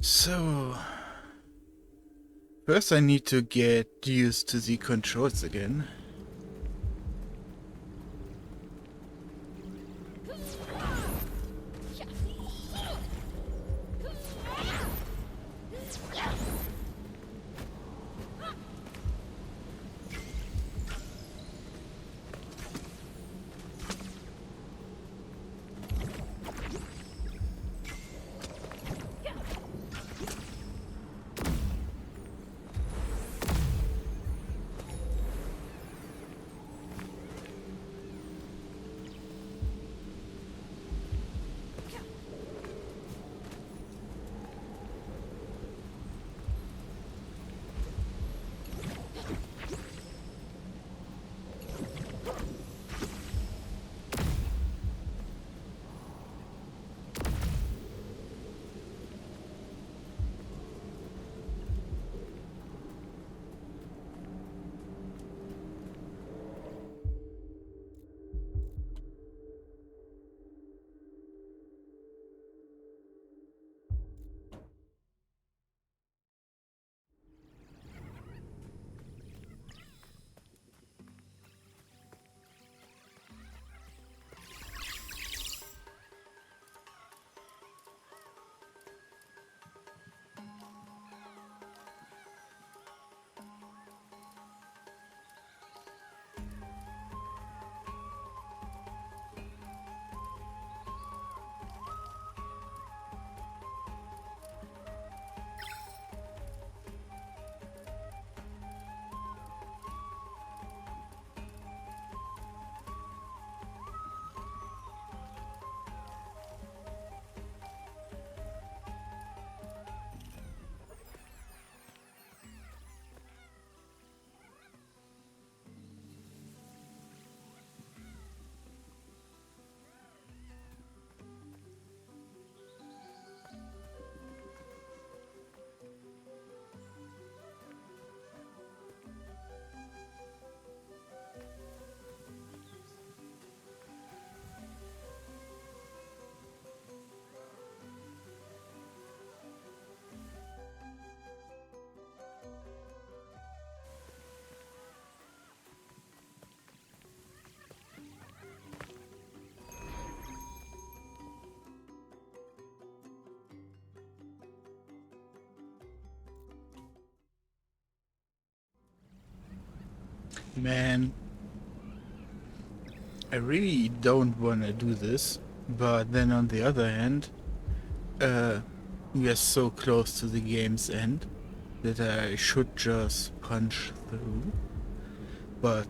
So, first I need to get used to the controls again. Man, I really don't want to do this, but then on the other hand, uh, we are so close to the game's end that I should just punch through. But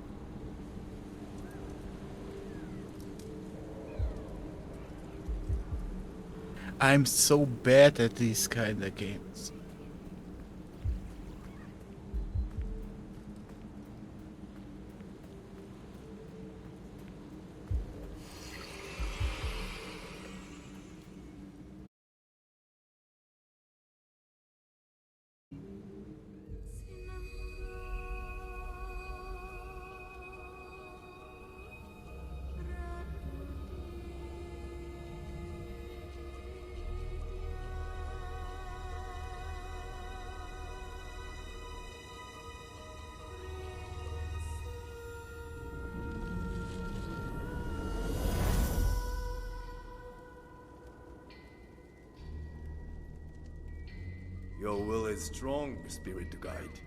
I'm so bad at these kind of games. Your will is strong, Spirit to guide.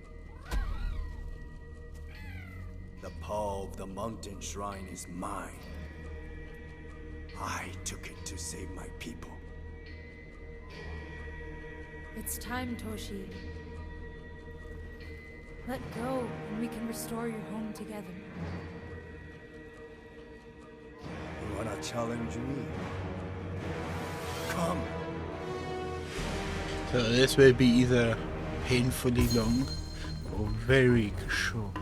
The power of the mountain shrine is mine. I took it to save my people. It's time, Toshi. Let go, and we can restore your home together. You wanna challenge me? Come! So this will be either painfully long or very short.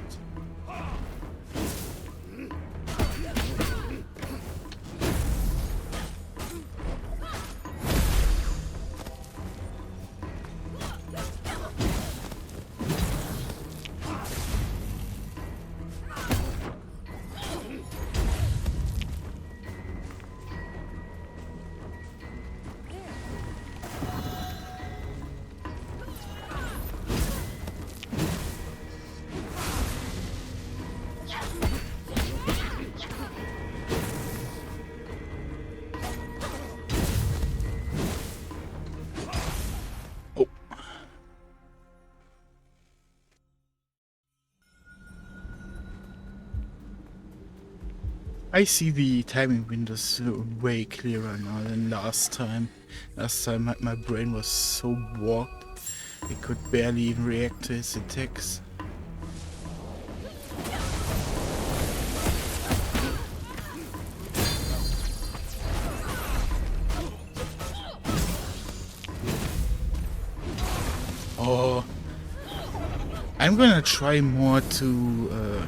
I see the timing windows way clearer now than last time. Last time my brain was so warped, it could barely even react to his attacks. Oh, I'm gonna try more to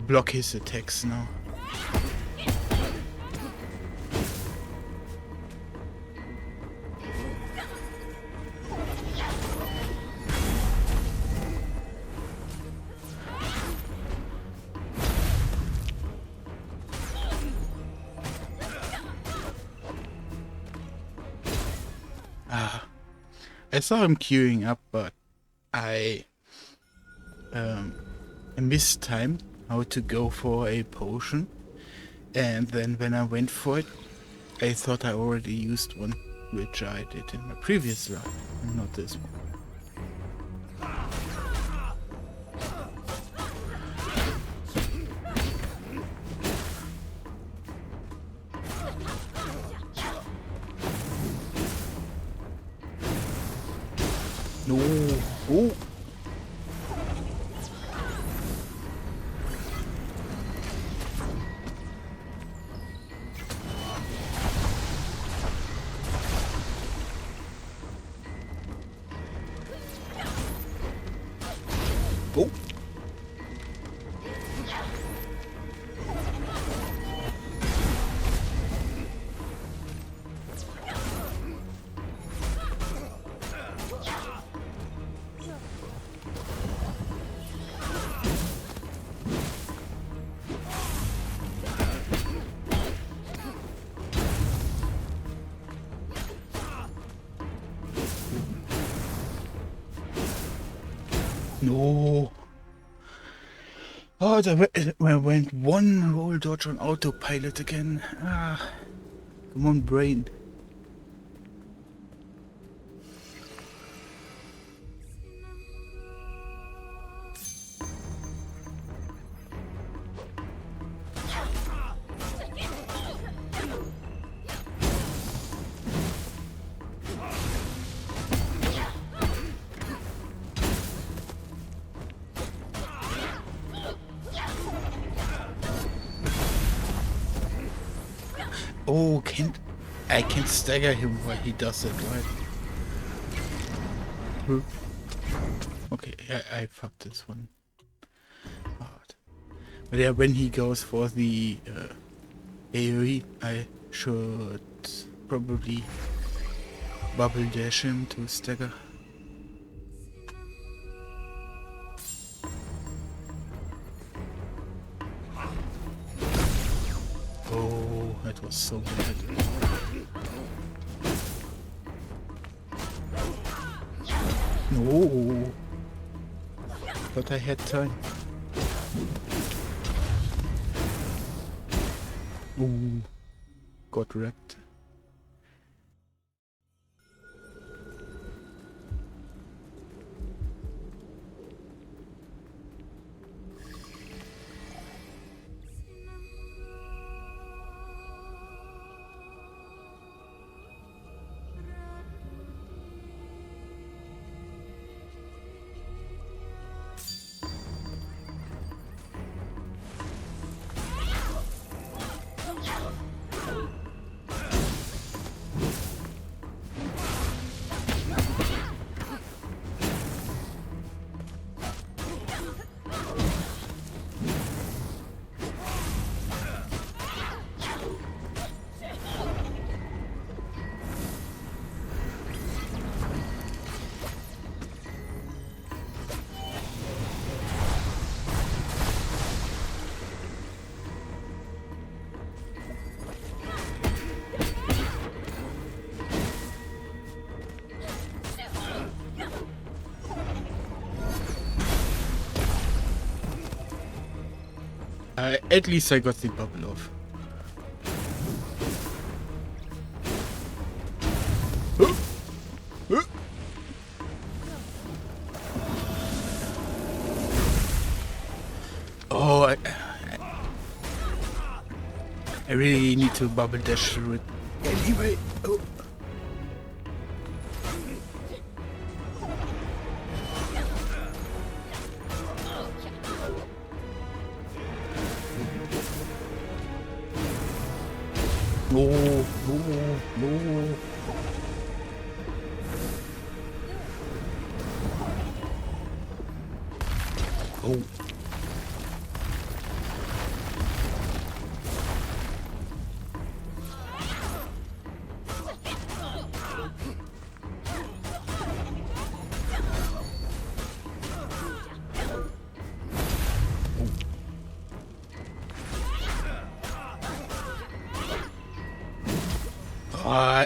block his attacks now. I saw him queuing up, but I mistimed how to go for a potion, and then when I went for it, I thought I already used one, which I did in my previous life, and not this one. No. Oh. Oh. No. Oh, I went one roll dodge on autopilot again. Ah, come on, brain. Oh, I can stagger him while he does it, right? Okay, I fucked this one hard. But yeah, when he goes for the AoE, I should probably bubble dash him to stagger. Oh, that was so bad. No, but I had time. Ooh, got wrecked. At least I got the bubble off. I really need to bubble dash through it. Anyway, oh. No, no, no. Oh.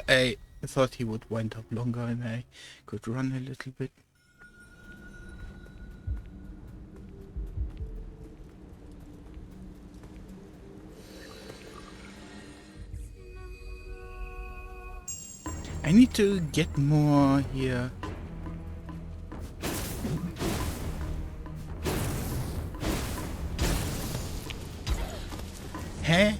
I thought he would wind up longer and I could run a little bit. I need to get more here. Huh?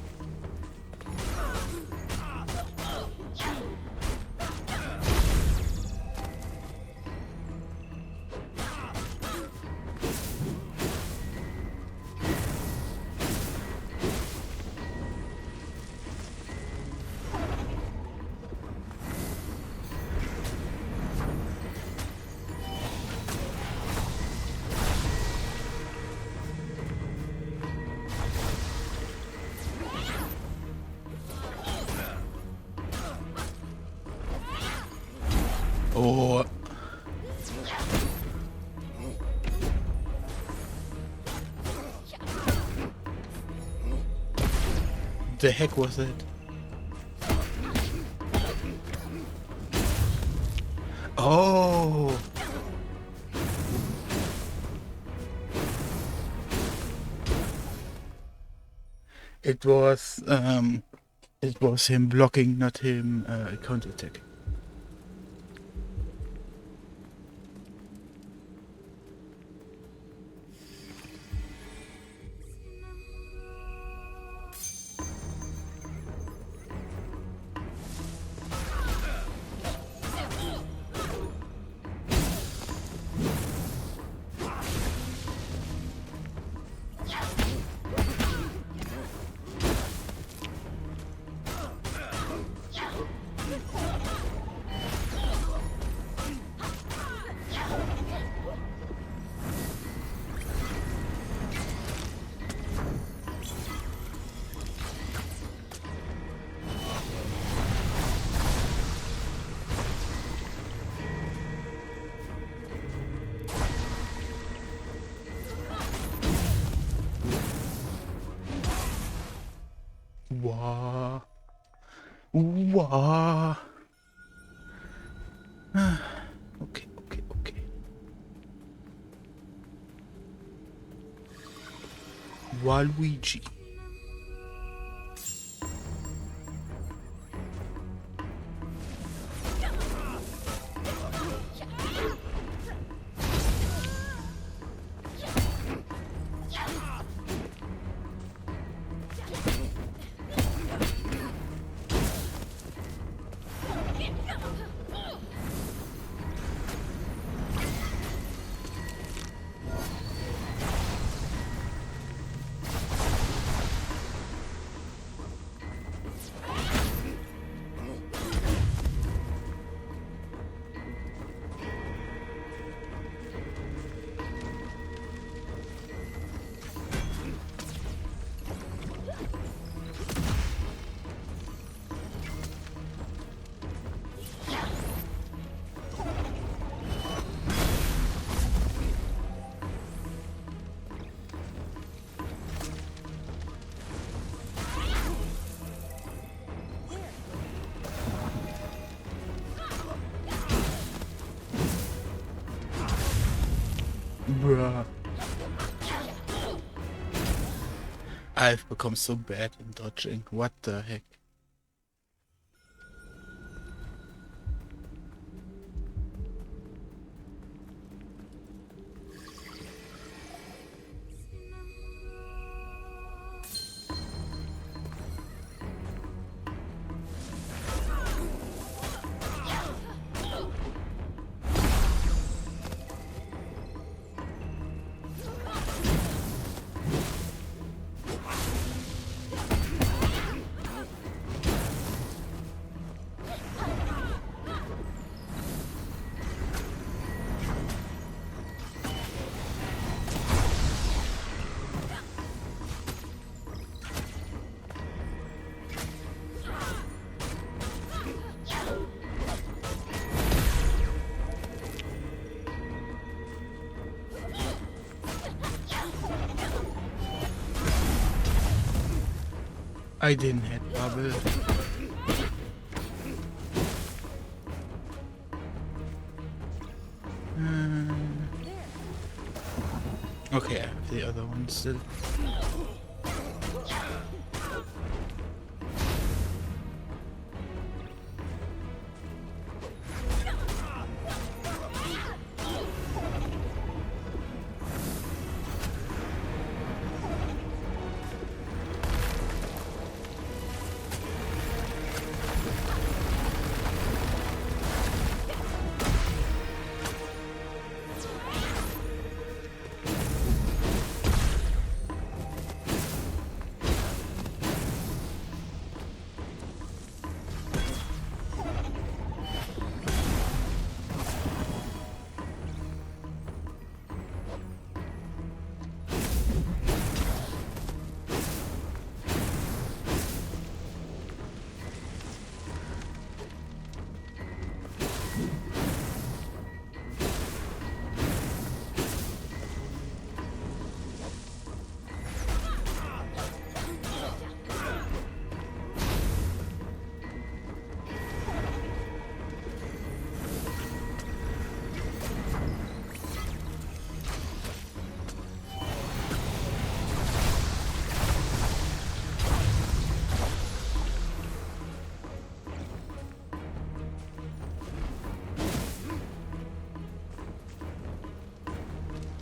Oh. The heck was it? Oh. It was him blocking, not him counterattacking. Wah. Wah. Okay. Waluigi. Bruh. I've become so bad in dodging. What the heck? I didn't hit bubble. Okay, I have the other one still.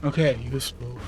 Okay, use both.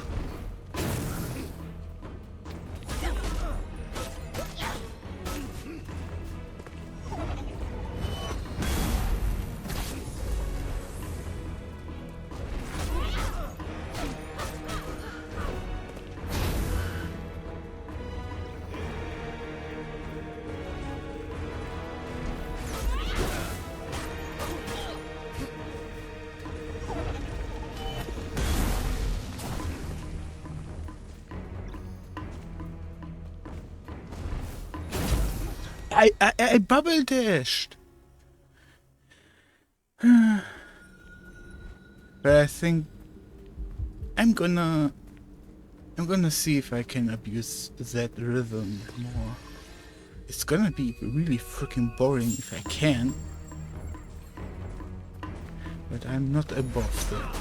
I bubble dashed. But I think I'm gonna see if I can abuse that rhythm more. It's gonna be really freaking boring if I can. But I'm not above that.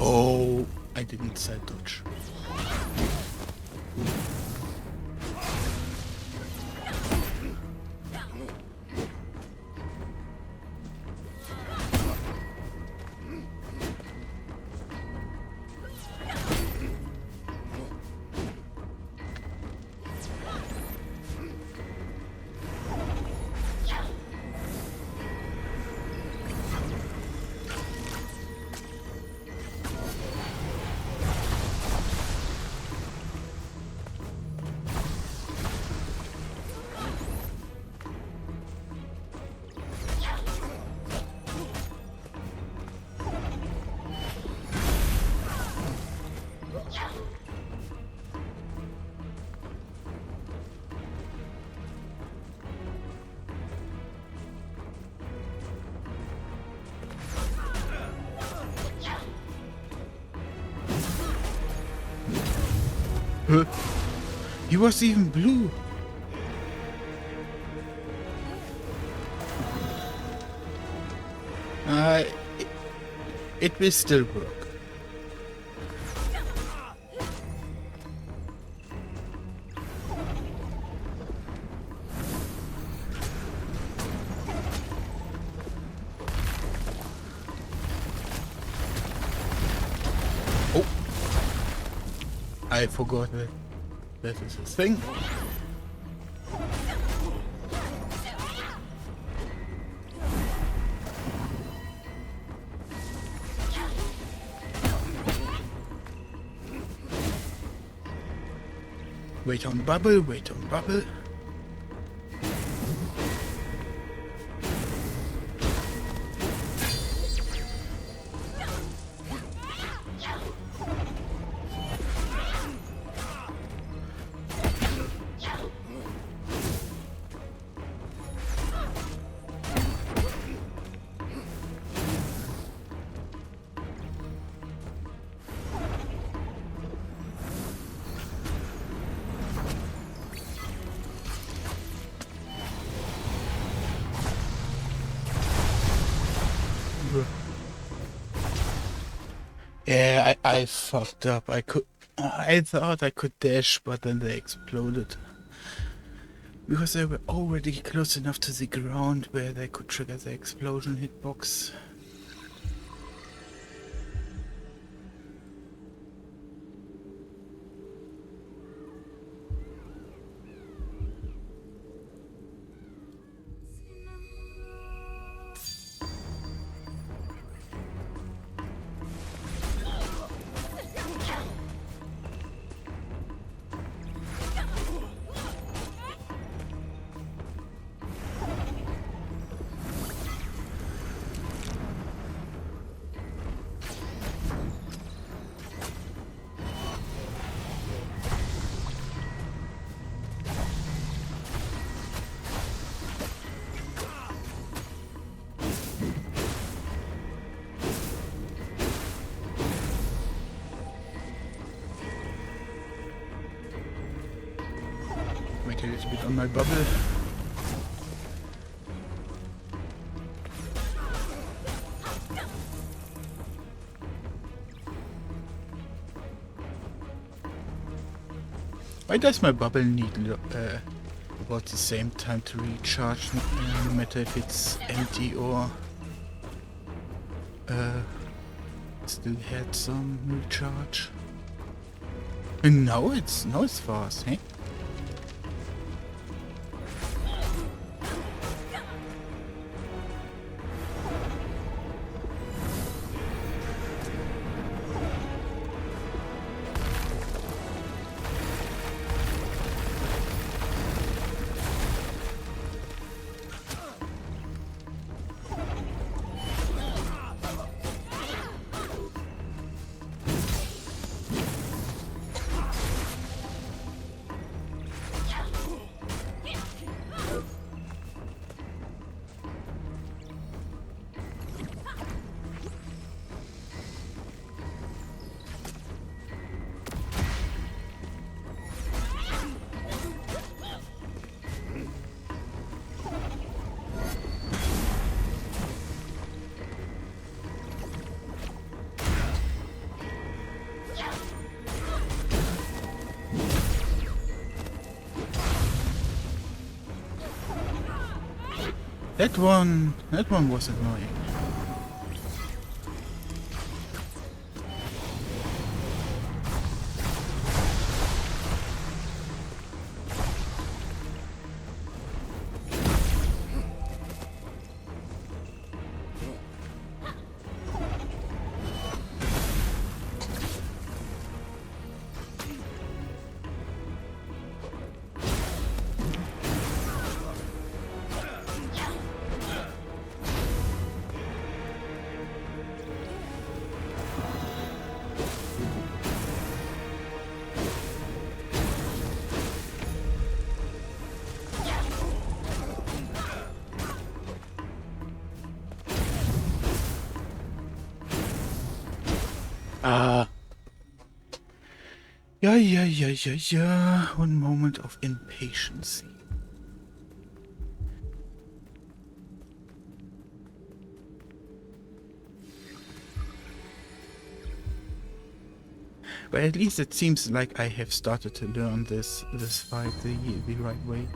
Oh, I didn't side dodge. Huh? He was even blue. It will still work. Oh, I forgot that is a thing. Wait on bubble, wait on bubble. I fucked up. I thought I could dash, but then they exploded. Because they were already close enough to the ground where they could trigger the explosion hitbox. Wait a little bit on my bubble. Why does my bubble need about the same time to recharge, no matter if it's empty or still had some recharge? And now it's fast, hey? That one was annoying. Yeah. One moment of impatience. But at least it seems like I have started to learn this fight the right way.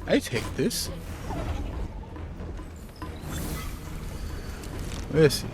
I take this. Where is he?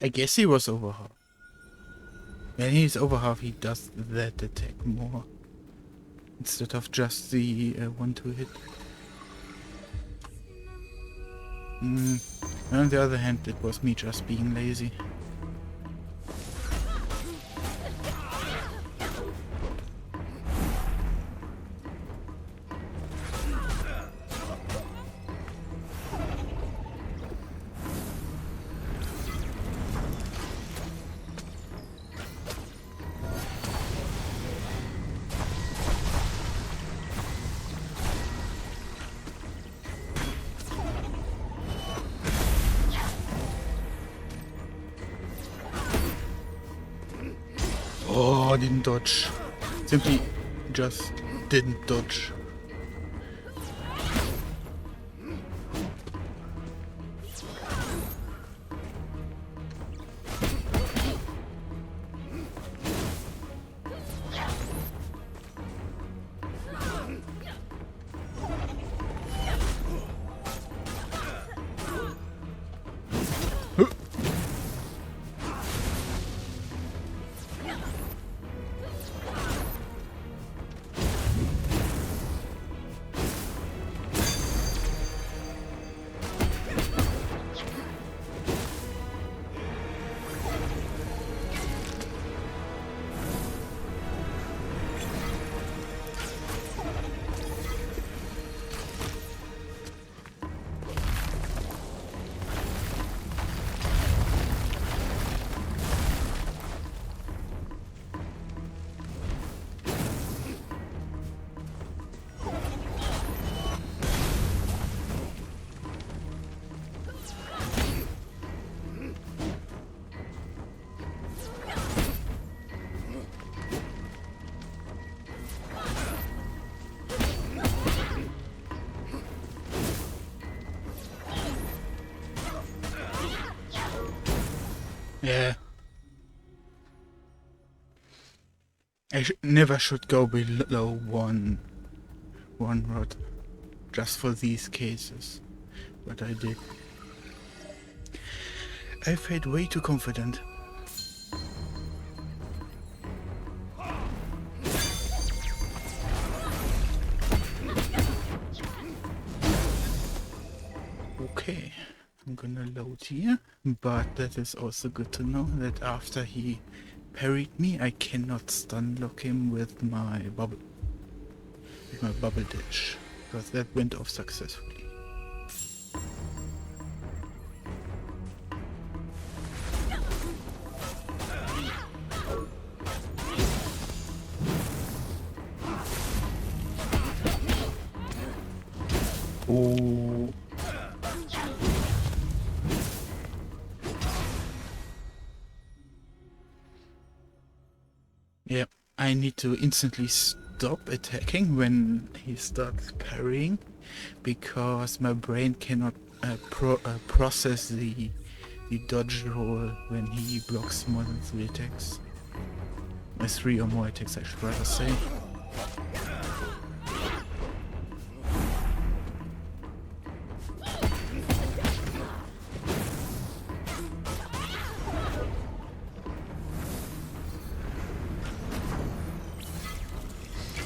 I guess he was over half. When he's over half, he does that attack more. Instead of just the 1-2 hit. On the other hand, it was me just being lazy. Oh, didn't dodge. Simply just didn't dodge. Yeah. I never should go below one rod. Just for these cases. But I did. I felt way too confident. Okay, I'm gonna load here, but that is also good to know that after he parried me, I cannot stun lock him with my bubble ditch, because that went off successfully. Oh. Yeah, I need to instantly stop attacking when he starts parrying, because my brain cannot process the dodge roll when he blocks more than 3 attacks. 3 or more attacks, I should rather say.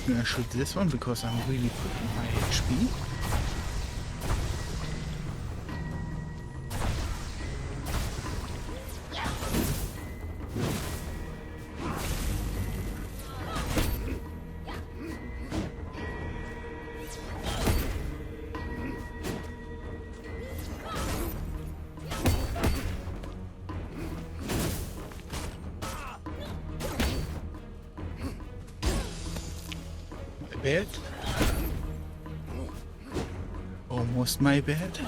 I'm gonna shoot this one because I'm really putting my HP. Bad. Almost my bad.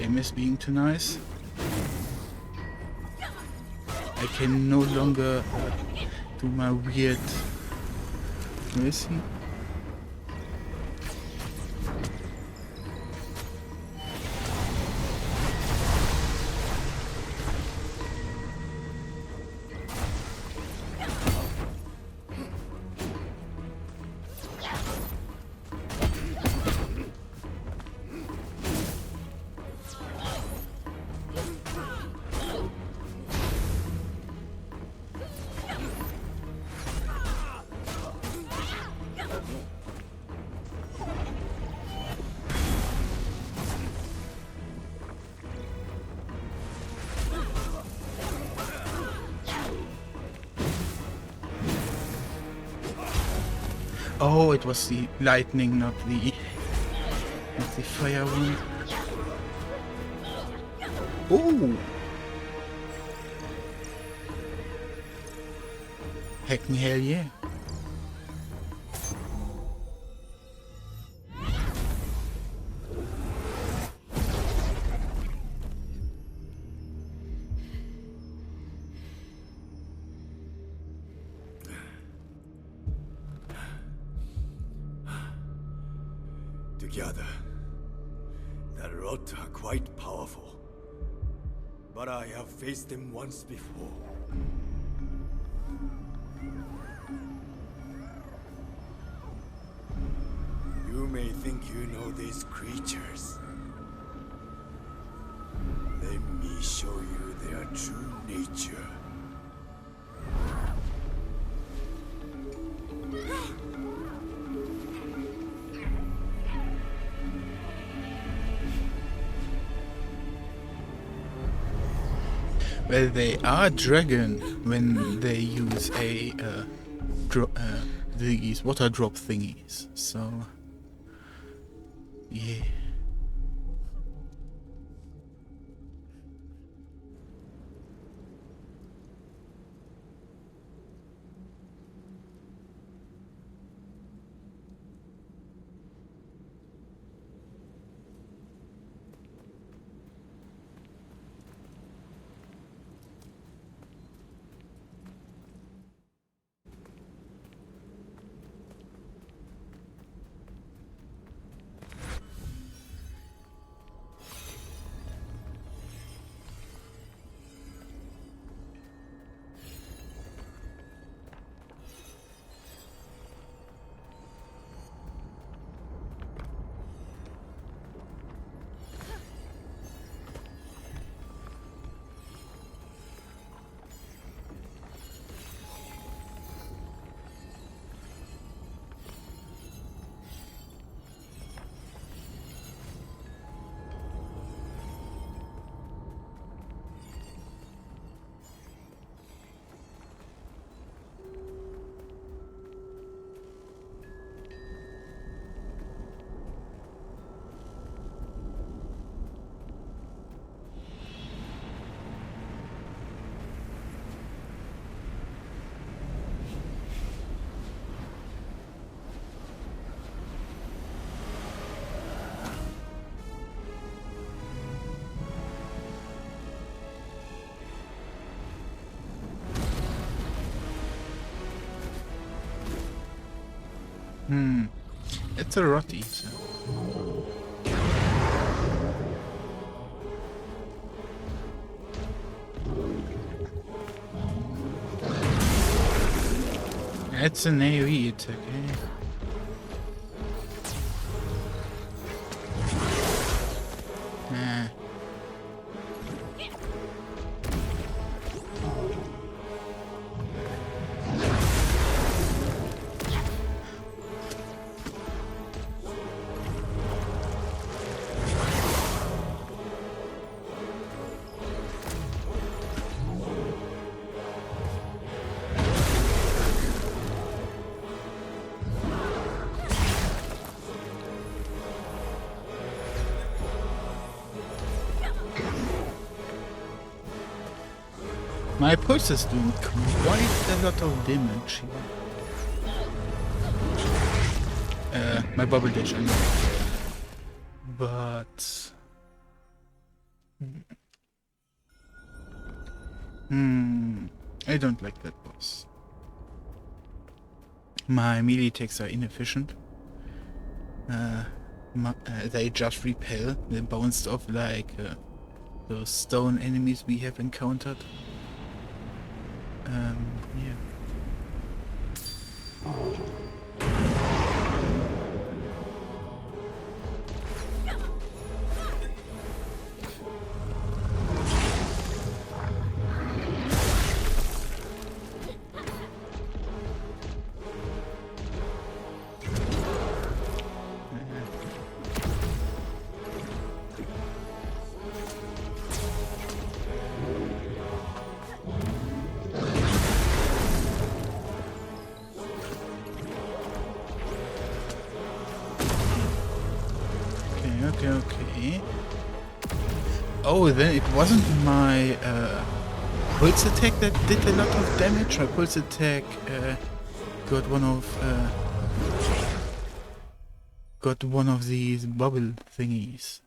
game is being too nice. I can no longer do my weird... Where is he? Oh, it was the lightning, not the fire one. Oh! Heckin' hell yeah. Together, the Rot are quite powerful. But I have faced them once before. You may think you know these creatures. Let me show you their true nature. Well, they are dragon when they use a these water drop thingies. So yeah. It's a rot eater. It's an AoE attack, eh? My pulse is doing quite a lot of damage here. My bubble dash, I know. But I don't like that boss. My melee attacks are inefficient. They just repel. They bounced off like those stone enemies we have encountered. Yeah. Okay. Oh, then it wasn't my pulse attack that did a lot of damage. My pulse attack got one of these bubble thingies.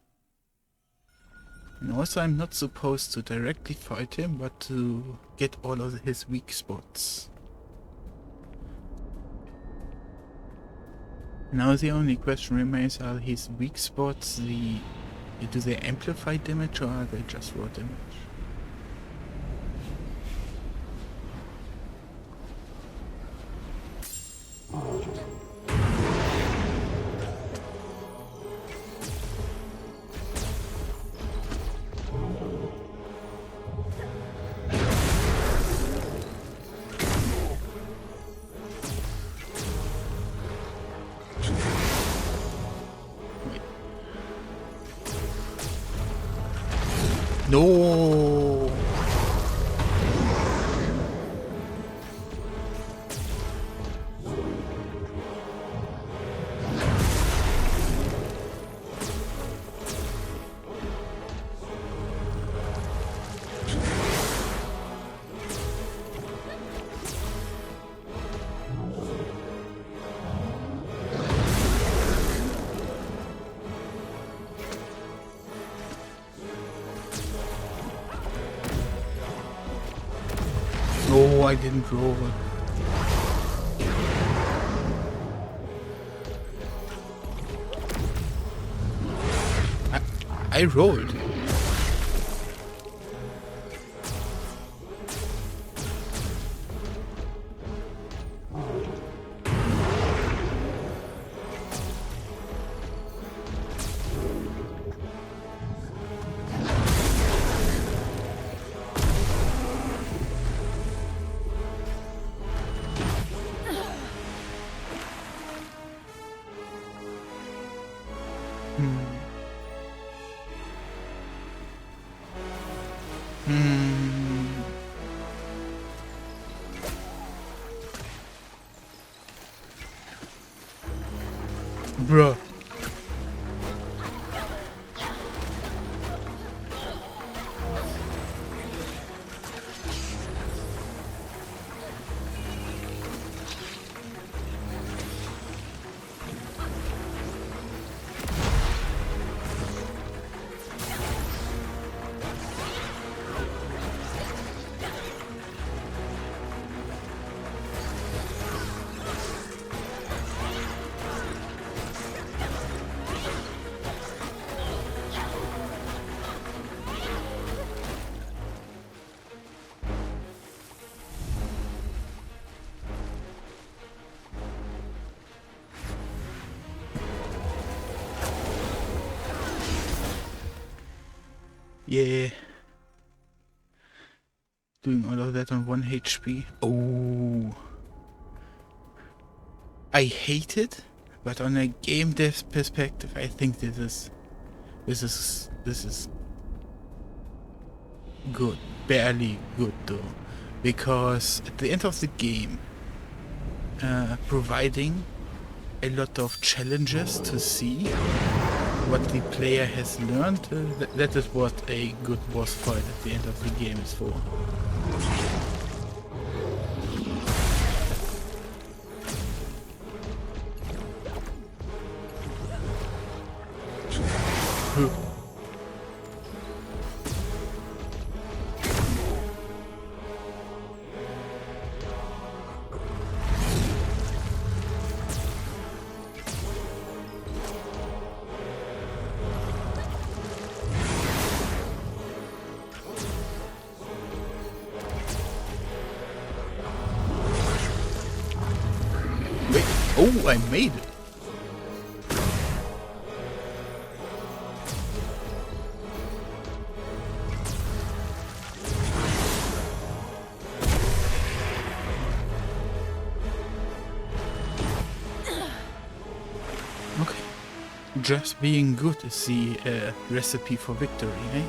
And also, I'm not supposed to directly fight him, but to get all of his weak spots. Now the only question remains, are his weak spots do they amplify damage or are they just raw damage? No. No, I didn't roll. I rolled. Bruh. Yeah. Doing all of that on 1 HP. Oh. I hate it, but on a game dev perspective, I think this is good. Barely good though. Because at the end of the game, providing a lot of challenges to see what the player has learned, that is what a good boss fight at the end of the game is for. Oh, I made it. Okay. Just being good is the recipe for victory, eh?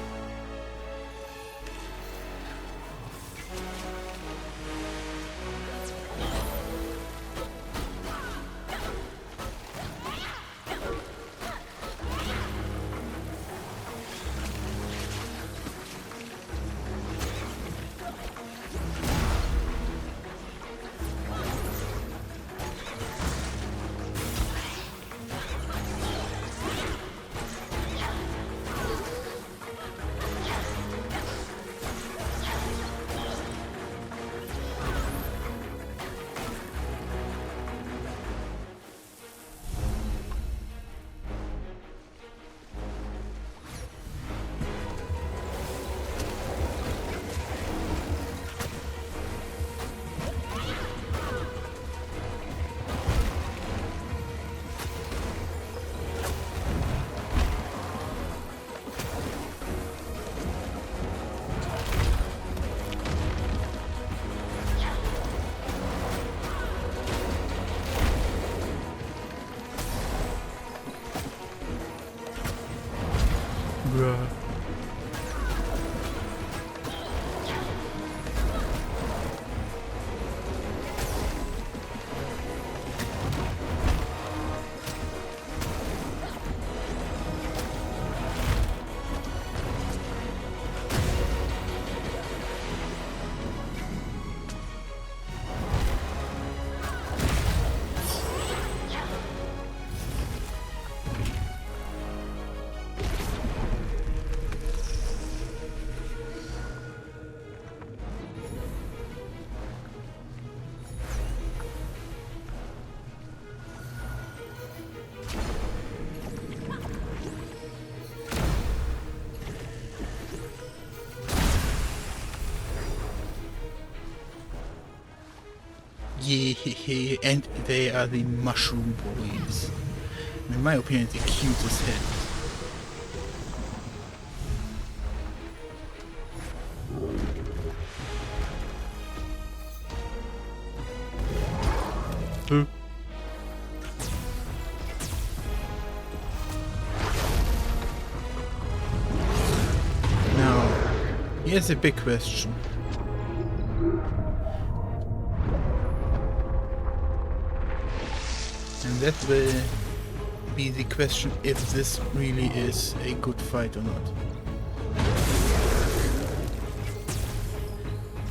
Bruh. Yeah, and they are the mushroom boys. In my opinion, the cutest head. Huh? Now, here's a big question. And that will be the question if this really is a good fight or not.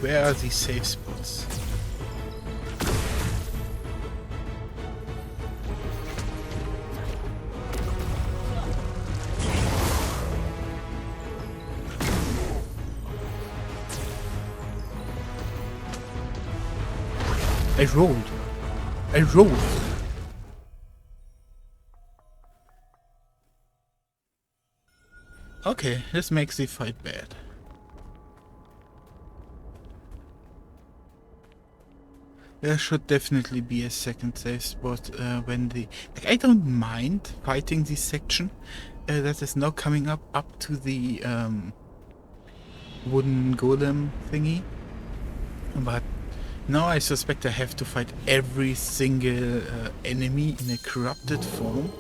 Where are the safe spots? I rolled. I rolled. Okay, this makes the fight bad. There should definitely be a second save spot when the... Like, I don't mind fighting this section that is now coming up to the wooden golem thingy. But now I suspect I have to fight every single enemy in a corrupted form.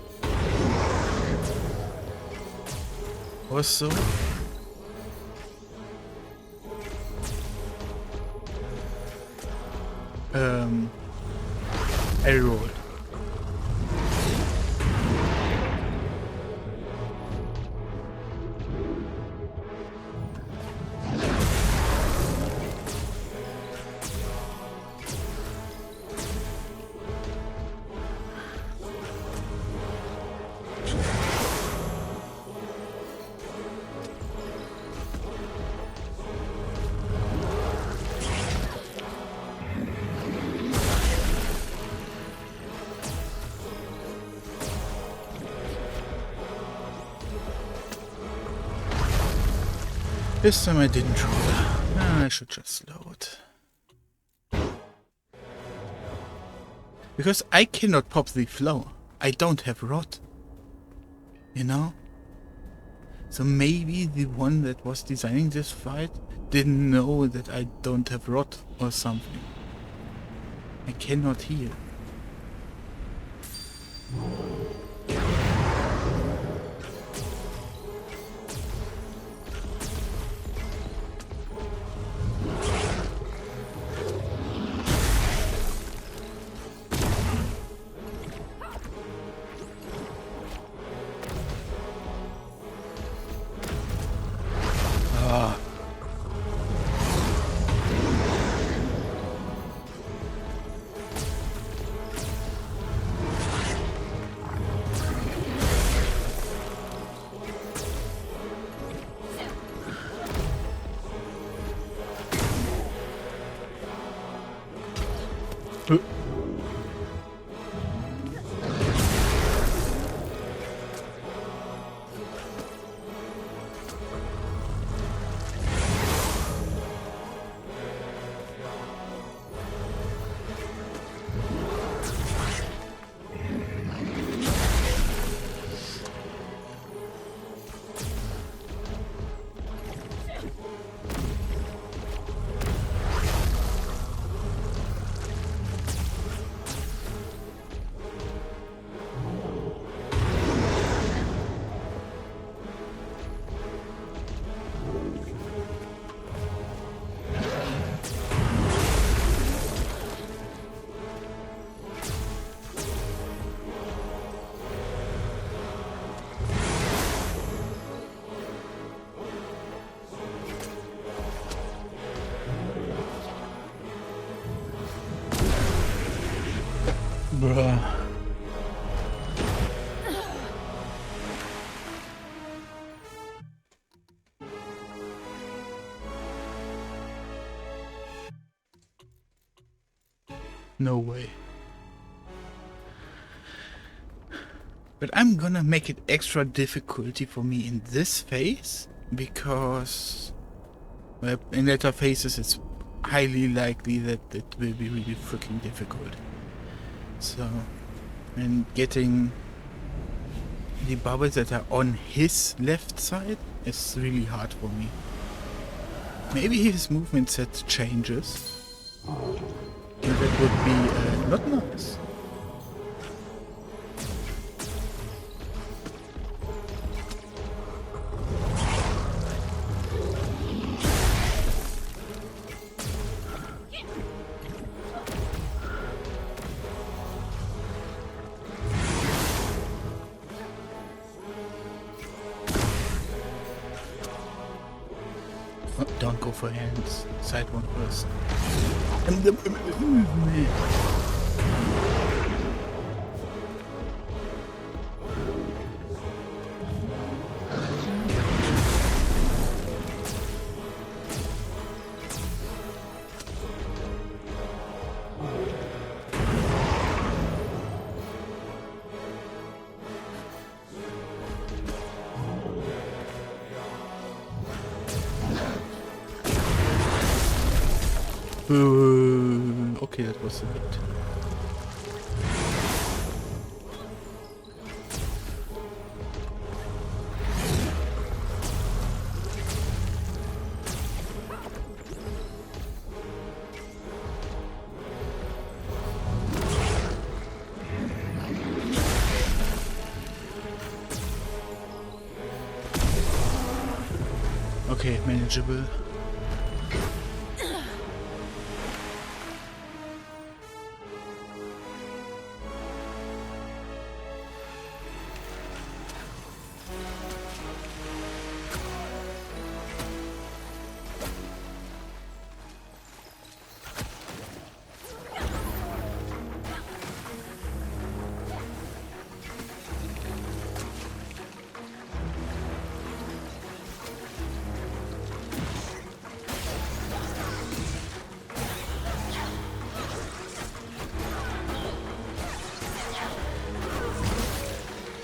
Also, I rolled. This time I didn't roll. I should just load. Because I cannot pop the flower. I don't have rot. You know? So maybe the one that was designing this fight didn't know that I don't have rot or something. I cannot heal. Bruh. No way. But I'm gonna make it extra difficulty for me in this phase, because well, in later phases it's highly likely that it will be really freaking difficult. So, and getting the bubbles that are on his left side is really hard for me. Maybe his movement set changes. And that would be not nice. Oh, don't go for hands. Side one first. Okay, that was a bit. Okay, manageable.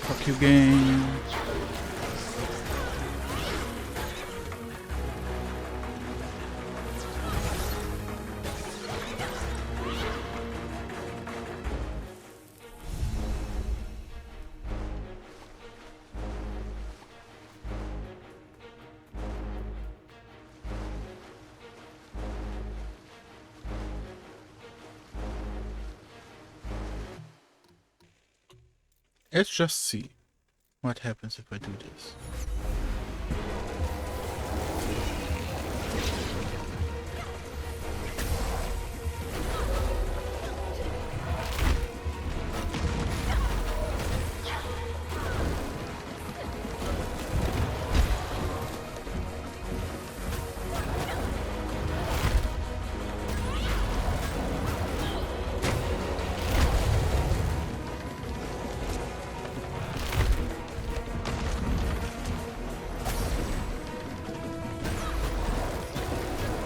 Fuck you, game. Let's just see what happens if I do this.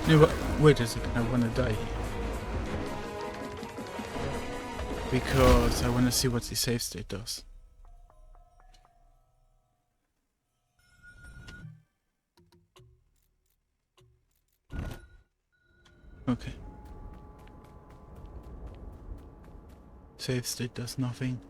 Yeah, wait a second, I wanna die here. Because I wanna see what the save state does. Okay. Save state does nothing.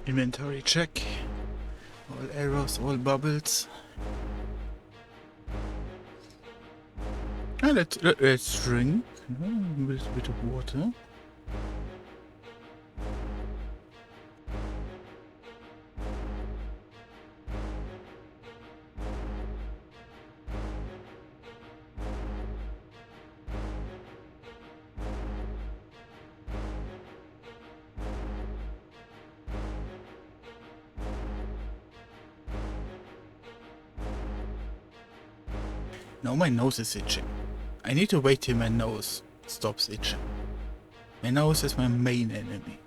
Inventory check. All arrows, all bubbles. And let's drink a bit of water. Now my nose is itching. I need to wait till my nose stops itching. My nose is my main enemy.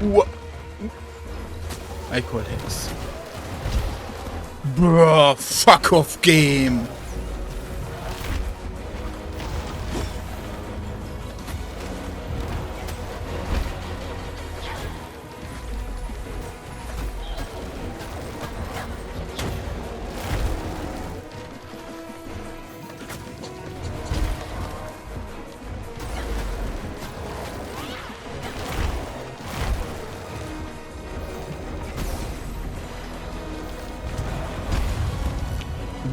What? I call Hex. Bruh, fuck off game.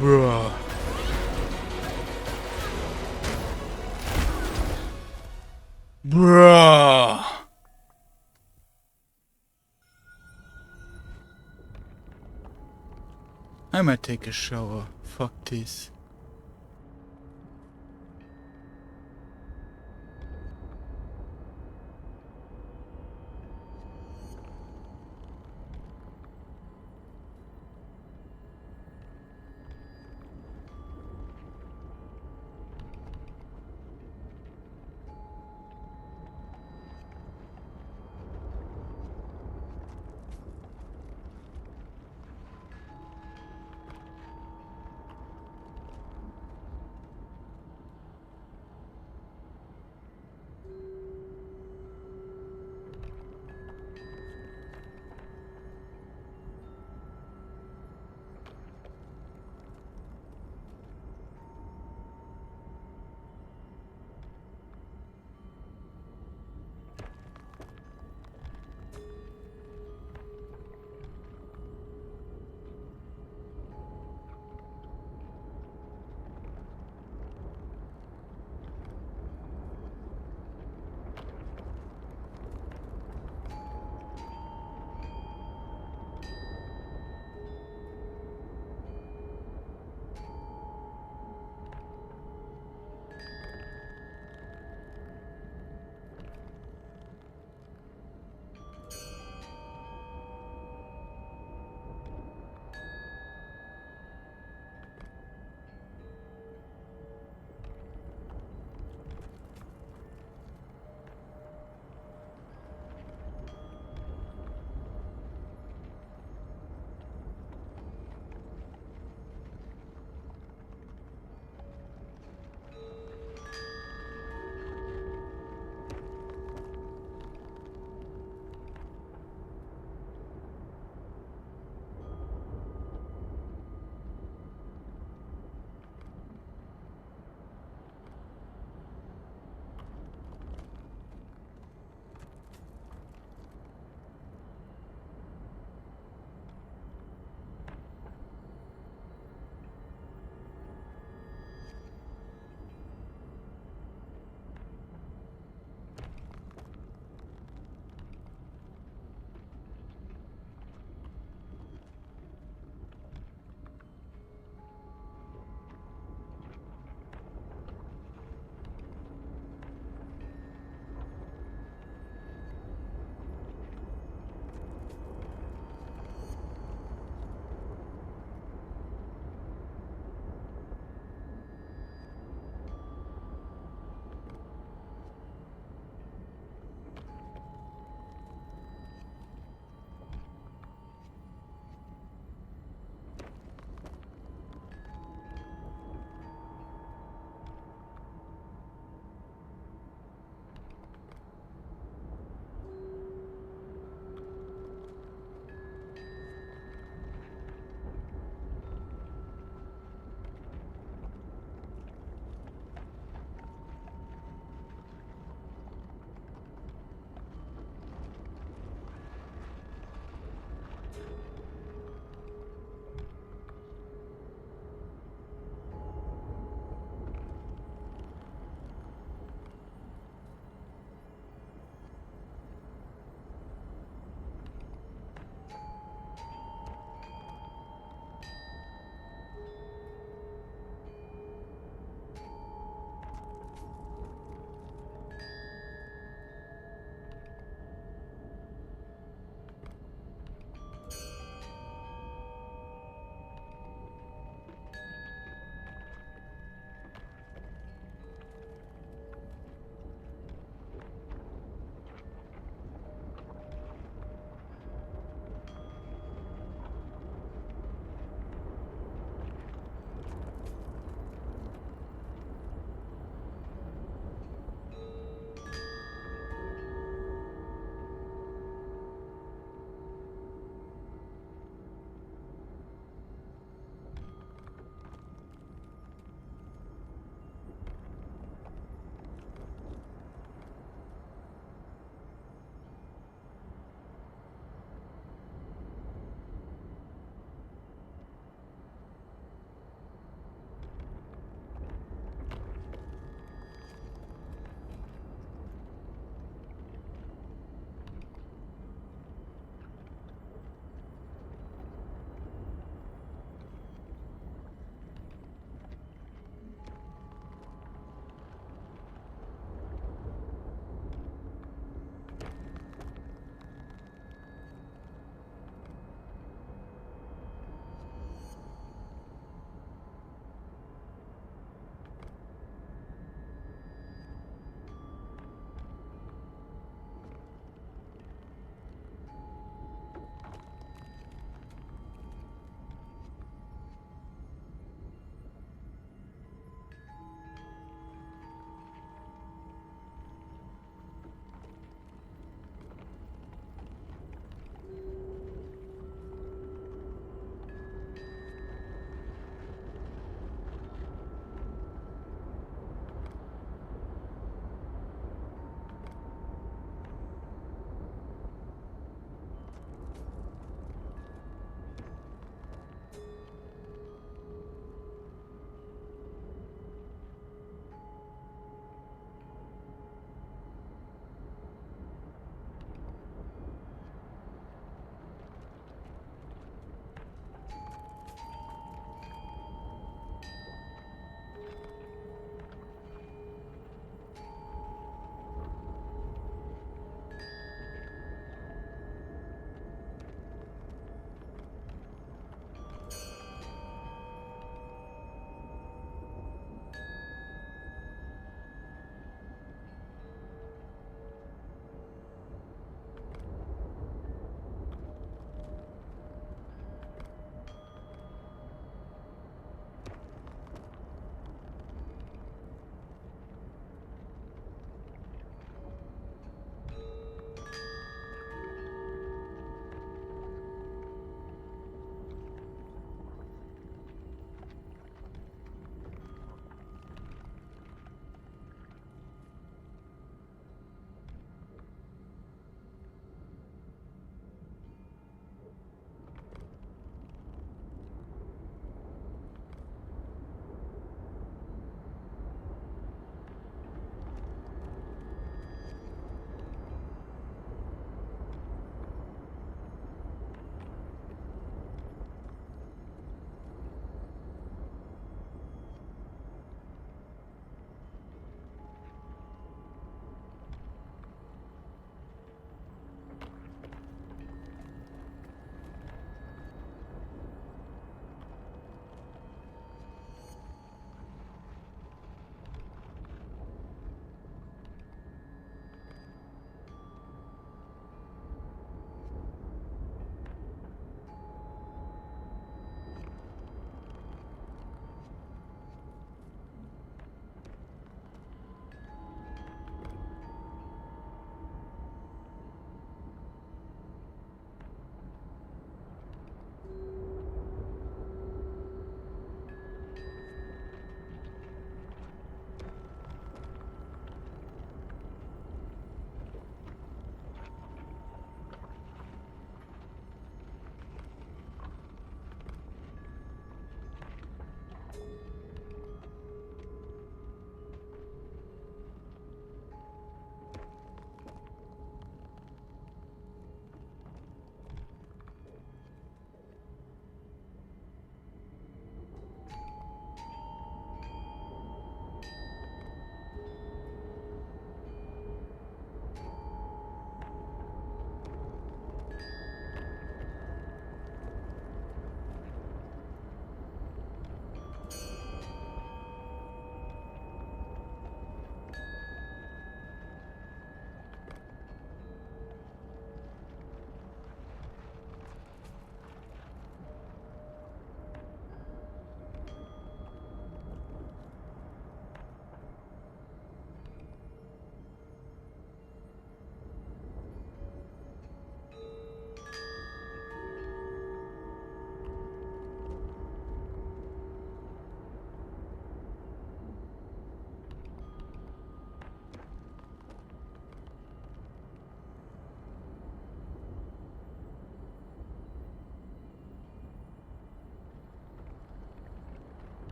Bruh. Bruh. I might take a shower. Fuck this.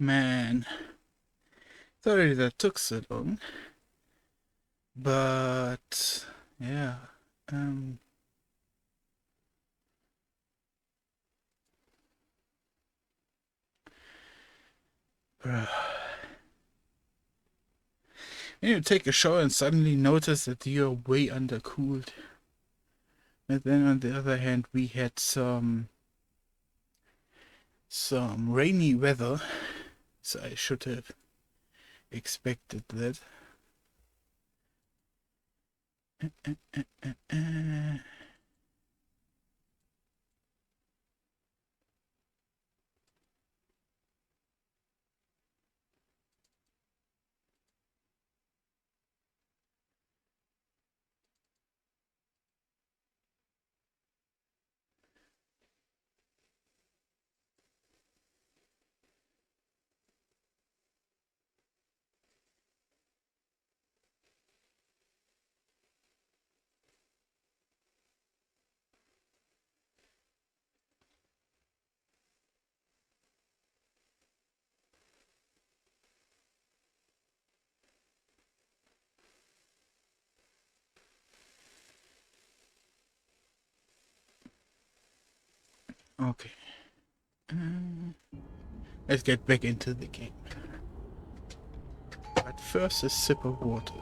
Man, sorry that took so long. But yeah, um, bruh. When you take a shower and suddenly notice that you're way undercooled. And then on the other hand, we had some rainy weather, so I should have expected that. Okay. Let's get back into the game. But first, a sip of water.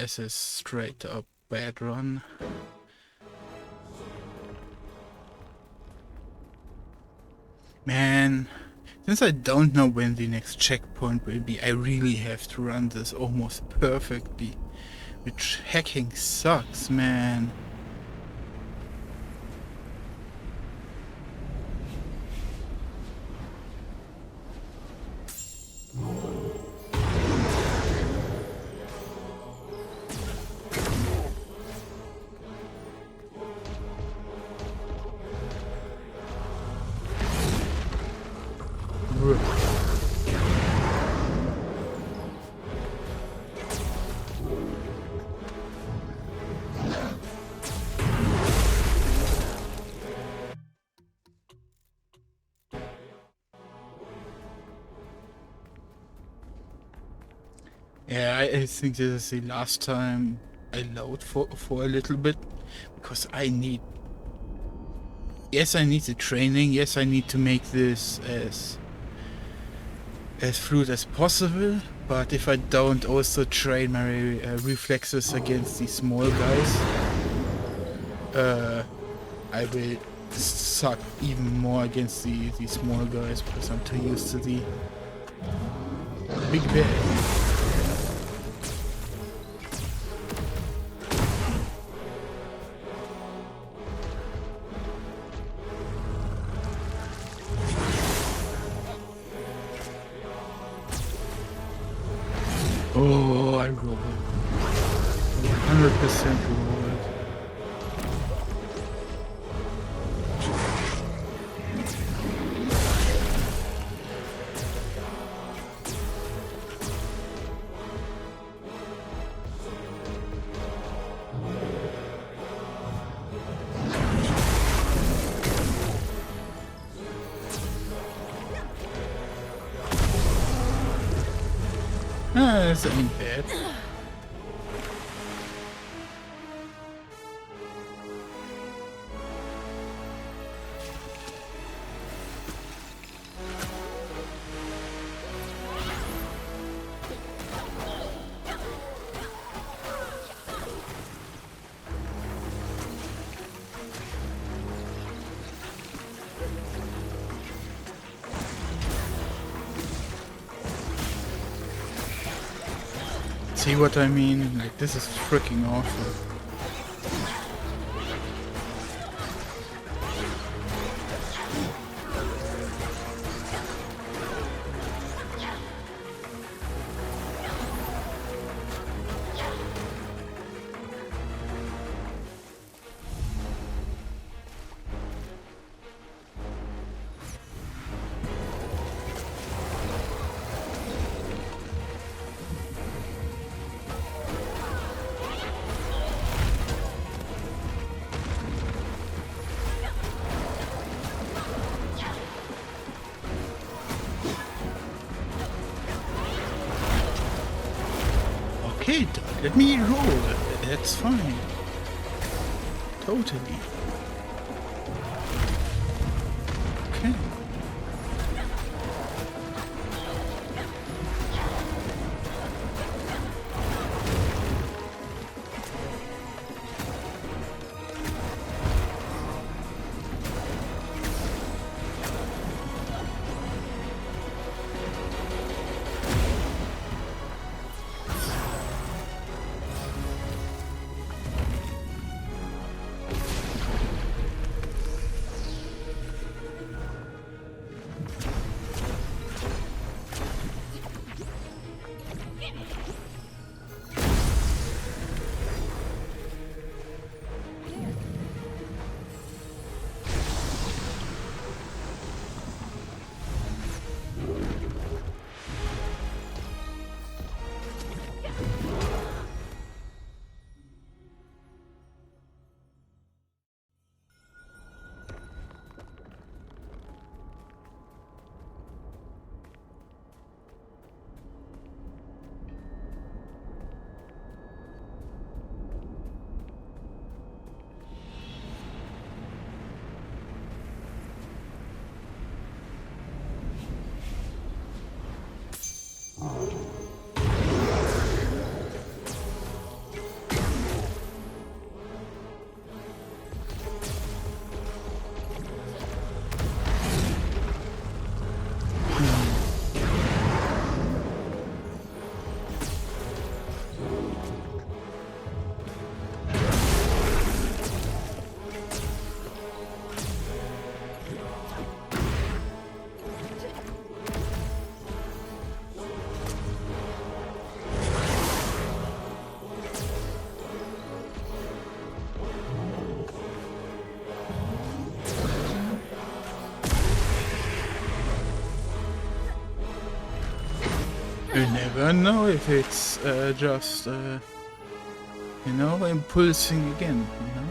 This is straight up bad run. Man, since I don't know when the next checkpoint will be, I really have to run this almost perfectly. Which hacking sucks, man. Yeah, I think this is the last time I load for a little bit, because I need... Yes, I need the training, yes, I need to make this as fluid as possible, but if I don't also train my reflexes against these small guys, I will suck even more against the small guys, because I'm too used to the big bad. Oh, I rolled. 100% rolled. This ain't bad. See what I mean? Like, this is freaking awful. Okay, Doug, let me roll. That's fine. Totally. Okay. You never know if it's just, you know, impulsing again, you know?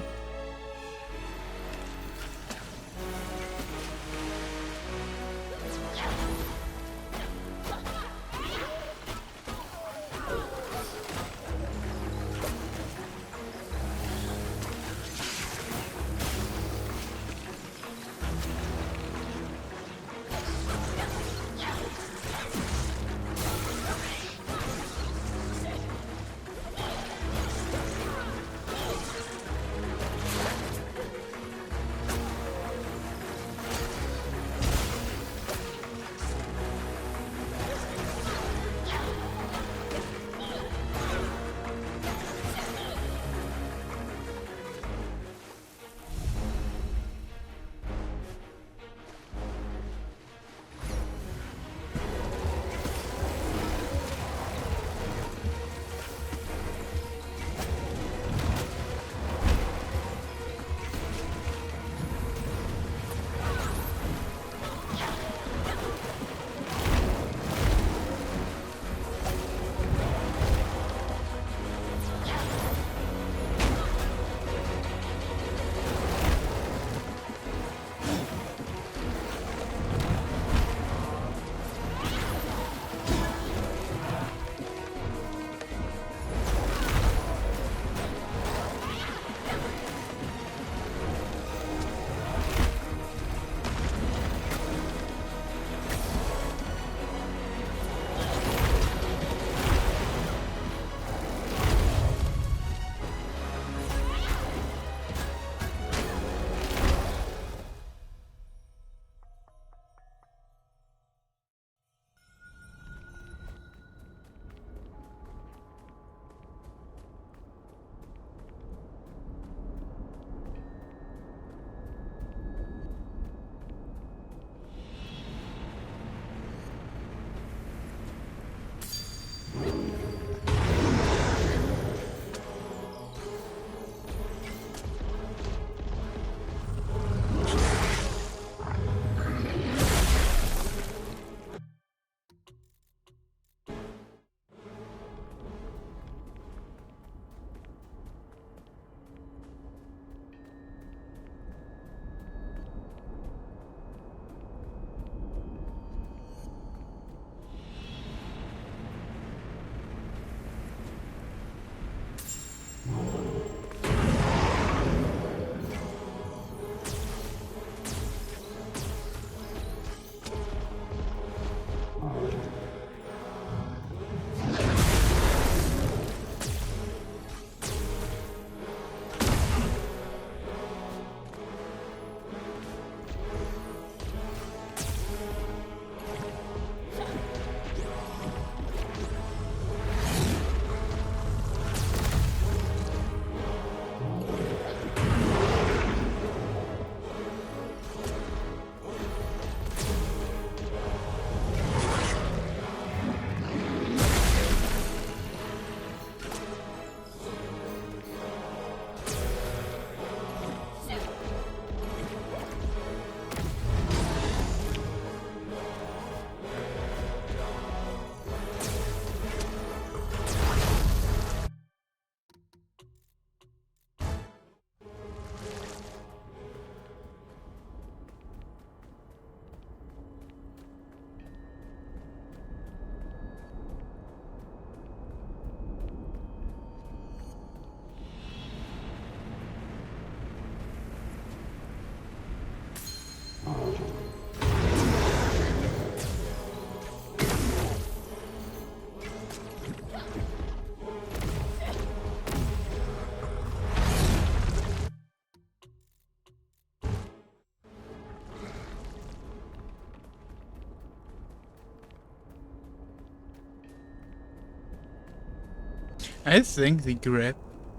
I think the grab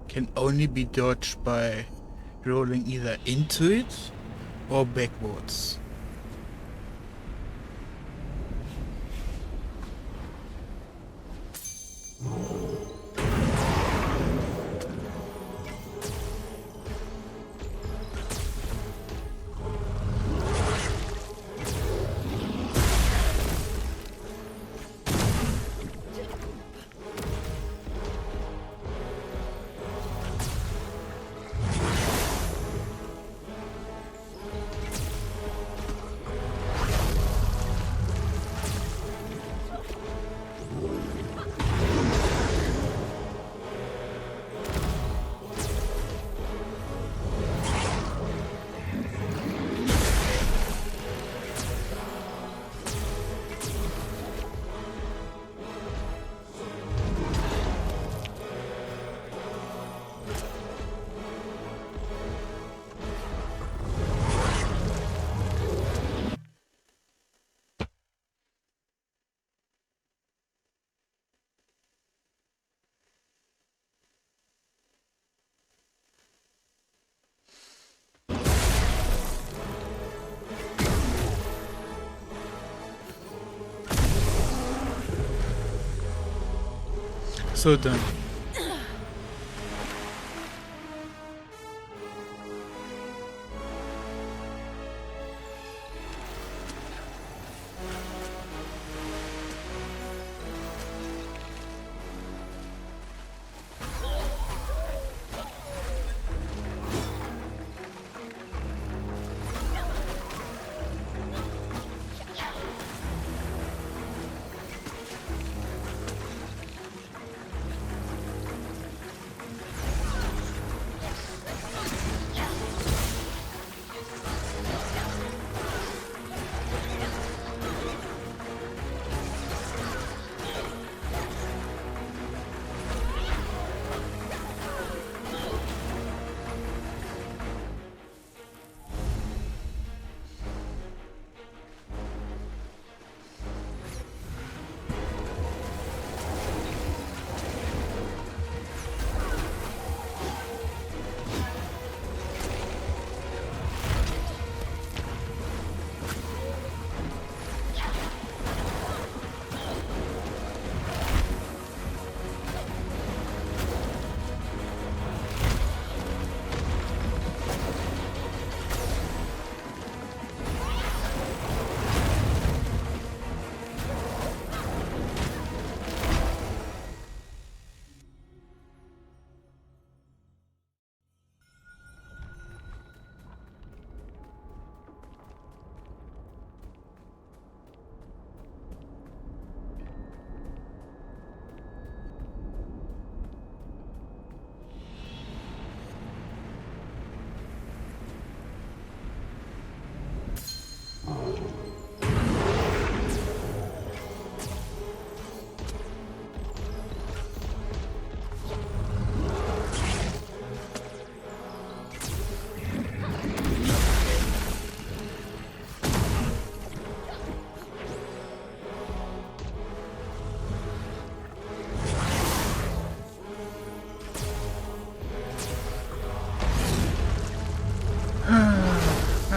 can only be dodged by rolling either into it or backwards. So done.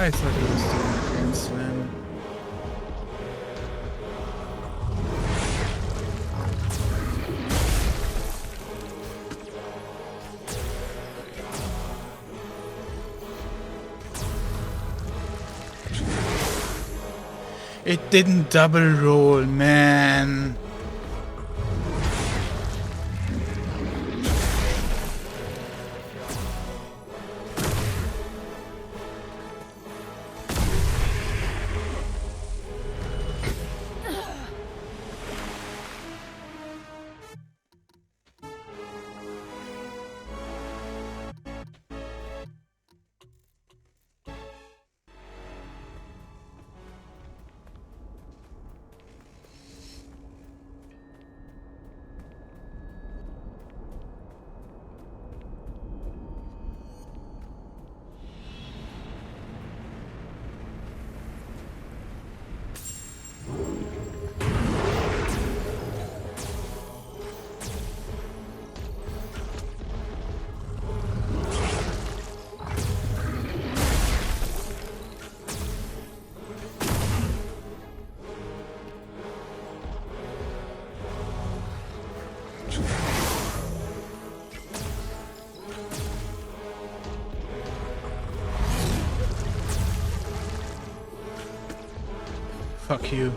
I thought he was doing a grand slam. It didn't double roll, man. Fuck you.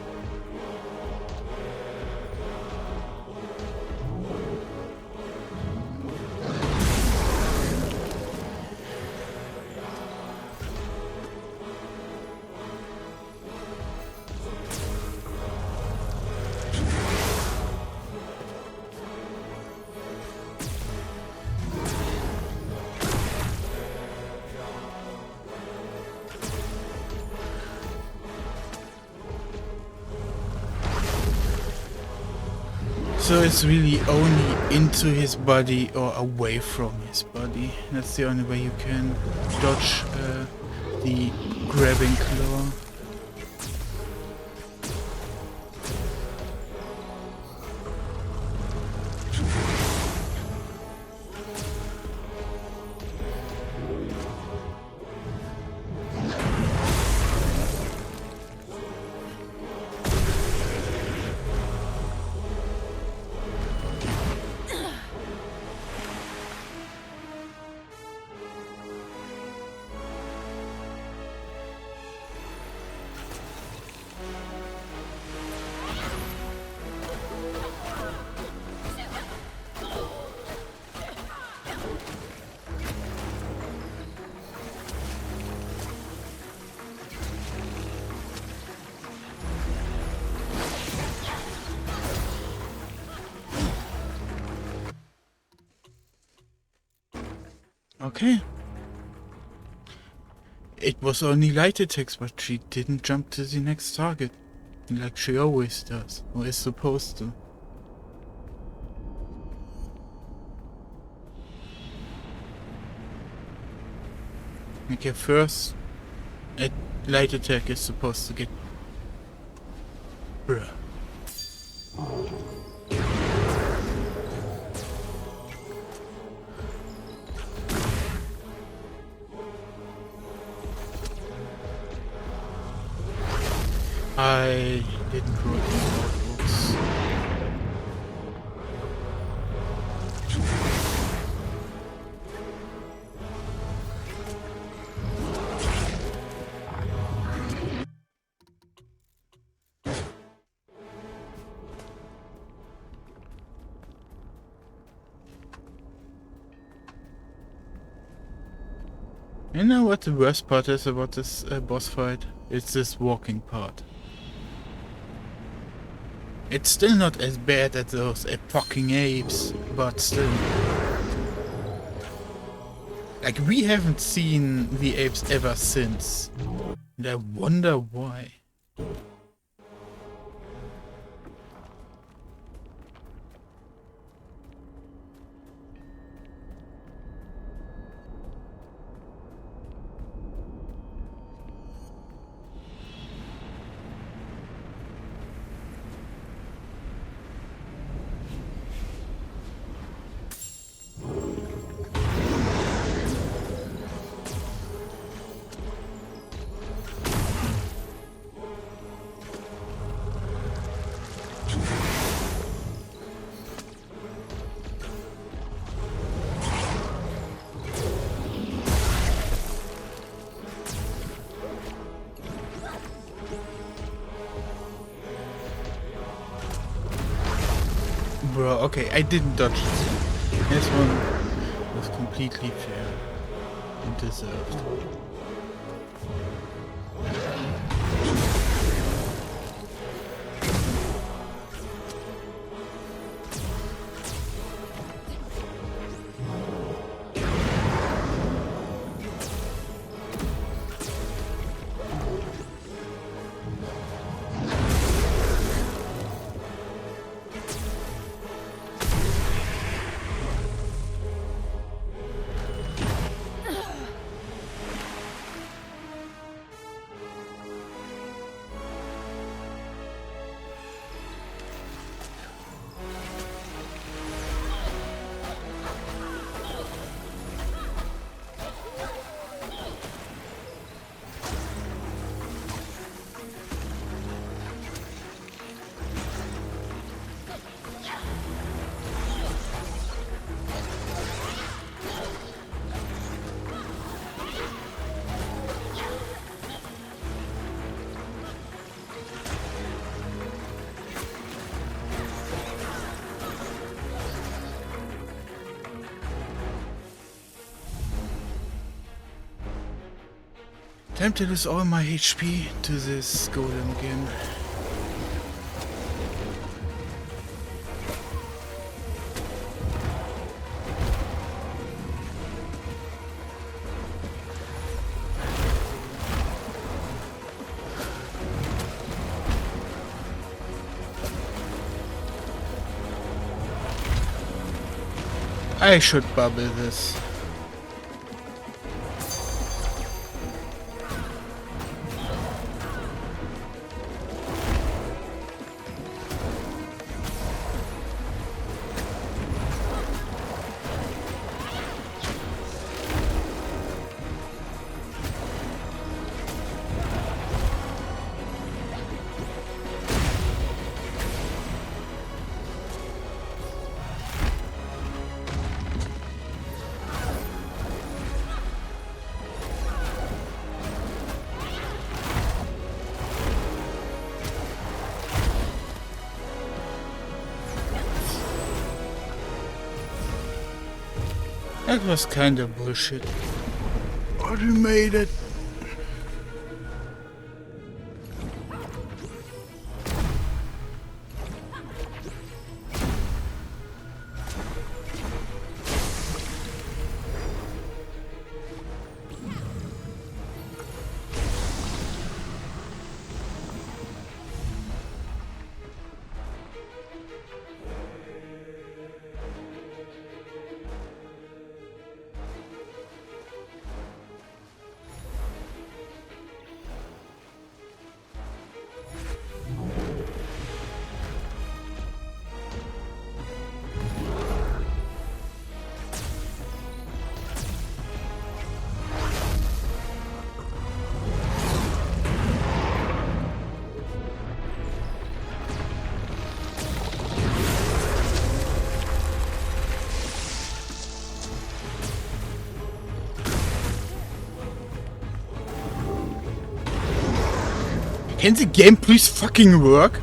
So it's really only into his body or away from his body. That's the only way you can dodge the grabbing claw. Okay. It was only light attacks, but she didn't jump to the next target. Like she always does, or is supposed to. Okay, first, a light attack is supposed to get... Bruh. I didn't write the notebooks. You know what the worst part is about this boss fight? It's this walking part. It's still not as bad as those fucking apes, but still. Like, we haven't seen the apes ever since. And I wonder why. Bro, okay, I didn't dodge this one. This one was completely fair and deserved. Time to lose all my HP to this golem again. I should bubble this. That was kind of bullshit. But we made it. Can the game please fucking work?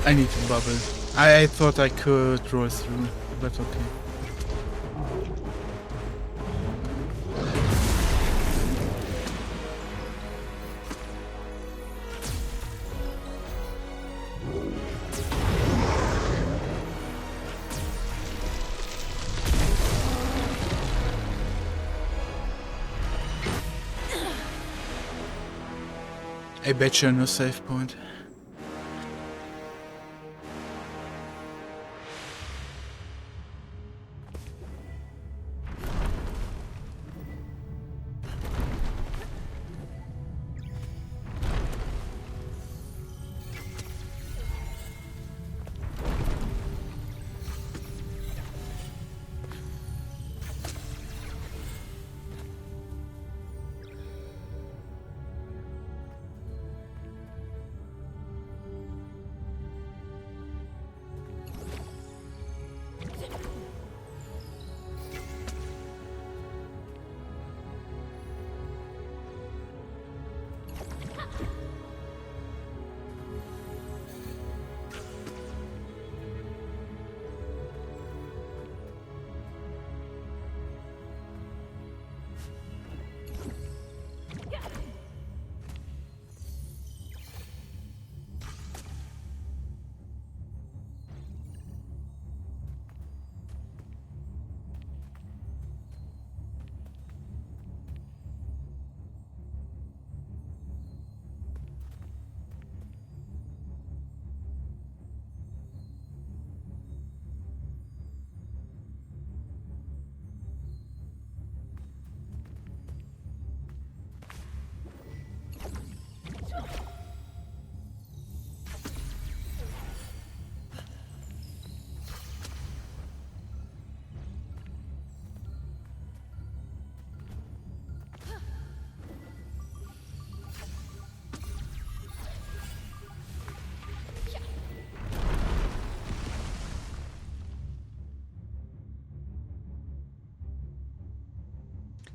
I need to bubble. I thought I could draw through, but okay. I bet you no save point.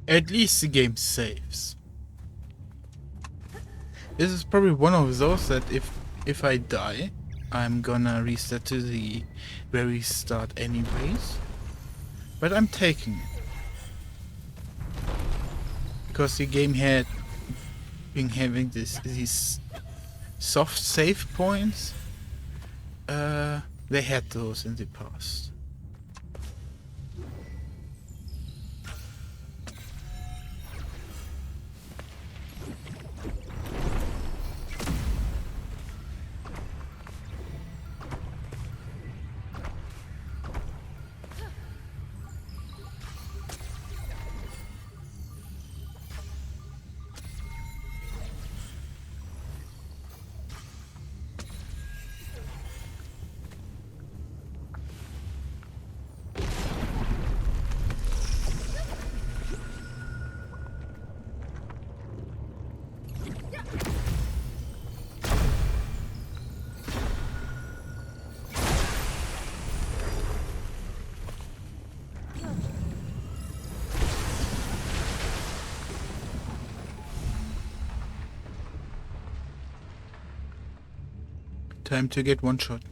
At least the game saves. This is probably one of those that if I die, I'm gonna reset to the very start anyways. But I'm taking it. Because the game had been having these soft save points. They had those in the past. Time to get one shot.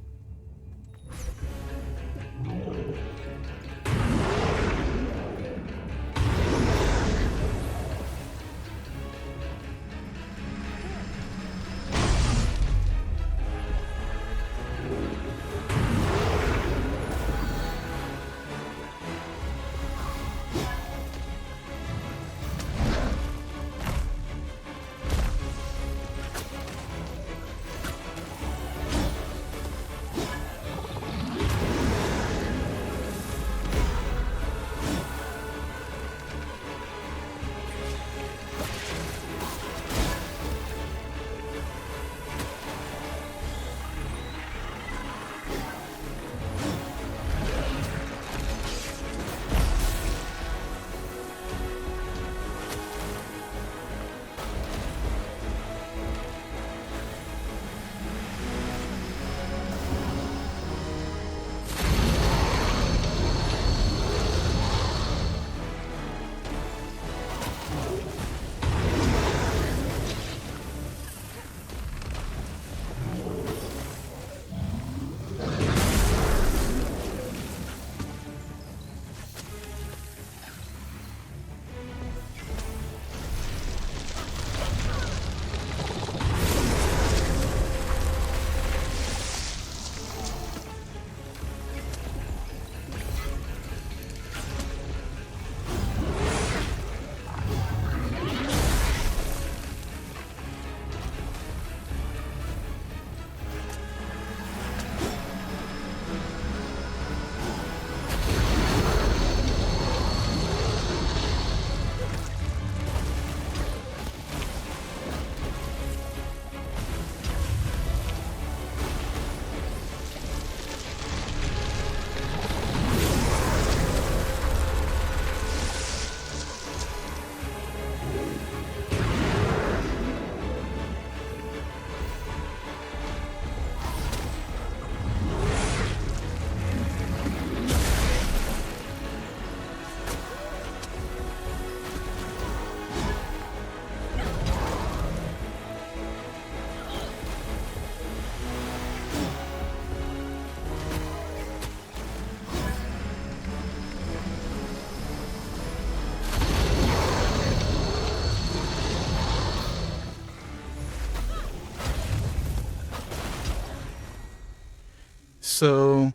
So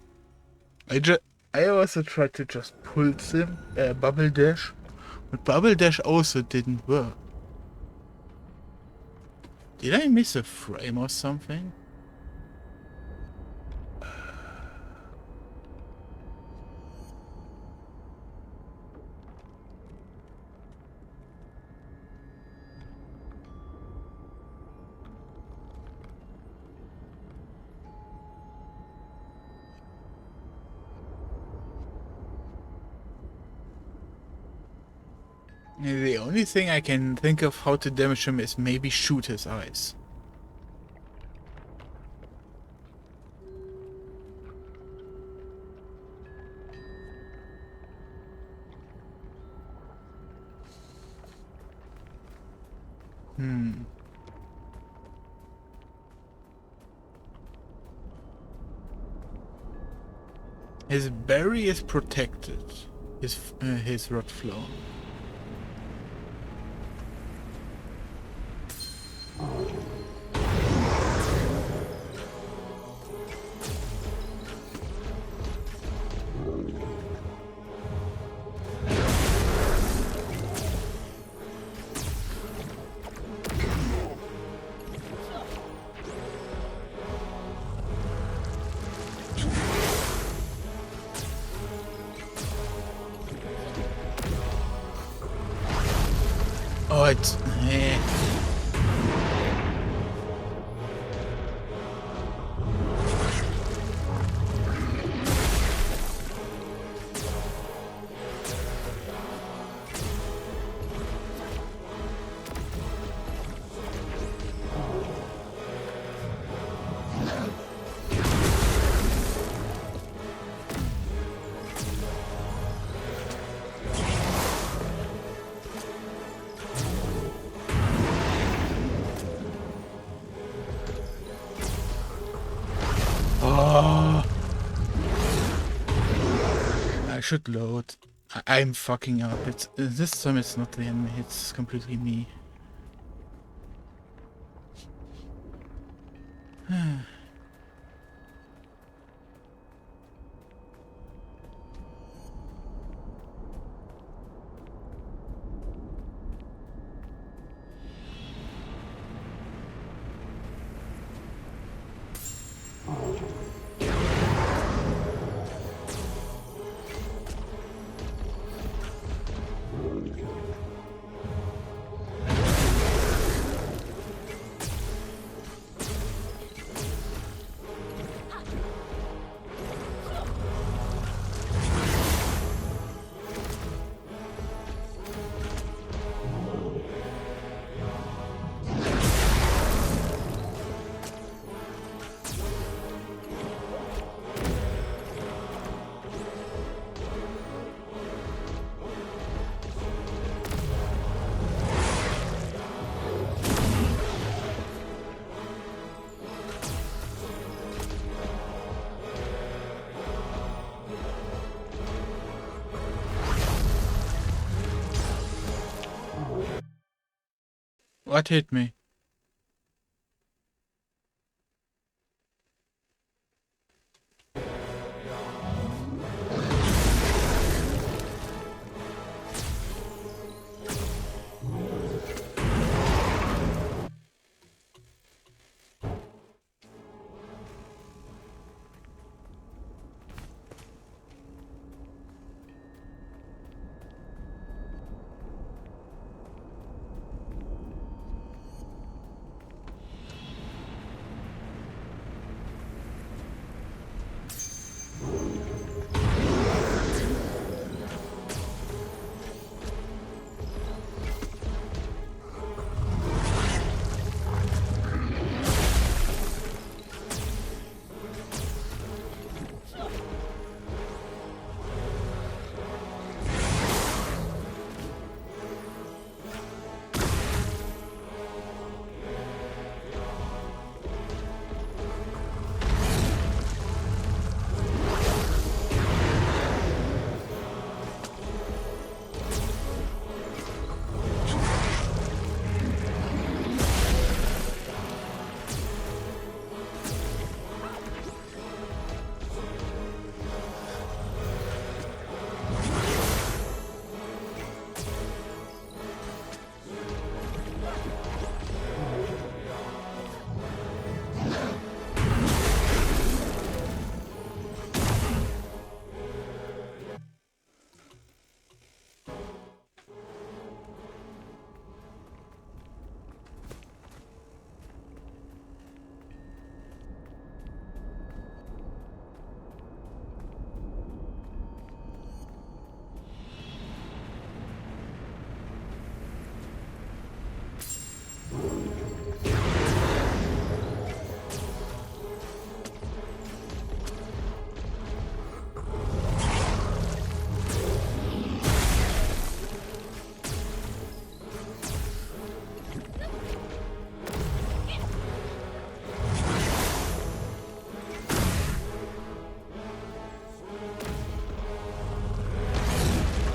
I also tried to just pull them bubble dash, but bubble dash also didn't work. Did I miss a frame or something? The only thing I can think of how to damage him is maybe shoot his eyes. Hmm. His berry is protected. His rot flow. Oh, it's... Oh, I should load. I'm fucking up. It's this time it's not the enemy, it's completely me. What hit me?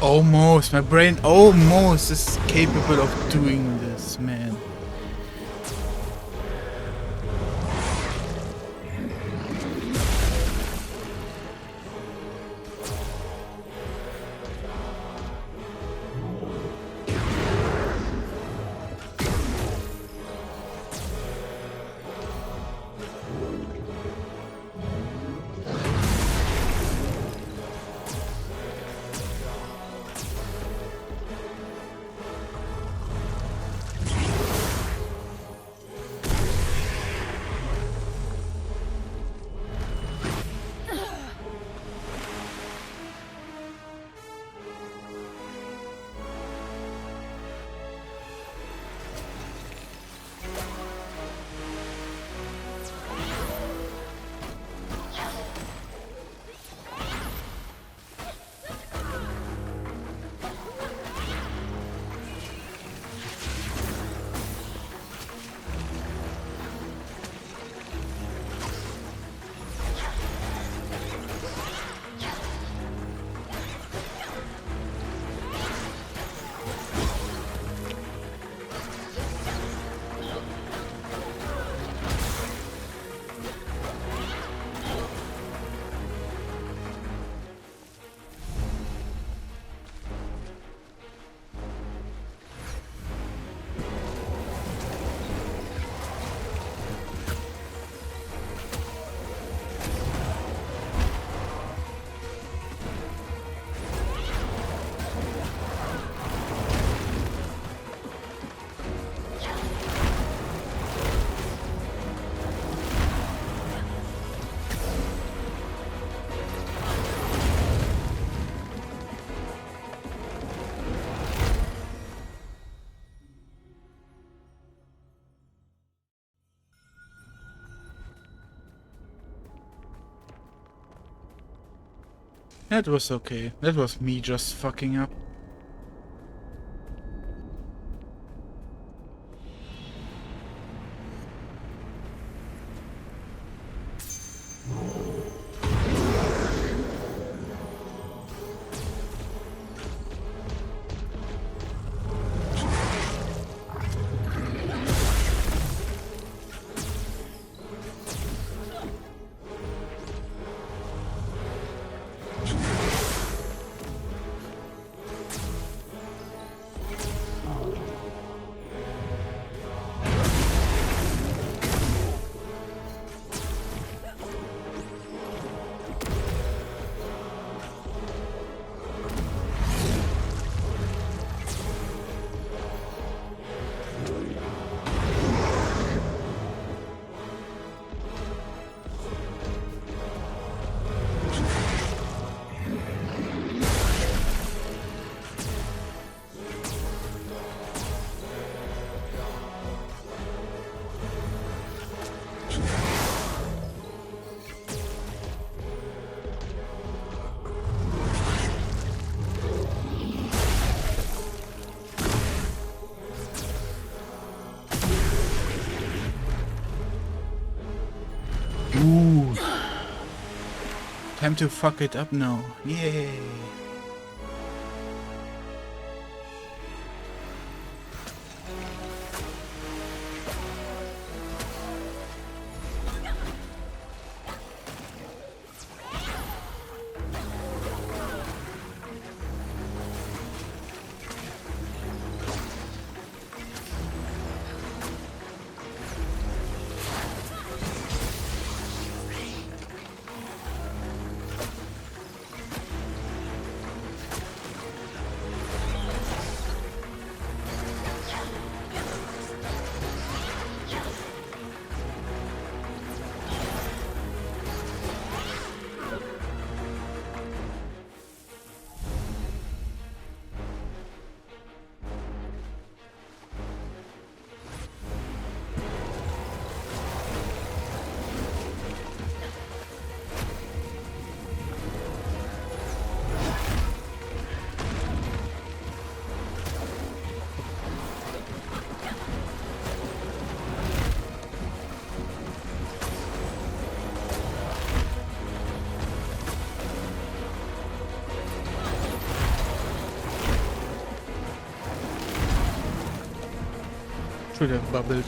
Almost. My brain almost is capable of doing this, man. That was okay. That was me just fucking up. Ooh. Time to fuck it up now. Yay. should have bubbled.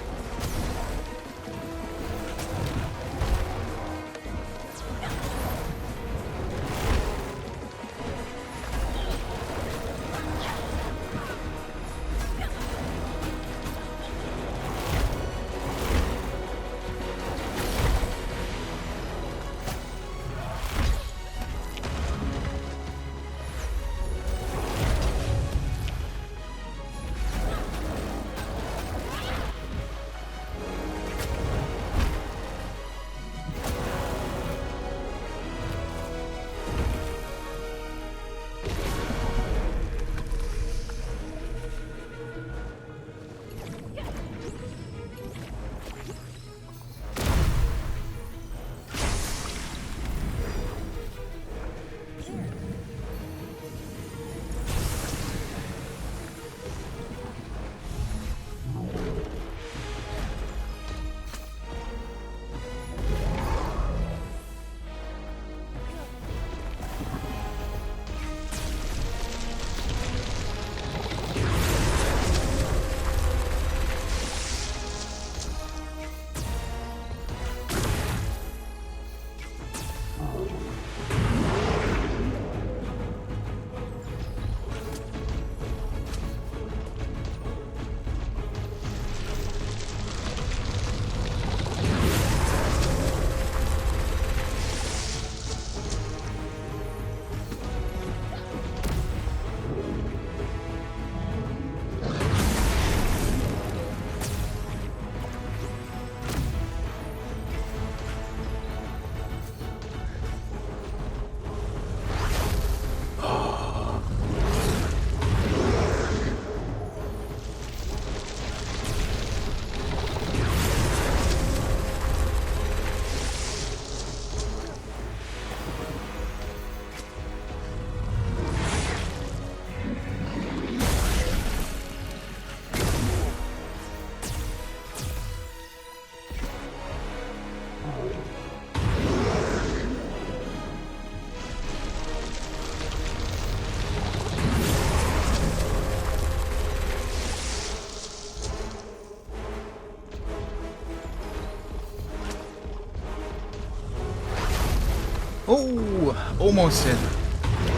Oh, almost in.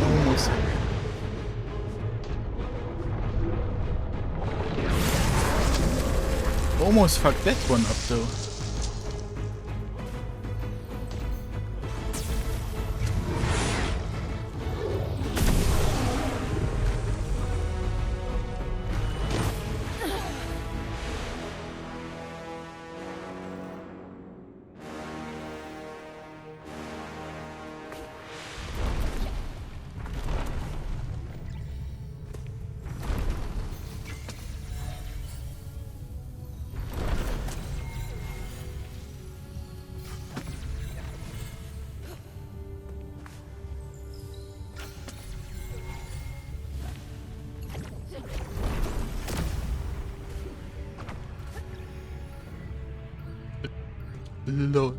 Almost in. Almost fucked that one up though. Lol.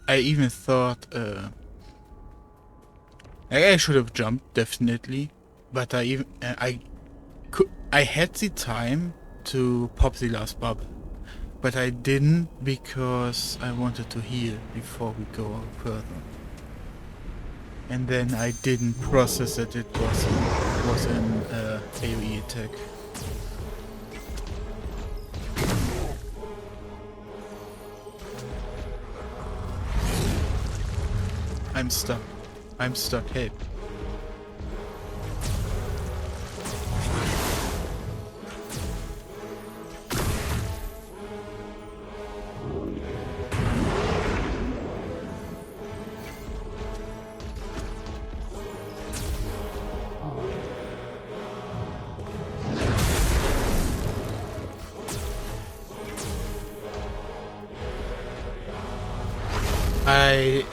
I even thought I should have jumped definitely, but I had the time to pop the last bubble, but I didn't because I wanted to heal before we go further. And then I didn't process that it was an AoE attack. I'm stuck. I'm stuck. Help. I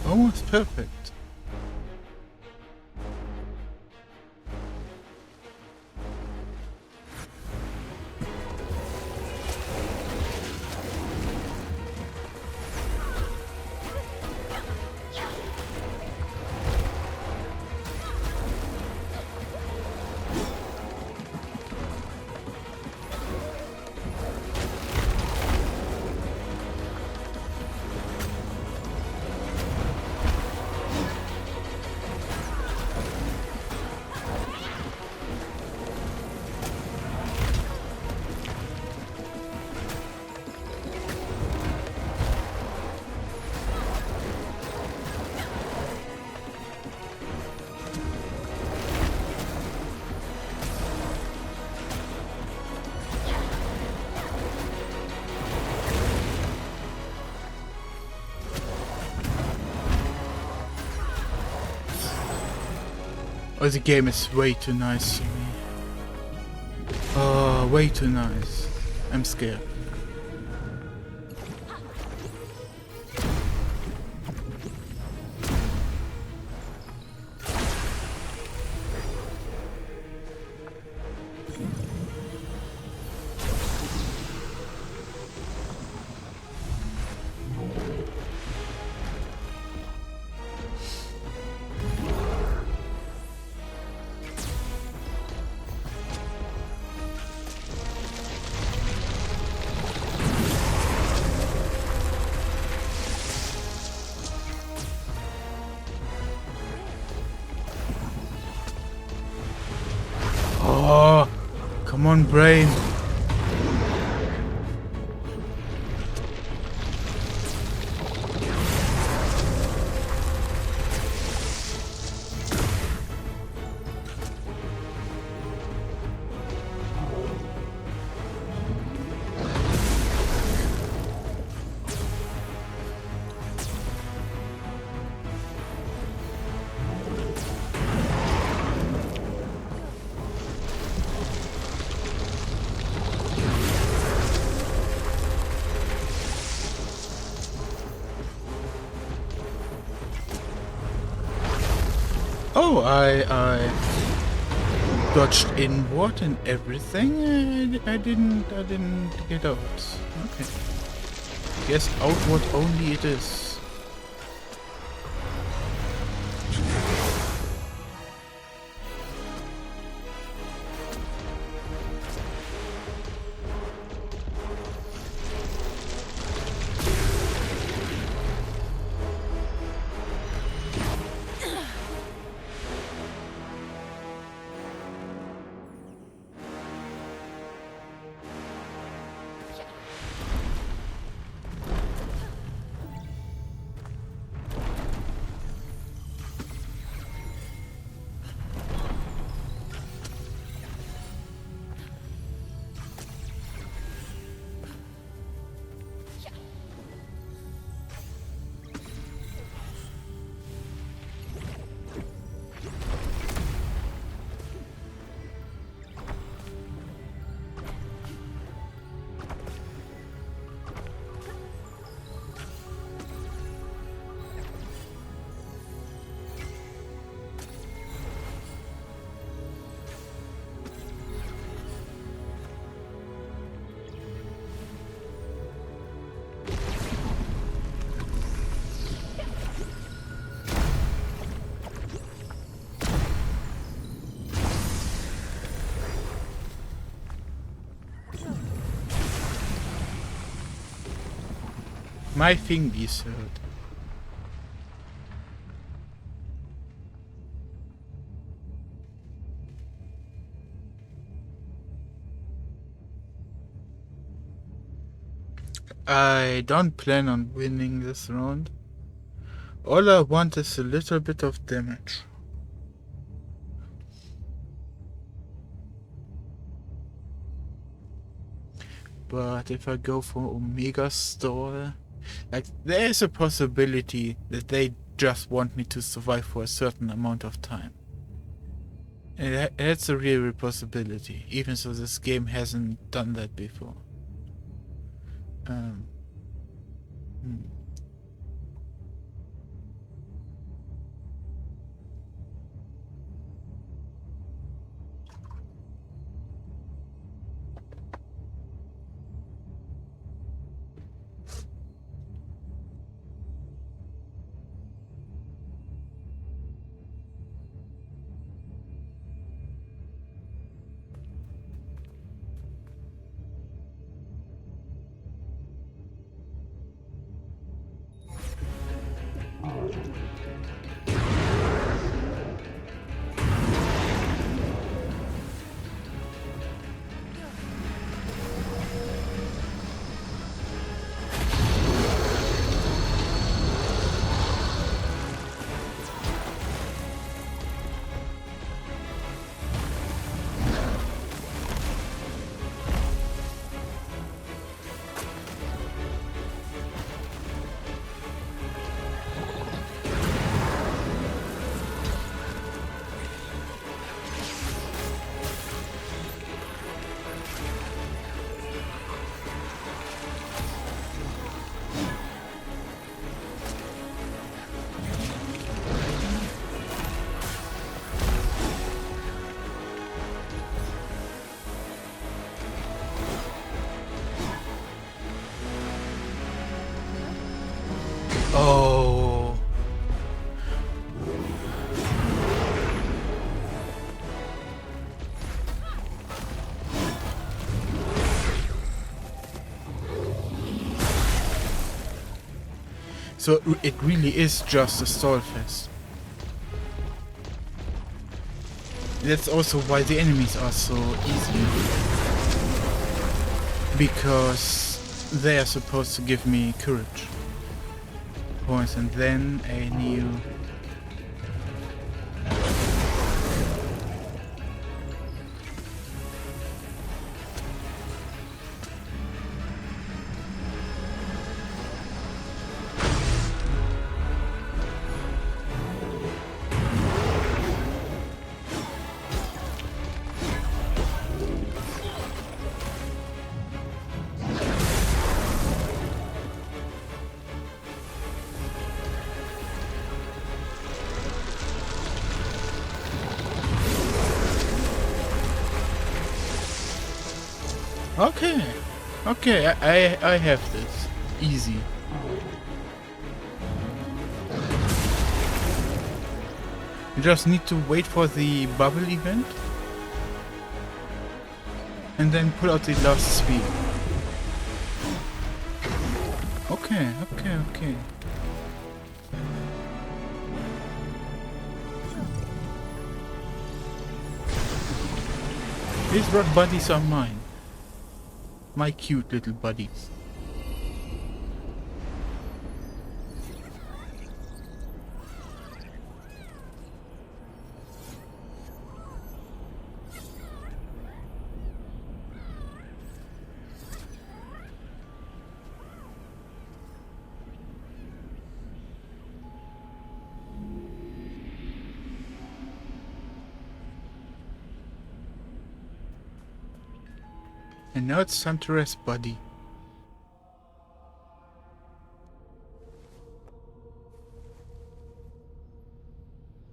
almost perfect. Oh, the game is way too nice to me. Oh, way too nice. I'm scared. Oh, come on, brain. Oh, I dodged inward and everything. I didn't get out. Okay. Guess outward only it is. My fingies hurt. I don't plan on winning this round. All I want is a little bit of damage. But if I go for Omega Stall, like, there is a possibility that they just want me to survive for a certain amount of time. And that's a real possibility, even though this game hasn't done that before. Hmm. Oh. So it really is just a stall fest. That's also why the enemies are so easy. Because they are supposed to give me courage points and then a new Okay, I have this. Easy. You just need to wait for the bubble event and then pull out the last speed. Okay. These rock buddies are mine. My cute little buddies. And now it's time to rest, buddy.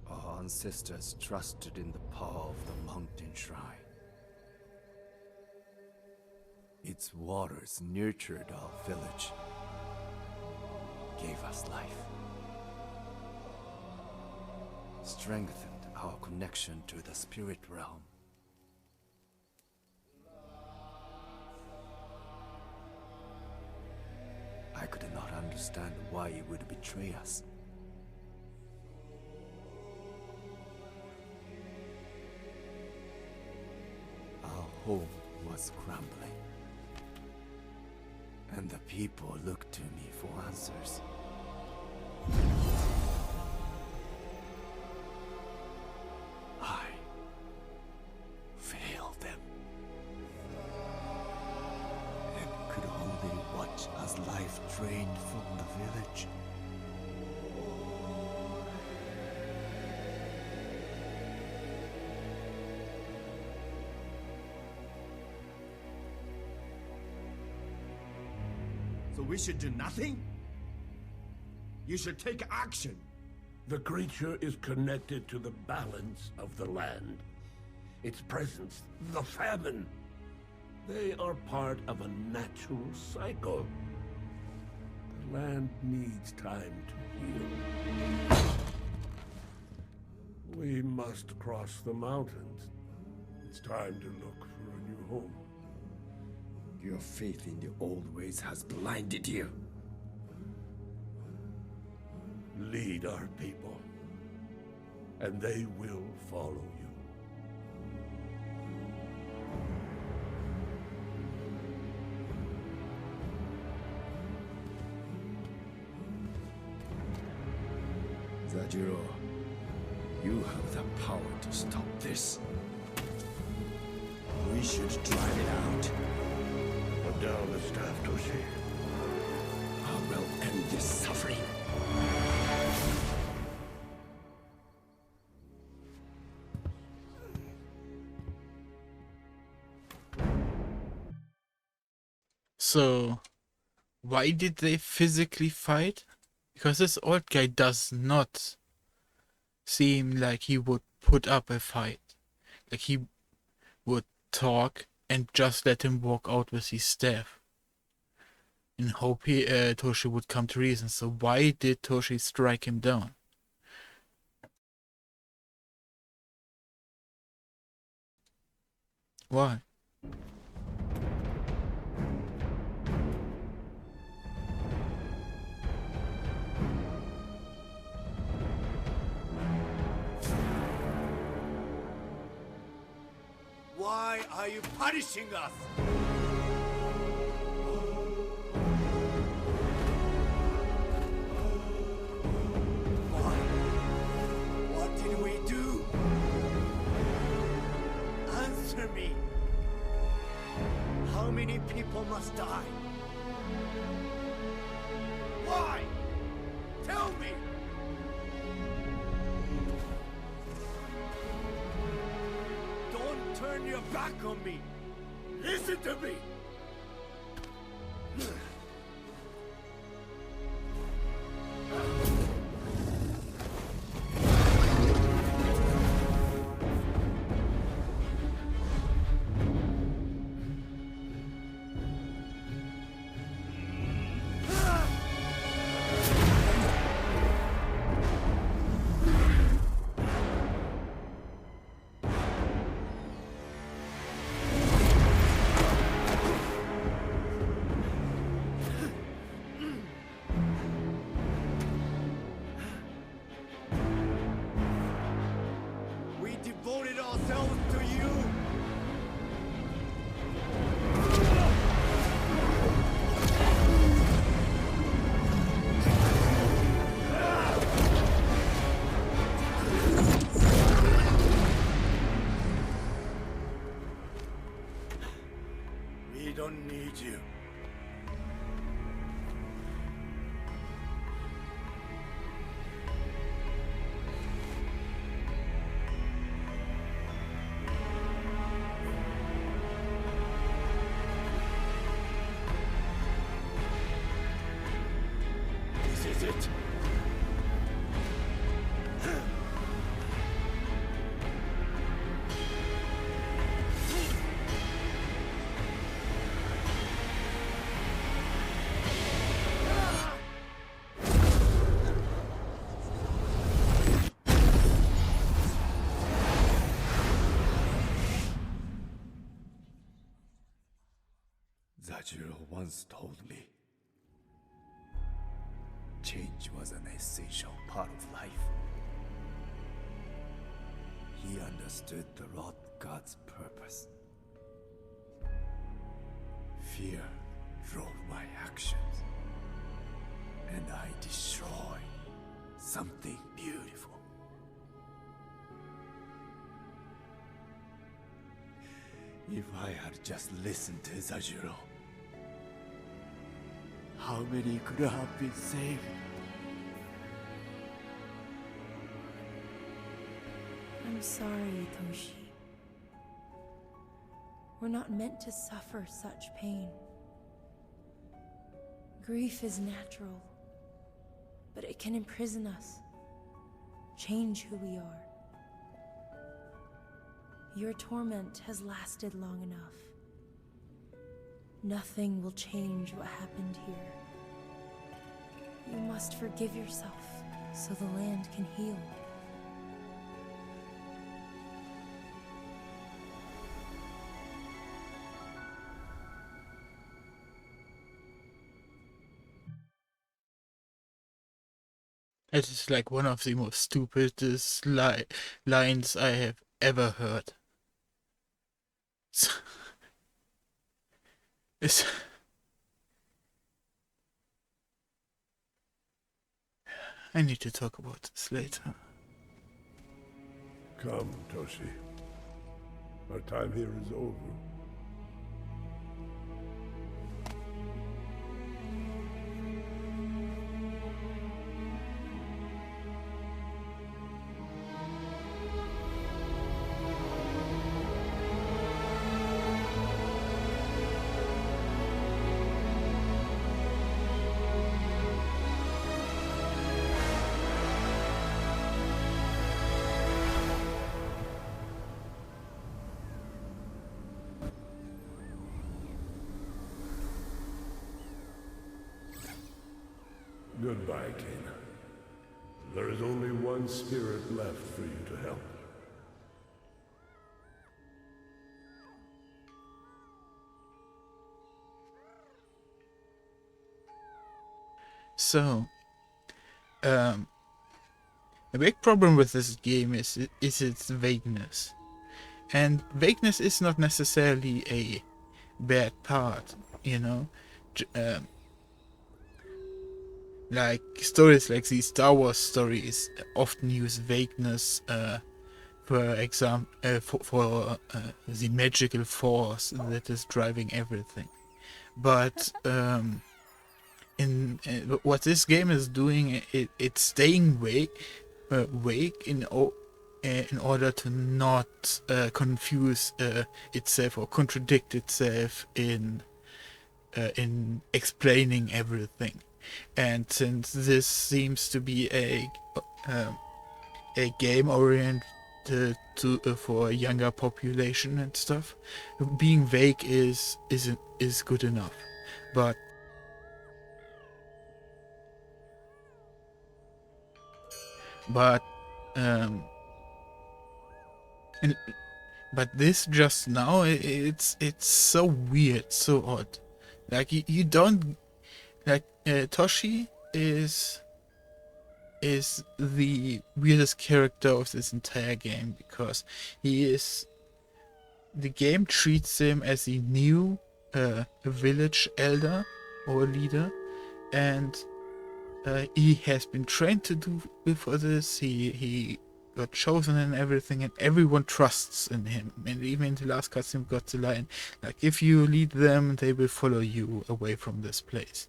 Our ancestors trusted in the power of the mountain shrine. Its waters nurtured our village, gave us life, strengthened our connection to the spirit realm. I could not understand understand why you would betray us. Our home was crumbling, and the people looked to me for answers. I failed them, and could only watch as life drained from the village. So we should do nothing? You should take action. The creature is connected to the balance of the land. Its presence, the famine. They are part of a natural cycle. The land needs time to heal. We must cross the mountains. It's time to look for a new home. Your faith in the old ways has blinded you. Lead our people, and they will follow you. Zajiro, you have the power to stop this. We should drive it out. Put down the staff, Toshi. I will end this suffering. So, why did they physically fight? Because this old guy does not seem like he would put up a fight. Like he would talk and just let him walk out with his staff. And hope Toshi would come to reason. So why did Toshi strike him down? Why? Why are you punishing us? Why? What did we do? Answer me. How many people must die? Why? Tell me. Don't turn your back on me. Listen to me. We devoted ourselves to you. We don't need you. This is it. Zajiro once told me, Change was an essential part of life. He understood the wrought God's purpose. Fear drove my actions, and I destroyed something beautiful. If I had just listened to Zajuro, how many could have been saved? I'm sorry, Toshi. We're not meant to suffer such pain. Grief is natural, but it can imprison us, change who we are. Your torment has lasted long enough. Nothing will change what happened here. You must forgive yourself so the land can heal. It is like one of the most stupidest lines I have ever heard. It's I need to talk about this later. Come, Toshi. Our time here is over. Goodbye, Kena. There is only one spirit left for you to help. So, a big problem with this game is its vagueness. And vagueness is not necessarily a bad part, you know? Like stories like these Star Wars stories often use vagueness, for example, for the magical force that is driving everything. But in what this game is doing, it's staying vague in order to not confuse itself or contradict itself in explaining everything. And since this seems to be a game oriented for a younger population and stuff, being vague is good enough. But this just now, it's so weird, so odd. Like you don't like Toshi is the weirdest character of this entire game, because the game treats him as a new village elder or leader, and he has been trained to do for this. He got chosen and everything, and everyone trusts in him. And even in the last cutscene got the line like, if you lead them, they will follow you away from this place.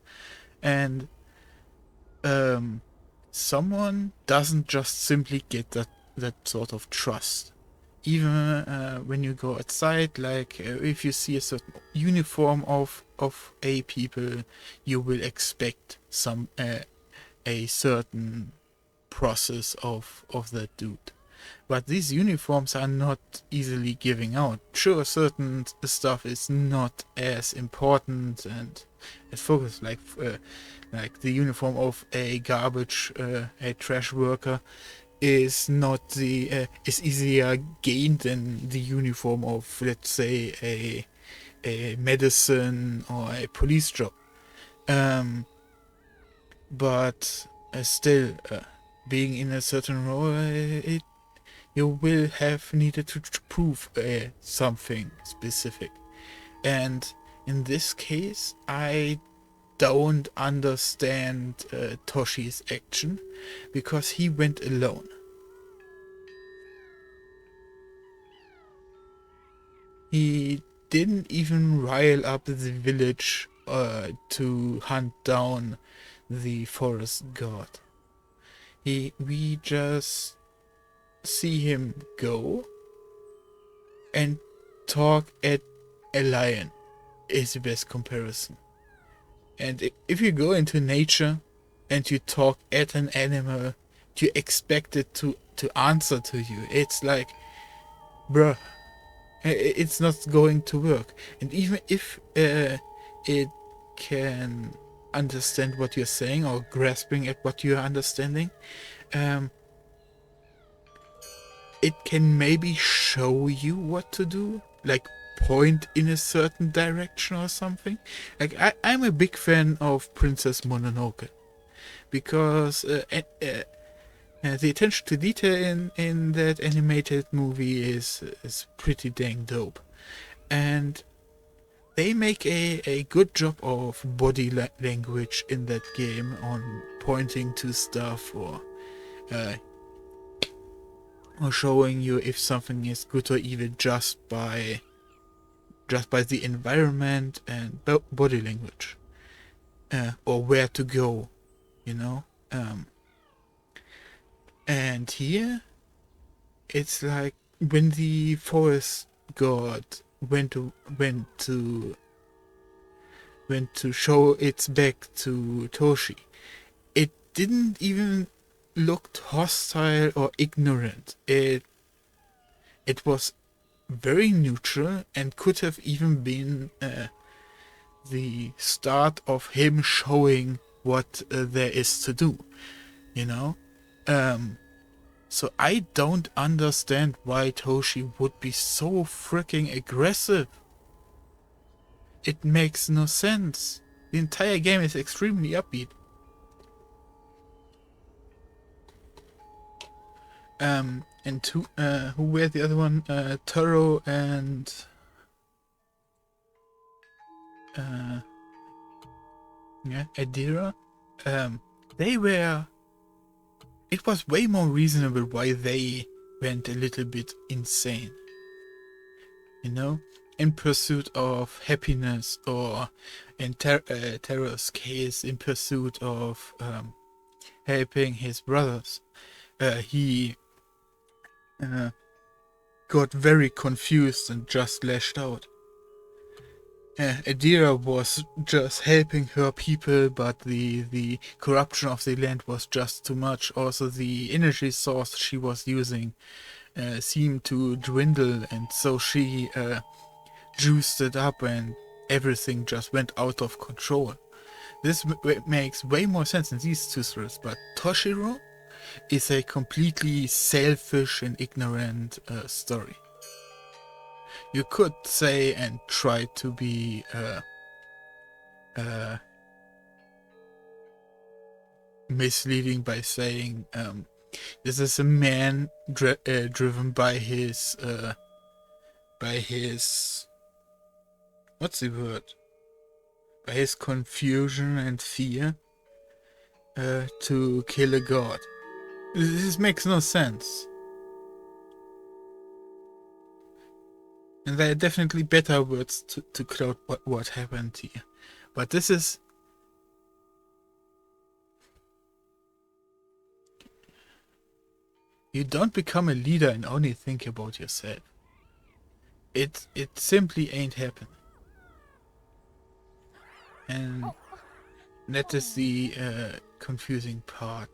And someone doesn't just simply get that sort of trust. Even when you go outside, like if you see a certain uniform of a people, you will expect some a certain process of that dude. But these uniforms are not easily giving out. Sure, certain stuff is not as important and as focused, like the uniform of a trash worker is not is easier gained than the uniform of, let's say, a medicine or a police job. but still, being in a certain role, you will have needed to prove something specific. And in this case, I don't understand Toshi's action, because he went alone. He didn't even rile up the village to hunt down the forest god. We just see him go and talk at a lion is the best comparison. And if you go into nature and you talk at an animal, you expect it to answer to you. It's like, bruh, it's not going to work. And even if it can understand what you're saying or grasping at what you're understanding, it can maybe show you what to do, like point in a certain direction or something. Like I'm a big fan of Princess Mononoke, because the attention to detail in that animated movie is pretty dang dope. And they make a good job of body language in that game, on pointing to stuff or showing you if something is good or evil just by the environment and body language, or where to go, you know. And here it's like when the forest god went to show its back to Toshi, it didn't even look hostile or ignorant. It was very neutral, and could have even been the start of him showing what there is to do, you know. So I don't understand why Toshi would be so freaking aggressive. It makes no sense. The entire game is extremely upbeat. And who were the other one? Taro and Adira. They were. It was way more reasonable why they went a little bit insane. You know, in pursuit of happiness, or in Taro's case, in pursuit of helping his brothers. He got very confused and just lashed out. Adira was just helping her people, but the corruption of the land was just too much. Also, the energy source she was using seemed to dwindle, and so she juiced it up, and everything just went out of control. This makes way more sense in these two stories, but Toshiro is a completely selfish and ignorant story. You could say and try to be misleading by saying this is a man driven by his what's the word? By his confusion and fear to kill a god. This makes no sense. And there are definitely better words to cloud what happened here. But this is... You don't become a leader and only think about yourself. It simply ain't happening. And that is the confusing part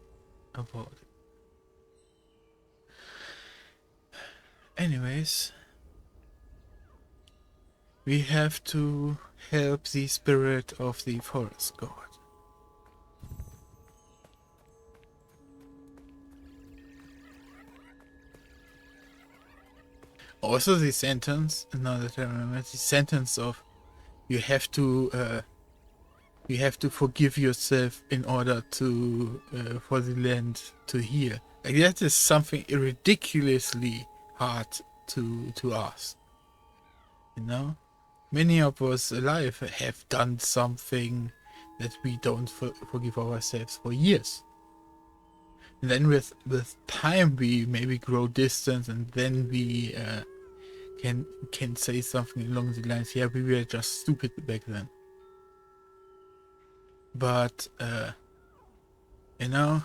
about it. Anyways, we have to help the spirit of the forest god. Also the sentence, now that I remember, the sentence of you have to You have to forgive yourself in order to for the land to heal. Like, that is something ridiculously hard to ask. You know, many of us alive have done something that we don't forgive ourselves for years. And then with time we maybe grow distant, and then we can say something along the lines, yeah, we were just stupid back then. But you know,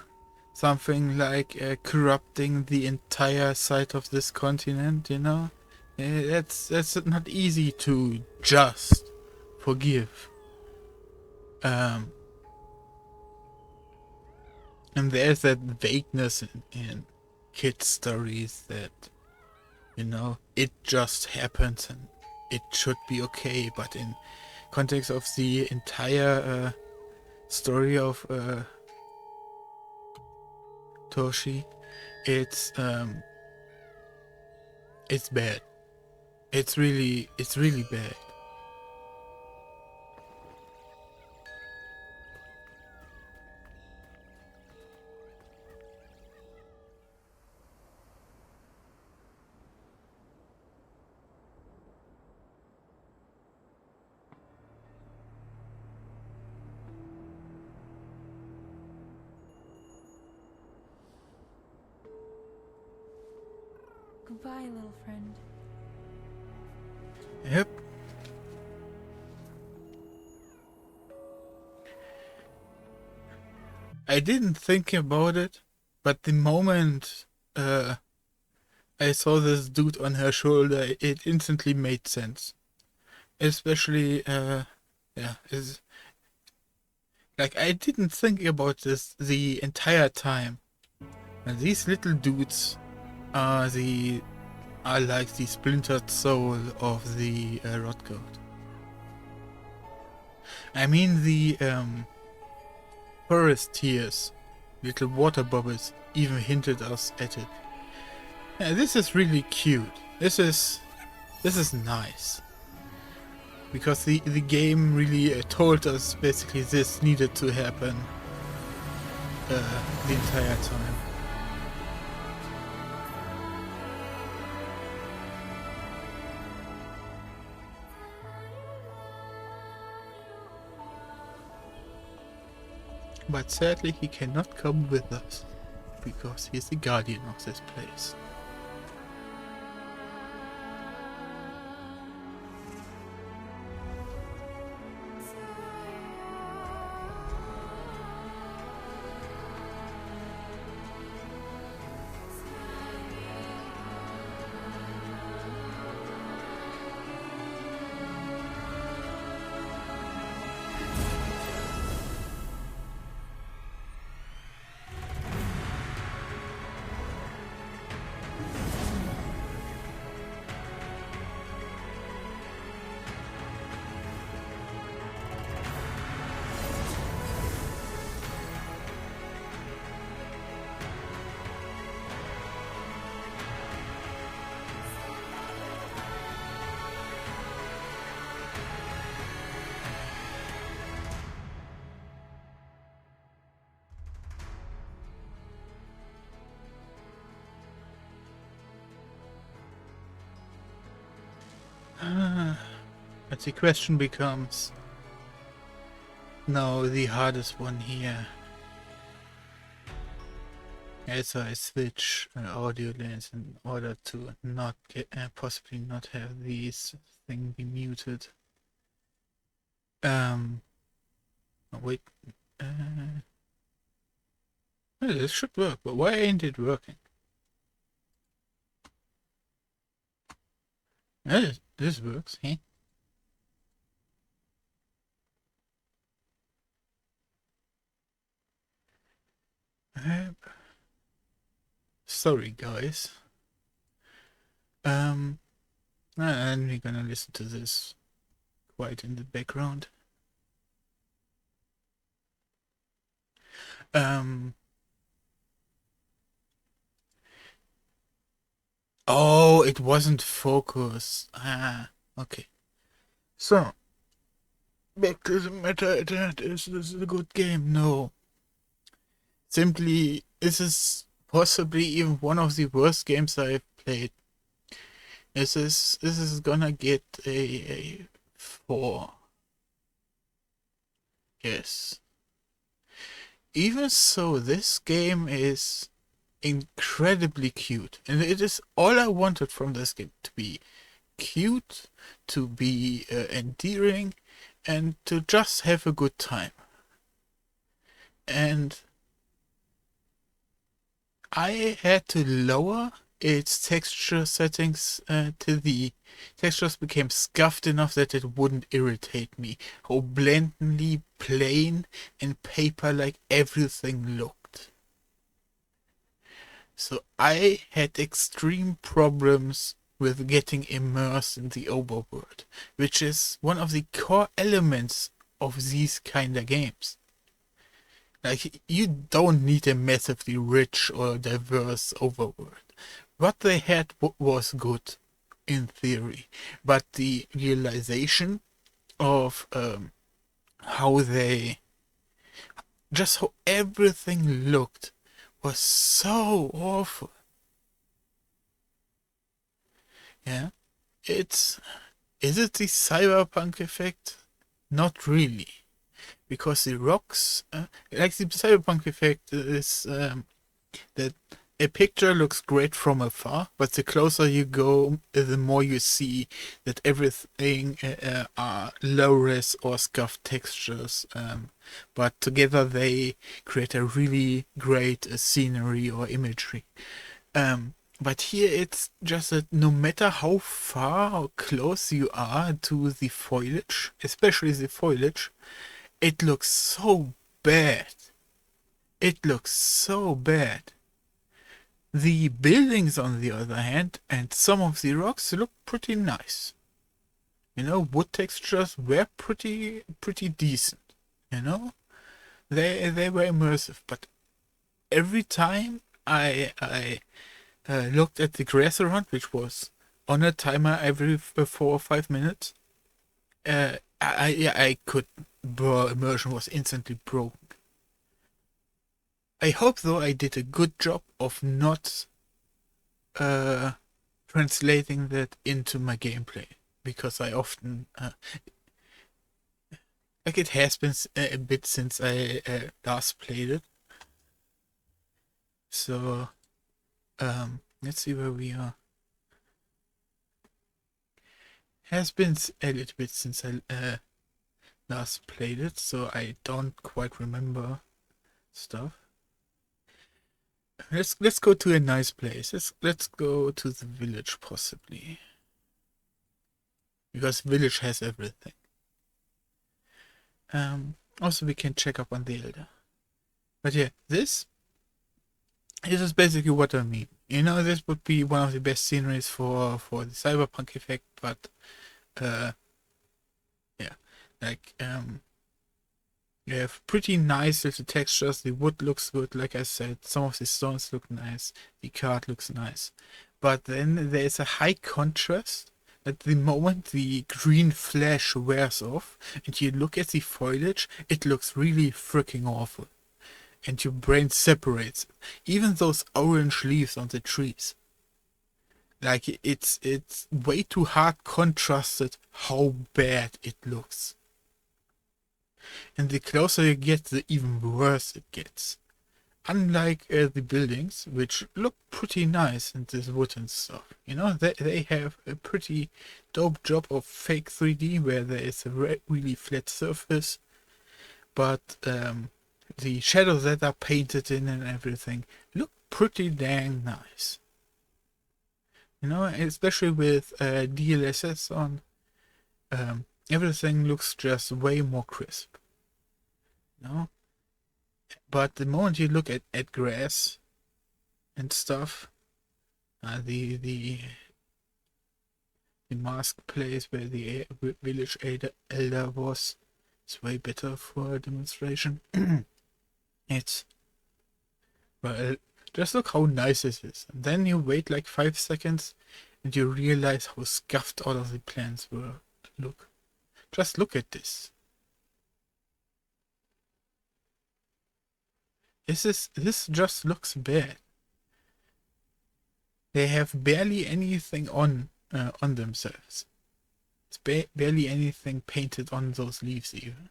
something like corrupting the entire side of this continent, you know, that's not easy to just forgive. And there's that vagueness in kids' stories that, you know, it just happens and it should be okay, but in context of the entire story of Toshi, it's bad. It's really bad. Goodbye, little friend. Yep. I didn't think about it, but the moment I saw this dude on her shoulder, it instantly made sense. Especially, yeah, like, I didn't think about this the entire time. And these little dudes are like the splintered soul of the Rot God. I mean, the forest tears, little water bubbles, even hinted us at it. Yeah, this is really cute. This is nice. Because the game really told us basically this needed to happen the entire time. But sadly he cannot come with us, because he is the guardian of this place. But the question becomes now the hardest one here. As I switch audio lanes in order to not get, possibly not have these thing be muted. Oh, wait. This should work, but why ain't it working? This works, hey? Sorry, guys. And we're gonna listen to this quite in the background. Oh, it wasn't focused. Ah, okay. So, back to the matter, that is this a good game? No. Simply, this is possibly even one of the worst games I've played. This is gonna get a 4. Yes. Even so, this game is incredibly cute, and it is all I wanted from this game: to be cute, to be endearing, and to just have a good time. And I had to lower its texture settings till the textures became scuffed enough that it wouldn't irritate me. How blatantly plain and paper-like everything looked. So I had extreme problems with getting immersed in the overworld, which is one of the core elements of these kind of games. Like, you don't need a massively rich or diverse overworld. What they had was good, in theory, but the realization of how everything looked was so awful. Yeah, is it the cyberpunk effect? Not really, because the rocks, like the cyberpunk effect is that a picture looks great from afar, but the closer you go, the more you see that everything are low-res or scuffed textures, but together they create a really great scenery or imagery. But here it's just that no matter how far or close you are to the foliage, especially the foliage, it looks so bad. It looks so bad. The buildings, on the other hand, and some of the rocks look pretty nice. You know, wood textures were pretty decent. You know, they were immersive. But every time I looked at the grass around, which was on a timer every 4 or 5 minutes, I could. Immersion was instantly broken. I hope, though, I did a good job of not translating that into my gameplay, because I often like, it has been a bit since I last played it. So let's see where we are. Has been a little bit since I last played it, so I don't quite remember stuff. Let's go to a nice place. Let's go to the village, possibly, because village has everything. Also, we can check up on the elder. But yeah, this is basically what I mean. You know, this would be one of the best sceneries for the cyberpunk effect, but yeah, like you have pretty nice little textures. The wood looks good, like I said. Some of the stones look nice. The card looks nice. But then there's a high contrast. At the moment the green flash wears off and you look at the foliage, it looks really freaking awful. And your brain separates. Even those orange leaves on the trees. Like, it's way too hard contrasted how bad it looks. And the closer you get, the even worse it gets. Unlike the buildings, which look pretty nice in this wood and stuff. You know, they have a pretty dope job of fake 3D, where there is a really flat surface. But the shadows that are painted in and everything look pretty dang nice. You know, especially with DLSS on, everything looks just way more crisp. You know? But the moment you look at grass and stuff, the mask place where the village elder was, is way better for a demonstration. It's, well, just look how nice this is. And then you wait like 5 seconds and you realize how scuffed all of the plants were. Look. Just look at this. this just looks bad. They have barely anything on themselves. It's barely anything painted on those leaves even.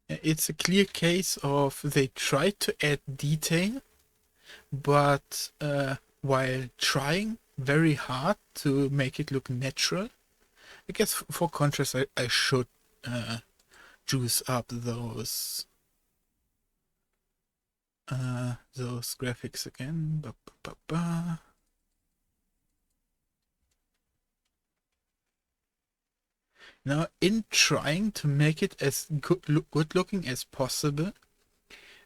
It's a clear case of they tried to add detail, but while trying very hard to make it look natural. I guess for contrast, I should juice up those graphics again. Now, in trying to make it as good looking as possible,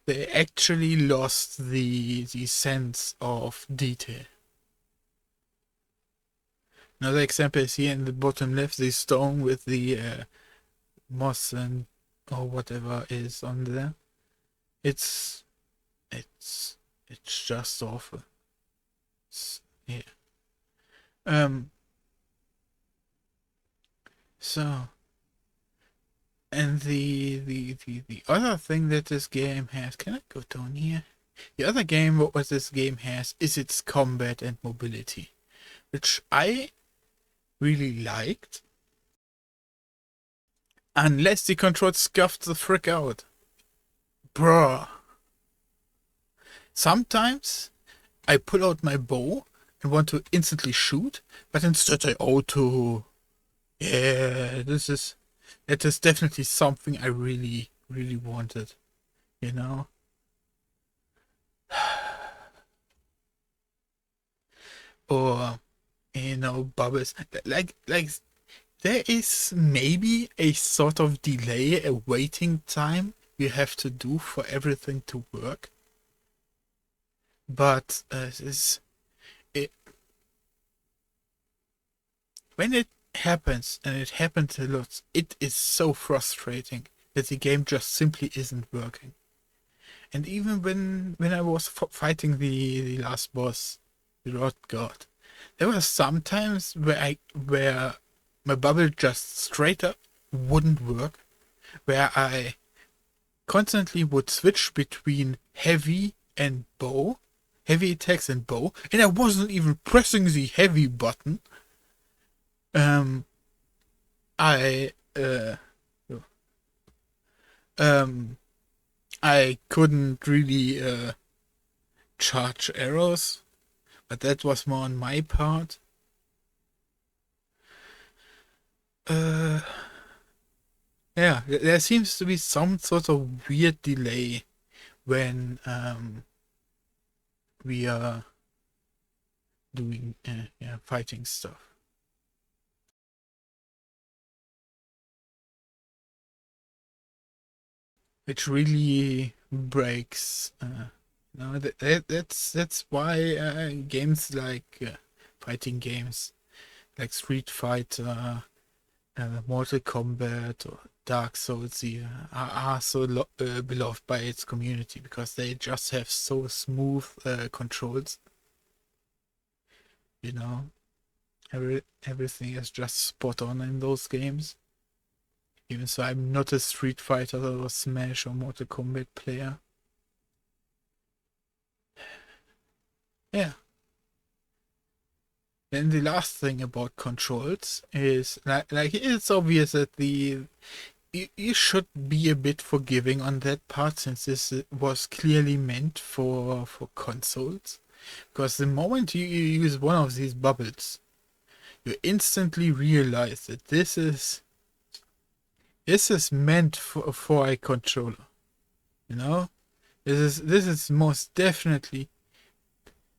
they actually lost the sense of detail. Another example is here in the bottom left, the stone with the moss and or whatever is on there. It's just awful. Yeah. So, and the other thing that this game has, can I go down here? The other game what this game has is its combat and mobility, which I really liked. Unless the controls scuffed the frick out. Bruh. Sometimes I pull out my bow and want to instantly shoot, but instead I auto. Yeah, that is definitely something I really, really wanted, you know? Or, you know, bubbles. Like, there is maybe a sort of delay, a waiting time you have to do for everything to work. But, when it happens, and it happens a lot, it is so frustrating that the game just simply isn't working. And even when I was fighting the last boss, the Rot God, there were some times where my bubble just straight up wouldn't work, where I constantly would switch between heavy and bow, heavy attacks and bow, and I wasn't even pressing the heavy button. I couldn't really charge arrows, but that was more on my part. Yeah, there seems to be some sort of weird delay when we are doing fighting stuff. Which really breaks. No, that's why games like fighting games like Street Fighter, Mortal Kombat, or Dark Souls are so beloved by its community, because they just have so smooth controls. You know, everything is just spot on in those games. Even so, I'm not a Street Fighter or Smash or Mortal Kombat player. Yeah. Then the last thing about controls is like it's obvious that you should be a bit forgiving on that part, since this was clearly meant for consoles. Because the moment you use one of these bubbles, you instantly realize that this is meant for a controller. You know, this is most definitely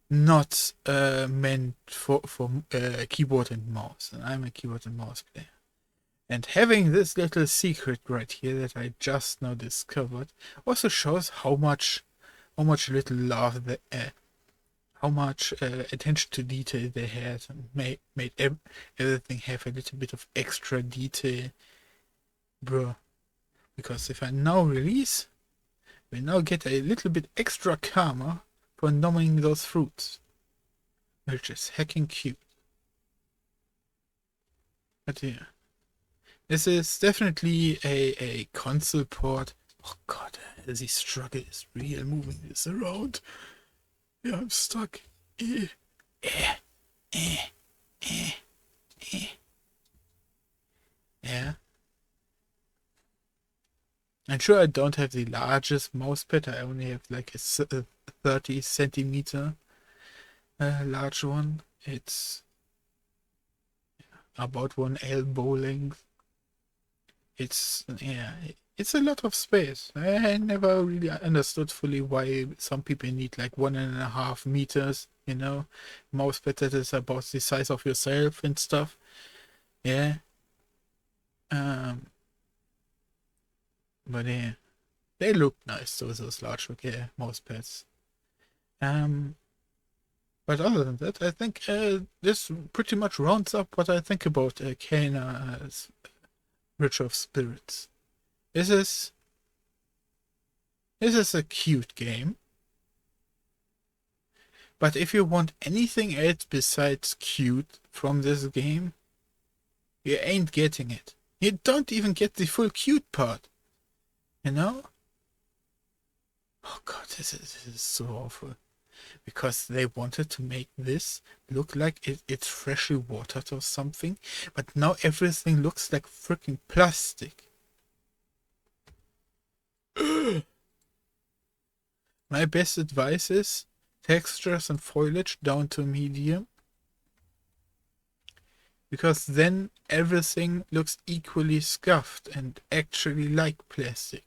not meant for keyboard and mouse, and I'm a keyboard and mouse player. And having this little secret right here that I just now discovered also shows how much little love how much attention to detail they had, and made everything have a little bit of extra detail. Bro, because if I now release, we now get a little bit extra karma for numbing those fruits, which is heckin' cute. But yeah, this is definitely a console port Oh god, the struggle is real moving this around. Yeah, I'm stuck. Yeah. I'm sure I don't have the largest mouse pad. I only have like a 30 centimeter large one. It's about one elbow length. It's, yeah, it's a lot of space. I never really understood fully why some people need like 1.5 meters, you know, mouse pad that is about the size of yourself and stuff. Yeah. But yeah, they look nice, those large mouse pads. But other than that, I think this pretty much rounds up what I think about Kena Bridge of Spirits. This is a cute game. But if you want anything else besides cute from this game, you ain't getting it. You don't even get the full cute part. You know? Oh god, this is so awful. Because they wanted to make this look like it's freshly watered or something, but now everything looks like freaking plastic. My best advice is textures and foliage down to medium, because then everything looks equally scuffed and actually like plastic.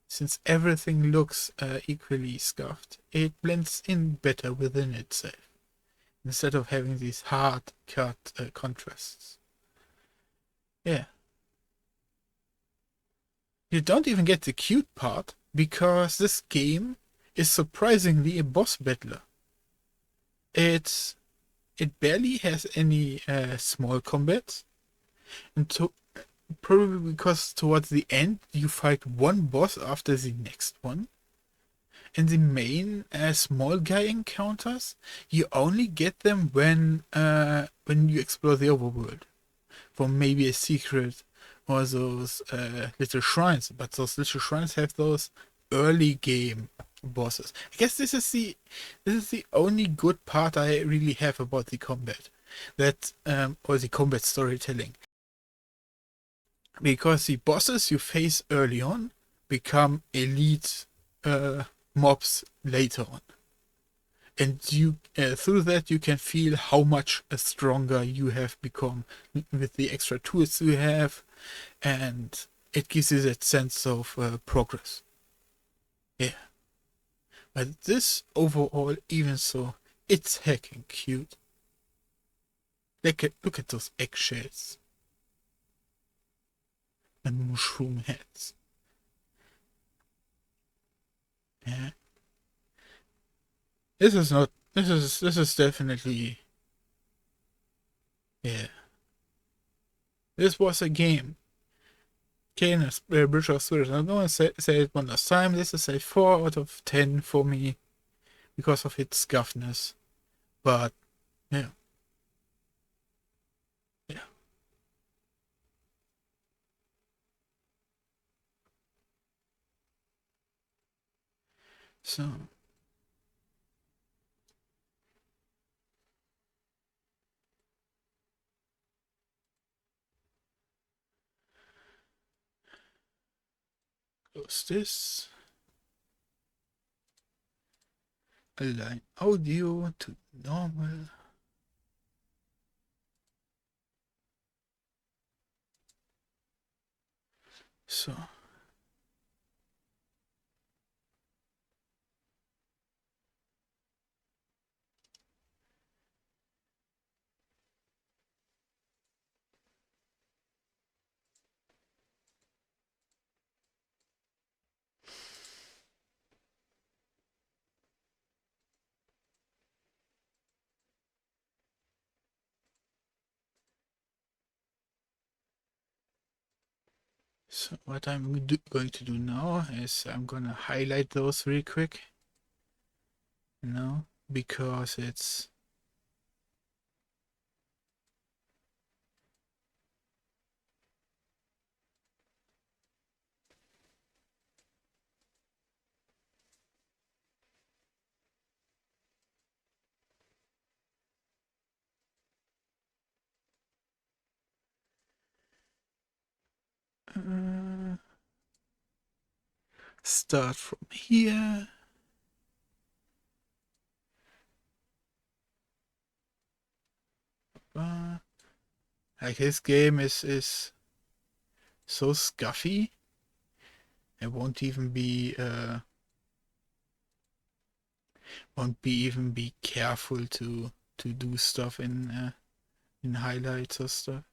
Since everything looks equally scuffed, it blends in better within itself, instead of having these hard cut contrasts. Yeah. You don't even get the cute part, because this game is surprisingly a boss battler. It barely has any small combats, and probably because towards the end you fight one boss after the next one. And the main small guy encounters, you only get them when you explore the overworld for maybe a secret or those little shrines. But those little shrines have those early game bosses. I guess this is the only good part I really have about the combat, or the combat storytelling. Because the bosses you face early on become elite mobs later on, and you through that you can feel how much stronger you have become with the extra tools you have, and it gives you that sense of progress. Yeah, but this overall, even so, it's heckin' cute. Look at those eggshells and mushroom heads. Yeah. This is definitely, yeah. This was a game. Kena Bridge of Spirits. I'm gonna say it one last time. This is a 4 out of 10 for me because of its scuffness. But yeah. Yeah. So close this. Align audio to normal. So what I'm going to do now is I'm gonna highlight those real quick. Because it's Start from here. Like his game is so scuffy. It won't even be even be careful to do stuff in highlights or stuff.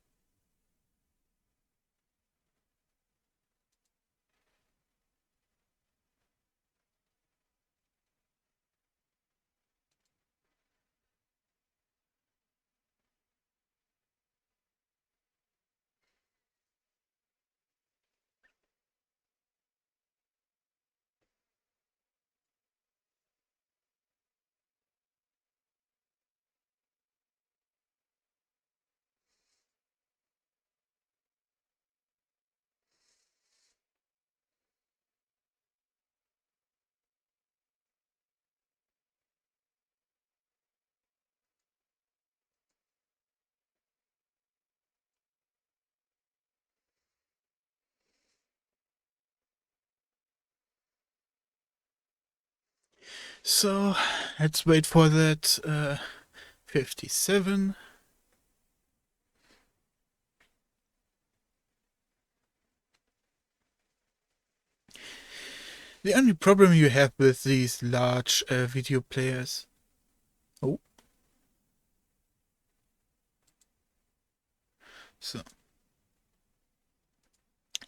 So let's wait for that 57. The only problem you have with these large video players. Oh. So.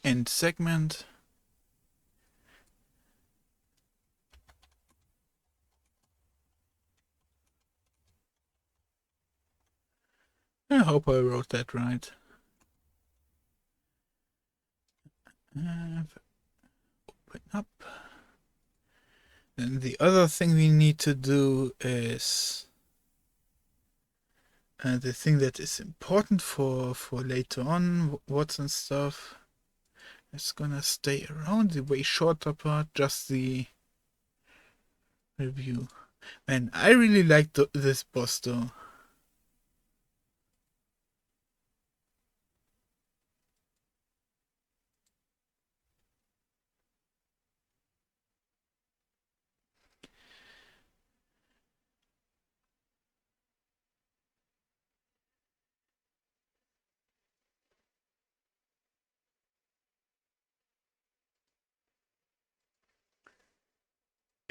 End segment. I hope I wrote that right. Open up. Then the other thing we need to do is the thing that is important for later on, what's and stuff. It's gonna stay around the way shorter part, just the review. And I really like this boss though.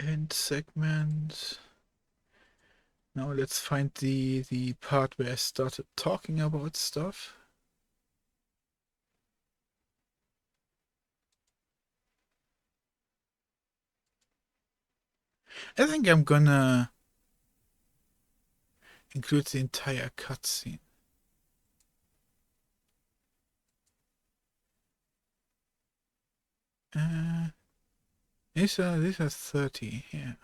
End segment. Now let's find the part where I started talking about stuff. I think I'm gonna include the entire cutscene. These are 30 here.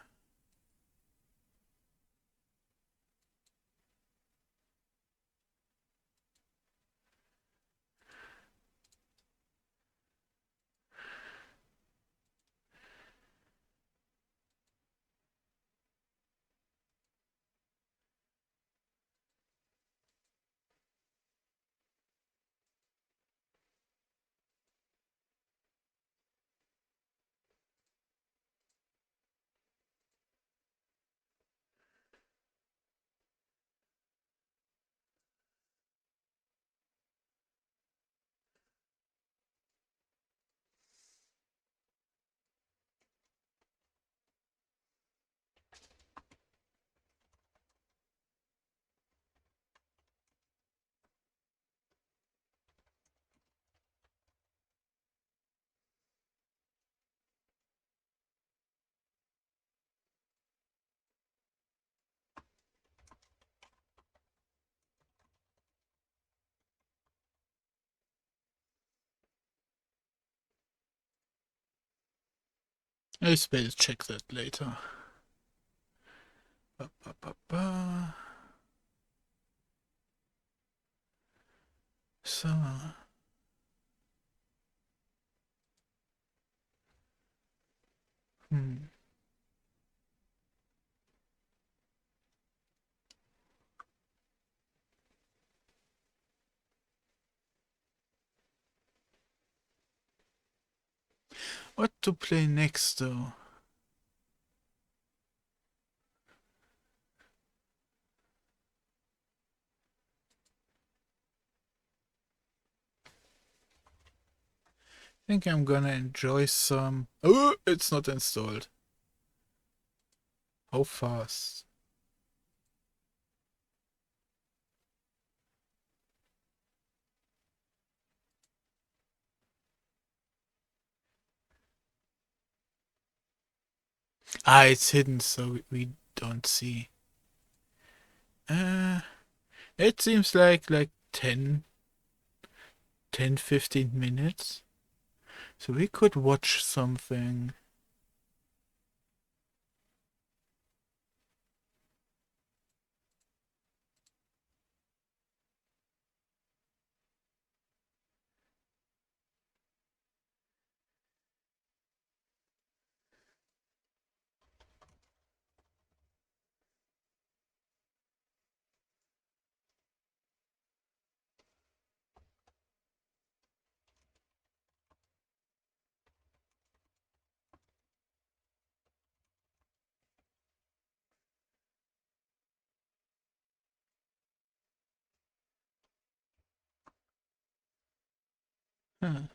I will check that later. Ba, ba, ba, ba. So. What to play next though? I think I'm gonna enjoy some... Oh, it's not installed. How fast? Ah, it's hidden, so we don't see. It seems like 10-15 minutes. So we could watch something. Huh.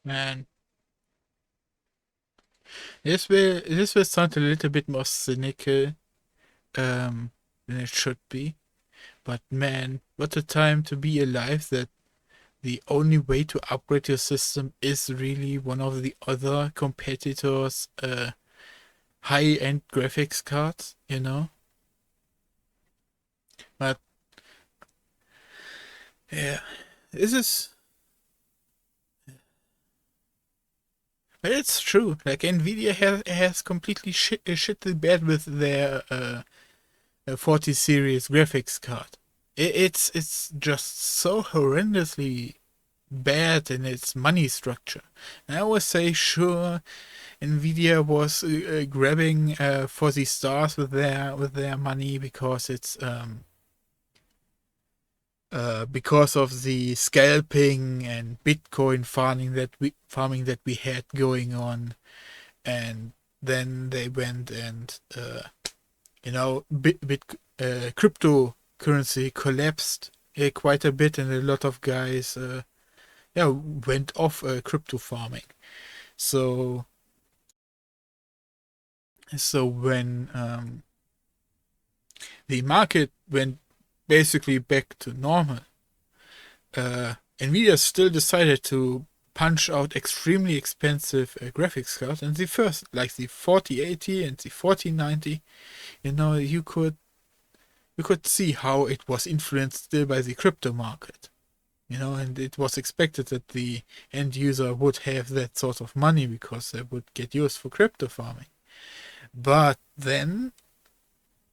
Man, this will sound a little bit more cynical than it should be. But man, what a time to be alive that the only way to upgrade your system is really one of the other competitors' high-end graphics cards, you know? But yeah, this is... But it's true. Like Nvidia has completely shit the bed with their 40 series graphics card. It's just so horrendously bad in its money structure. And I always say, sure, Nvidia was grabbing for the stars with their money because it's because of the scalping and Bitcoin farming that we had going on, and then they went and cryptocurrency collapsed quite a bit, and a lot of guys went off crypto farming. So when the market went basically back to normal, Nvidia still decided to punch out extremely expensive graphics cards, and the first, like the 4080 and the 4090, you could see how it was influenced still by the crypto market, and it was expected that the end user would have that sort of money because they would get used for crypto farming. But then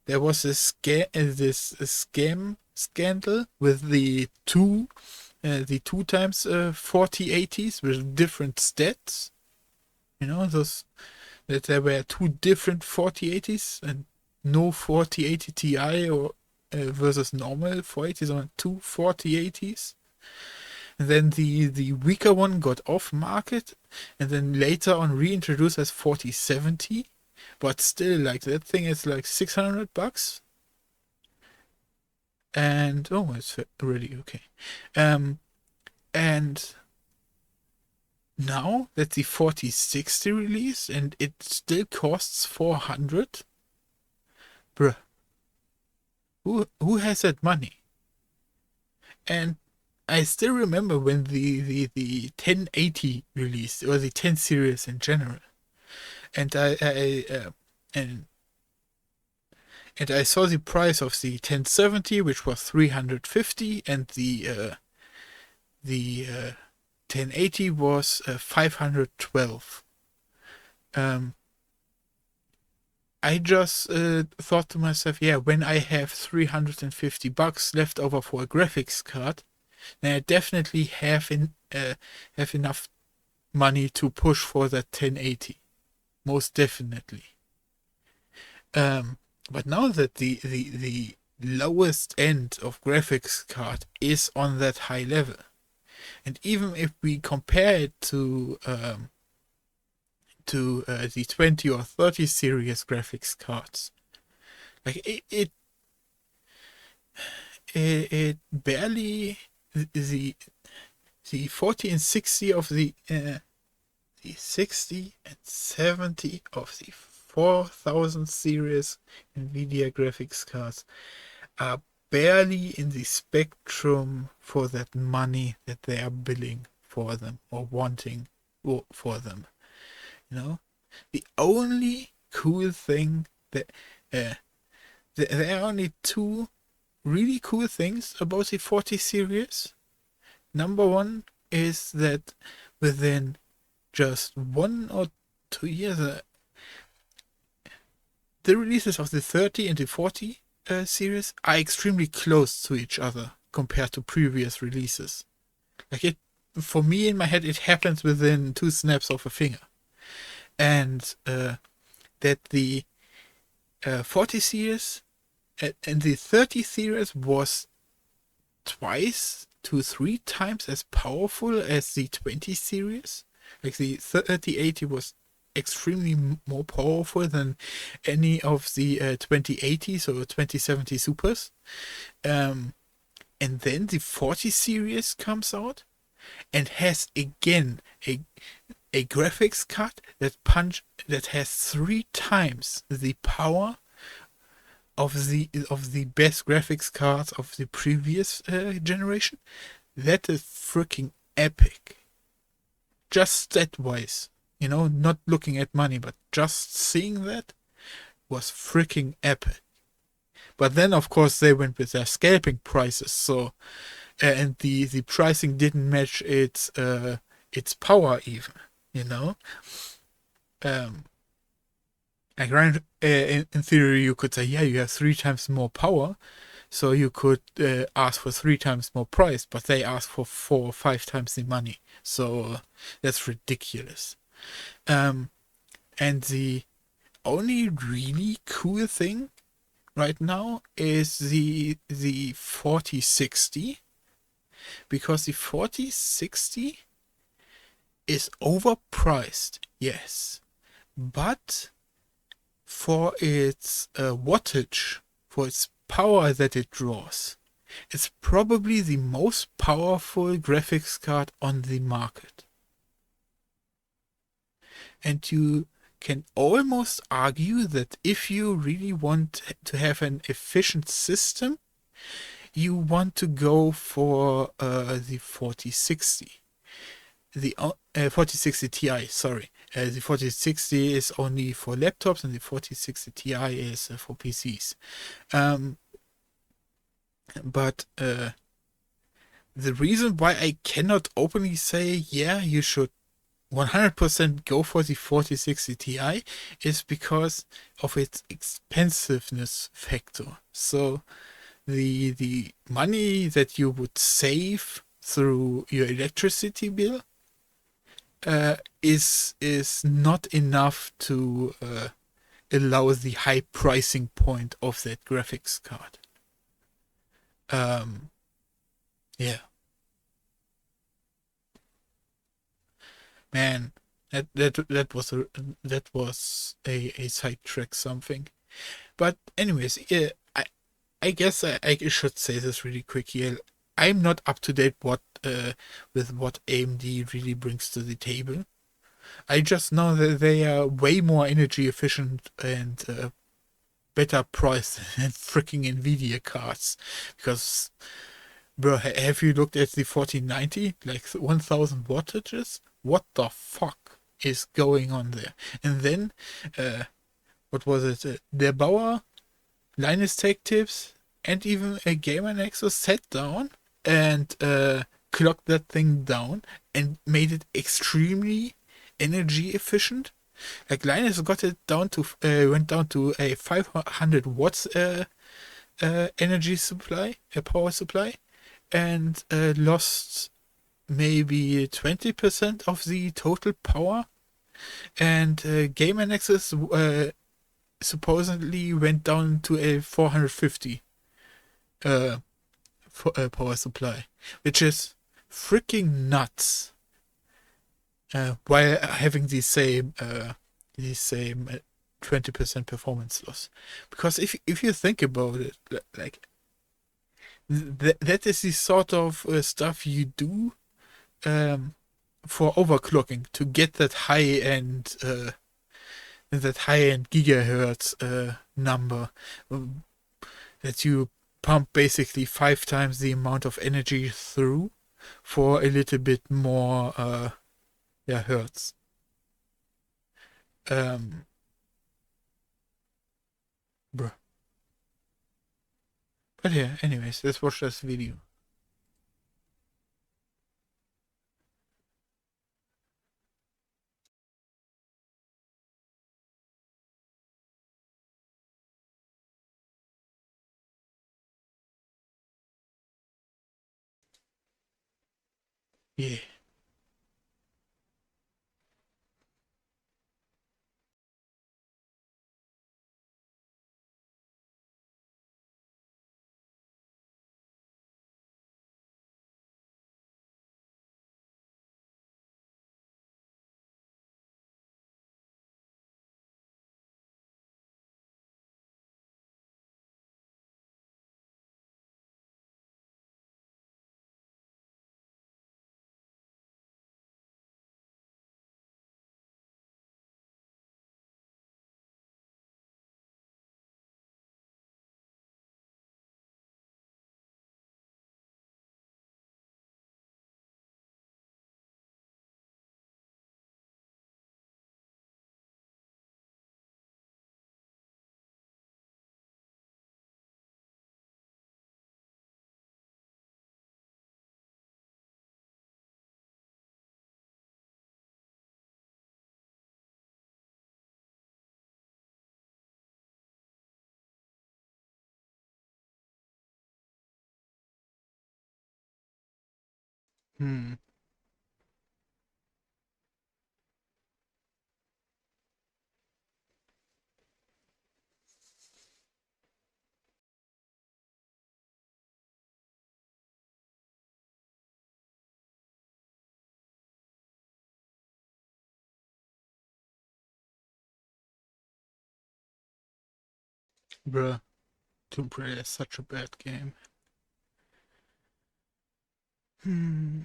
there was this scam scandal with the two times 4080s with different stats. Those that there were two different 4080s and no 4080 Ti or versus normal 480s on two 4080s. And then the weaker one got off market, and then later on reintroduced as 4070. But still, like, that thing is like $600. And it's really okay. And now that the 4060 released and it still costs 400? Bruh. Who has that money? And I still remember when the 1080 released, or the 10 series in general. And I saw the price of the 1070, which was 350, and the 1080 was 512. I just thought to myself, yeah, when I have $350 left over for a graphics card, then I definitely have enough money to push for that 1080, most definitely. But now that the lowest end of graphics card is on that high level, and even if we compare it to the 20 or 30 series graphics cards, like it barely, the 40 and 60 of the 60 and 70 of the 4000 series NVIDIA graphics cards are barely in the spectrum for that money that they are billing for them or wanting for them. You know, the only cool thing that there are only two really cool things about the 40 series. Number one is that within just 1 or 2 years, the releases of the 30 and the 40 series are extremely close to each other compared to previous releases. Like, for me in my head, it happens within 2 snaps of a finger. And that the 40 series and the 30 series was twice to 3 times as powerful as the 20 series. Like, the 3080 was extremely more powerful than any of the 2080s or 2070 Supers. And then the 40 series comes out and has again a graphics card that has 3 times the power of the best graphics cards of the previous generation. That is freaking epic. Just stat-wise, you know, not looking at money, but just seeing that was freaking epic. But then, of course, they went with their scalping prices, so and the pricing didn't match its power even, you know. Like, in theory, you could say, yeah, you have 3 times more power, so you could ask for 3 times more price, but they ask for 4 or 5 times the money, so that's ridiculous. And the only really cool thing right now is the 4060, because the 4060 is overpriced, yes, but for its wattage, for its power that it draws, it's probably the most powerful graphics card on the market. And you can almost argue that if you really want to have an efficient system, you want to go for the 4060. The 4060 Ti, sorry. The 4060 is only for laptops and the 4060 Ti is for PCs. But the reason why I cannot openly say, yeah, you should 100% go for the 4060 Ti is because of its expensiveness factor. So the money that you would save through your electricity bill is not enough to allow the high pricing point of that graphics card. Yeah. Man, that was a sidetrack something. But anyways, yeah, I guess I should say this really quick here. I'm not up to date with what AMD really brings to the table. I just know that they are way more energy efficient and better priced than freaking Nvidia cards. Because, bro, have you looked at the 1490? Like 1000 wattages? What the fuck is going on there? And then, what was it? Der Bauer, Linus Tech Tips, and even a Gamer Nexus sat down and clocked that thing down and made it extremely energy efficient. Like Linus got it down to went down to a 500 watts energy supply, a power supply, and lost maybe 20% of the total power. And Gamer Nexus supposedly went down to a 450 power supply, which is freaking nuts. While having the same 20% performance loss, because if you think about it, like that is the sort of stuff you do for overclocking to get that high end gigahertz number that you pump basically 5 times the amount of energy through for a little bit more hertz. Bruh. But yeah, anyways, let's watch this video. Yeah. Hmm. Bruh. Tomb Raider is such a bad game. Hmm.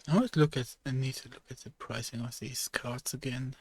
I need to look at the pricing of these cards again.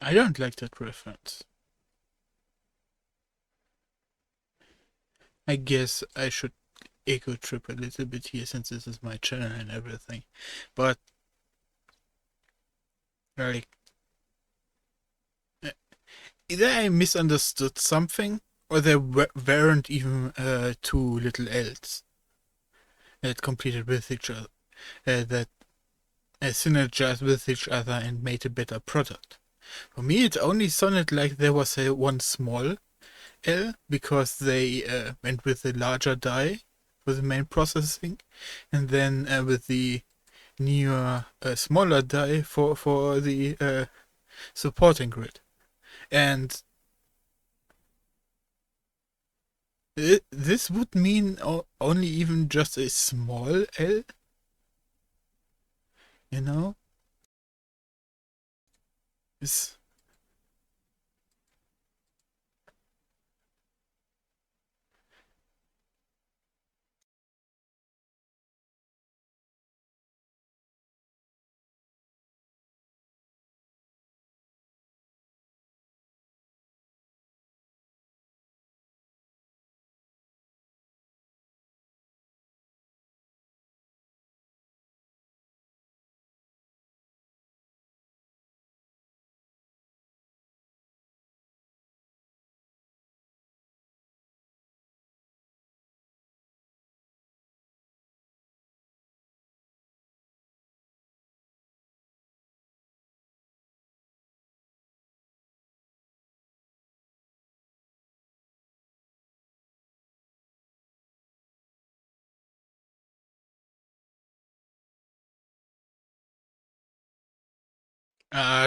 I don't like that reference. I guess I should ego trip a little bit here since this is my channel and everything. But, like, either I misunderstood something, or there weren't even two little elves that competed with each other, that synergized with each other and made a better product. For me, it only sounded like there was one small L, because they went with the larger die for the main processing, and then with the newer, smaller die for the supporting grid. And this would mean only even just a small L, you know? It's,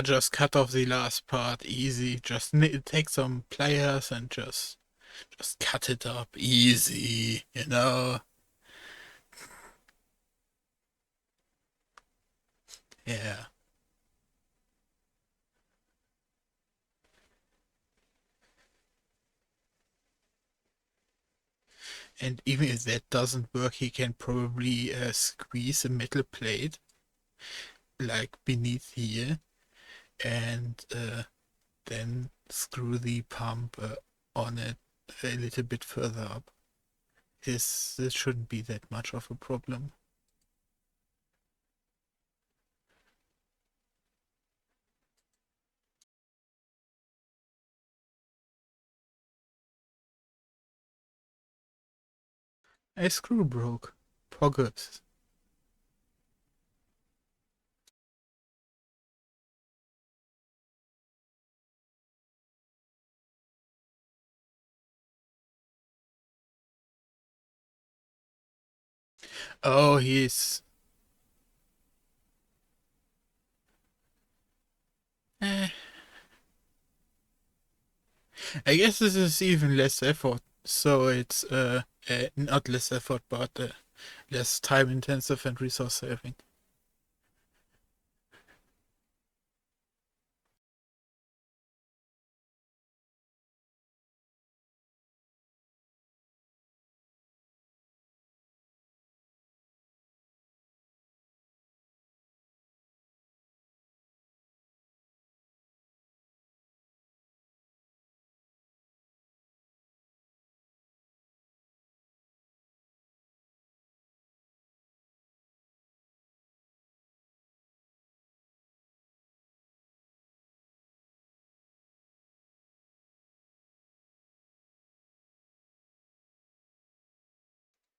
just cut off the last part, easy. Just take some pliers and just cut it up, easy, you know? Yeah. And even if that doesn't work, he can probably squeeze a metal plate, like beneath here, and then screw the pump on it a little bit further up. This shouldn't be that much of a problem. A screw broke. Poggers. Oh, he's... Eh. I guess this is even less effort. So it's not less effort, but less time intensive and resource saving.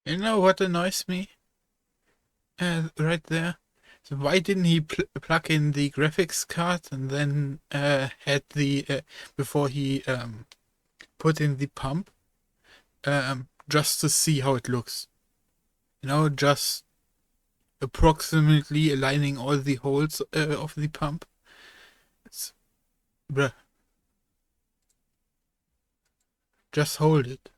You know what annoys me? Right there. So why didn't he plug in the graphics card and then had the before he put in the pump, just to see how it looks? You know, just approximately aligning all the holes of the pump. It's, bruh, just hold it.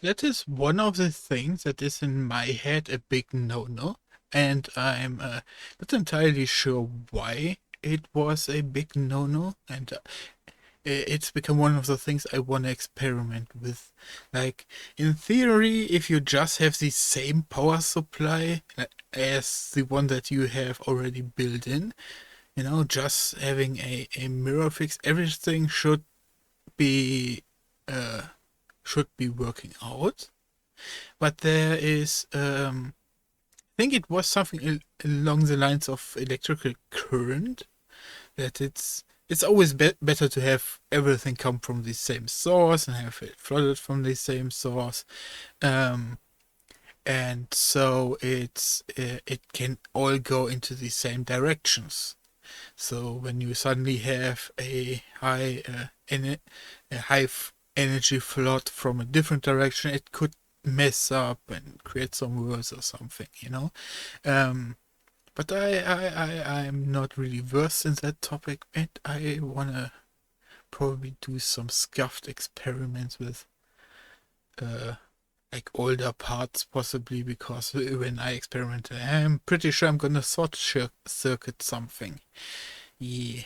That is one of the things that is in my head a big no-no, and I'm not entirely sure why it was a big no-no, and it's become one of the things I want to experiment with. Like, in theory, if you just have the same power supply as the one that you have already built in, you know, just having a mirror fix, everything should be working out. But there is, I think it was something along the lines of electrical current, that it's always better to have everything come from the same source and have it flooded from the same source. And so it can all go into the same directions. So when you suddenly have a high energy flood from a different direction, it could mess up and create some worse or something, you know. But I'm not really versed in that topic, and I wanna probably do some scuffed experiments with like older parts, possibly, because when I experiment, I'm pretty sure I'm gonna circuit something. Yeah.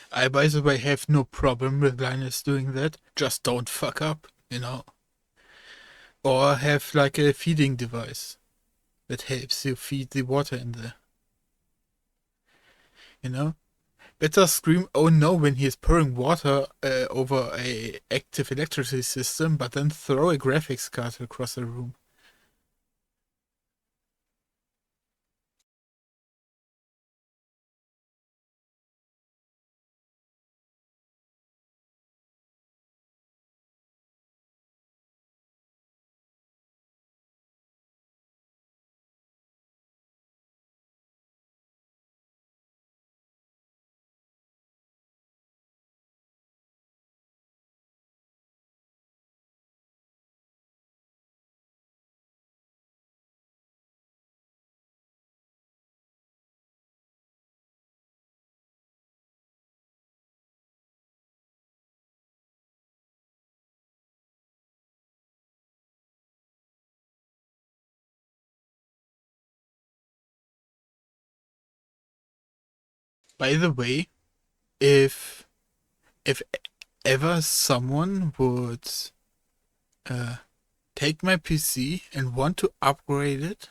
I, by the way, have no problem with Linus doing that. Just don't fuck up, you know. Or have like a feeding device that helps you feed the water in there. You know? Better scream "oh no" when he is pouring water over a active electricity system, but then throw a graphics card across the room. By the way, if ever someone would take my PC and want to upgrade it,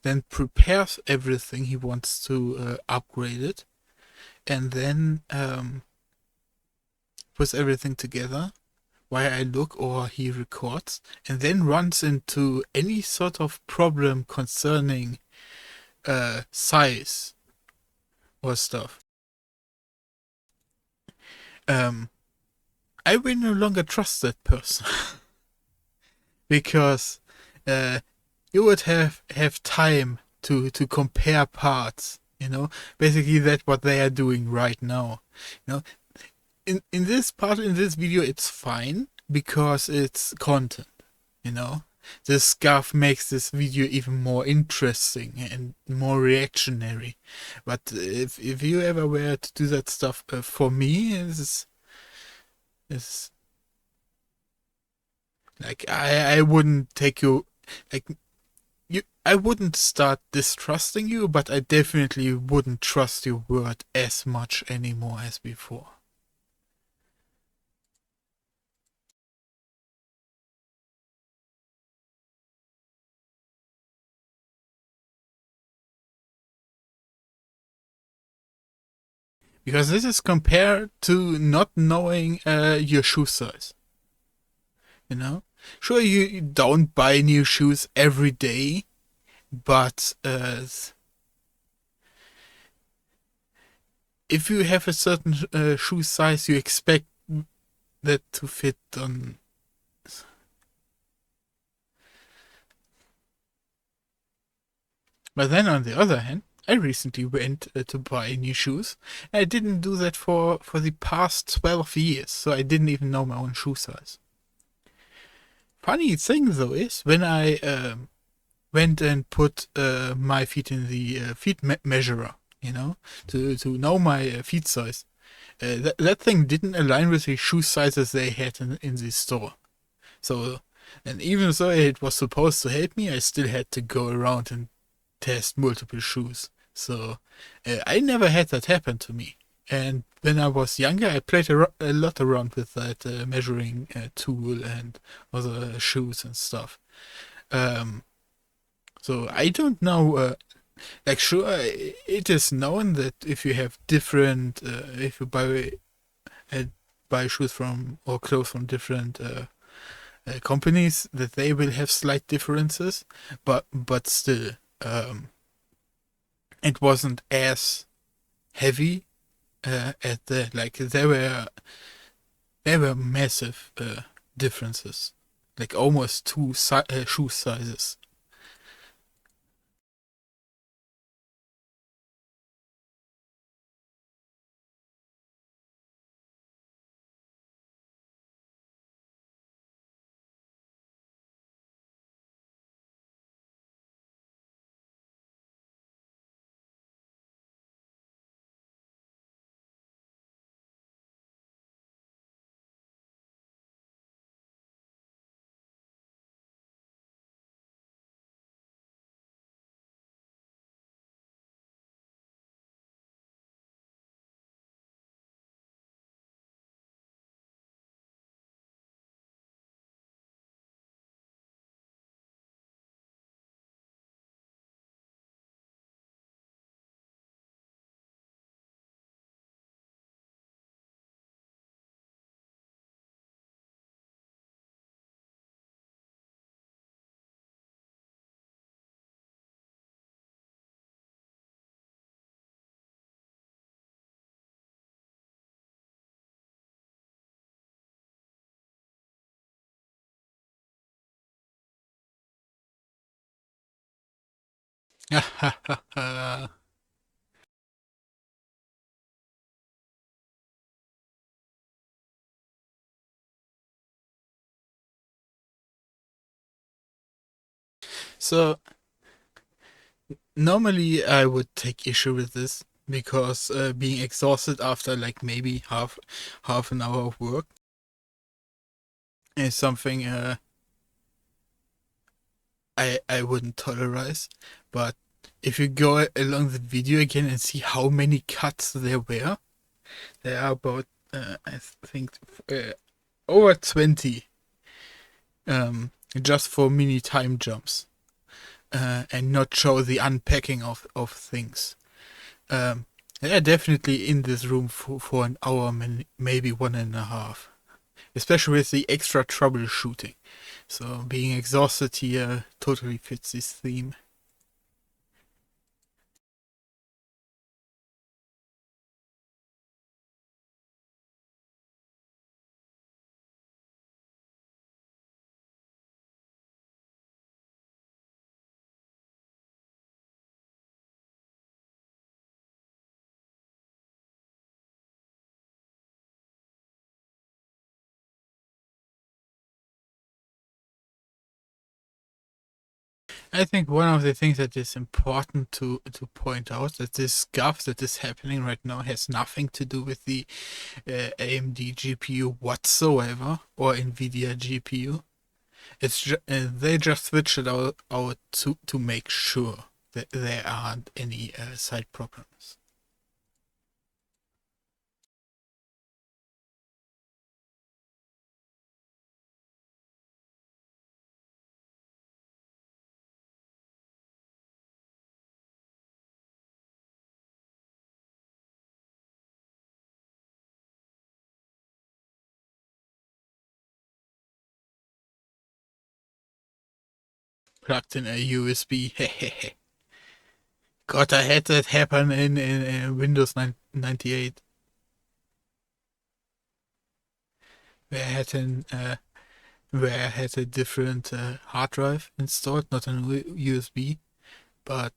then prepares everything he wants to upgrade it, and then puts everything together while I look or he records, and then runs into any sort of problem concerning size or stuff, I will no longer trust that person. Because you would have time to compare parts, you know. Basically that's what they are doing right now, you know. In this part, in this video, it's fine because it's content, you know. This scuff makes this video even more interesting and more reactionary. But if you ever were to do that stuff for me, is like I wouldn't take you, like, you, I wouldn't start distrusting you, but I definitely wouldn't trust your word as much anymore as before. Because this is compared to not knowing your shoe size. You know? Sure, you don't buy new shoes every day, but if you have a certain shoe size, you expect that to fit on. But then on the other hand, I recently went to buy new shoes. I didn't do that for the past 12 years, so I didn't even know my own shoe size. Funny thing though is when I went and put my feet in the feet measurer, to know my feet size. That thing didn't align with the shoe sizes they had in the store. So, and even though it was supposed to help me, I still had to go around and test multiple shoes. So, I never had that happen to me. And when I was younger, I played a lot around with that measuring tool and other shoes and stuff. So I don't know. Like, sure, it is known that if you have different, if you buy shoes from or clothes from different companies, that they will have slight differences. But still, it wasn't as heavy at the like there were massive differences, like almost two shoe sizes. So normally I would take issue with this because being exhausted after like maybe half an hour of work is something I wouldn't tolerate. But if you go along the video again and see how many cuts there were, there are about I think over 20 just for mini time jumps. And not show the unpacking of things. They're definitely in this room for an hour, maybe 1.5. Especially with the extra troubleshooting. So being exhausted here totally fits this theme. I think one of the things that is important to point out that this scuff that is happening right now has nothing to do with the AMD GPU whatsoever or NVIDIA GPU. It's they just switched it out to make sure that there aren't any side problems. Plugged in a USB. God, I had that happen in Windows 98. Where I had a different hard drive installed, not a USB, but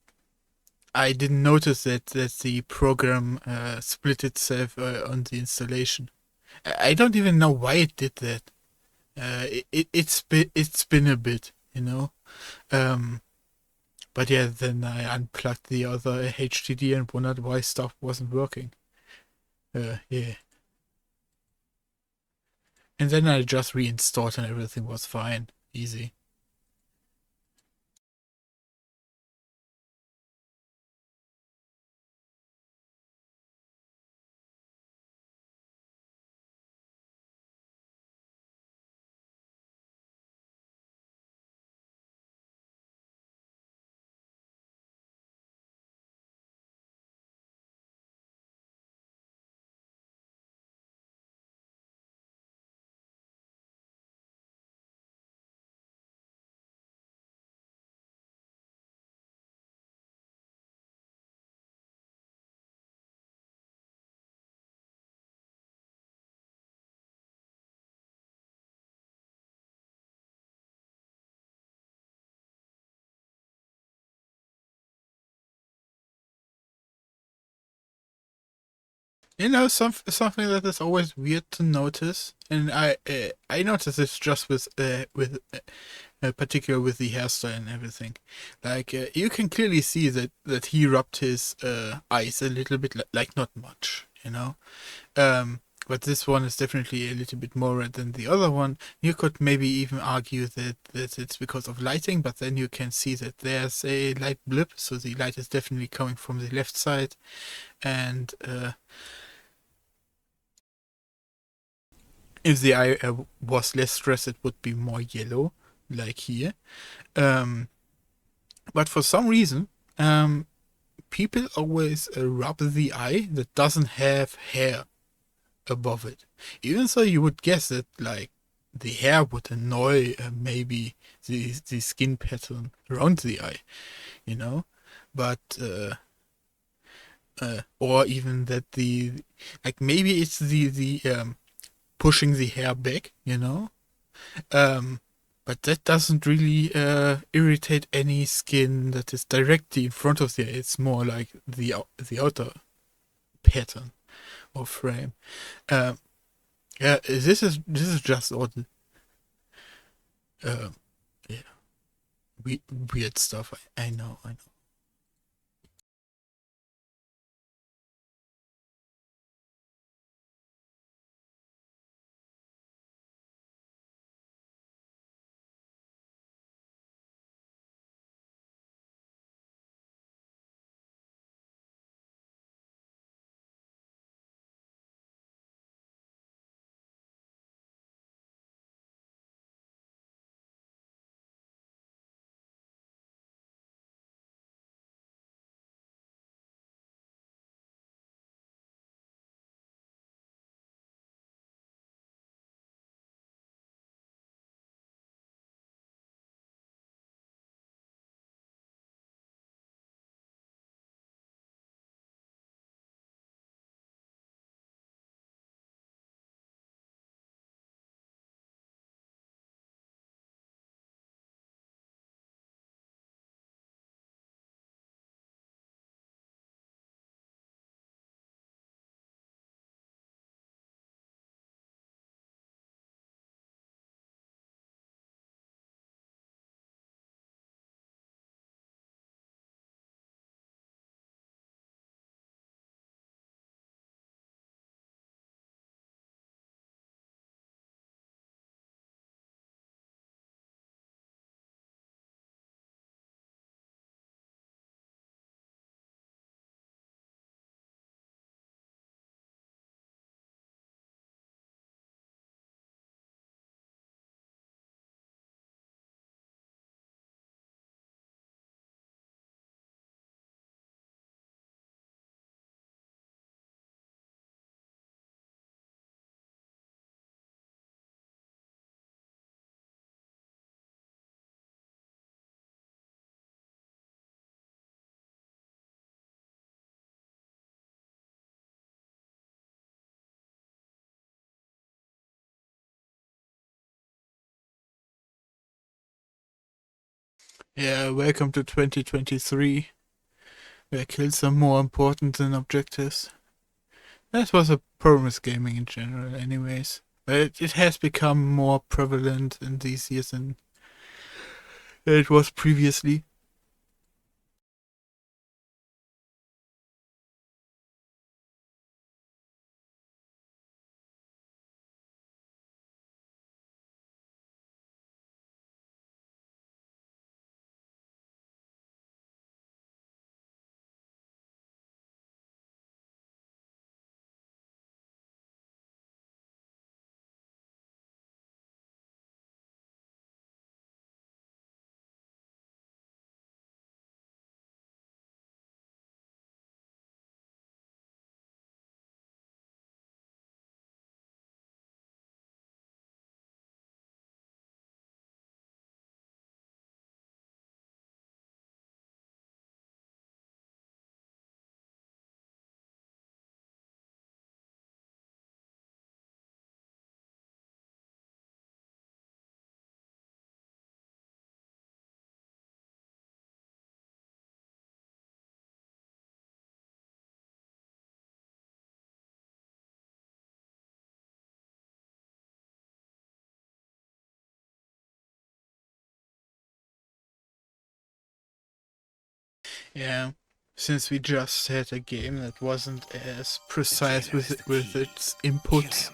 I didn't notice that the program split itself on the installation. I don't even know why it did that. It's been a bit, you know. But yeah, then I unplugged the other HDD and wondered why stuff wasn't working. Yeah. And then I just reinstalled and everything was fine. Easy. You know, something that is always weird to notice, and I notice this just particular with the hairstyle and everything. Like you can clearly see that he rubbed his eyes a little bit, like not much, you know. But this one is definitely a little bit more red than the other one. You could maybe even argue that it's because of lighting, but then you can see that there's a light blip, so the light is definitely coming from the left side, and if the eye was less stressed, it would be more yellow, like here. But for some reason, people always rub the eye that doesn't have hair above it. Even so, you would guess that like the hair would annoy maybe the skin pattern around the eye, you know. But or even that the like maybe it's the pushing the hair back, you know. But that doesn't really irritate any skin that is directly in front of the eye. It's more like the outer pattern or frame. Yeah, this is just odd. Yeah, weird stuff. I know. Yeah, welcome to 2023. where kills are more important than objectives. That was a problem with gaming in general, anyways. But it has become more prevalent in these years than it was previously. Yeah, since we just had a game that wasn't as precise with its inputs,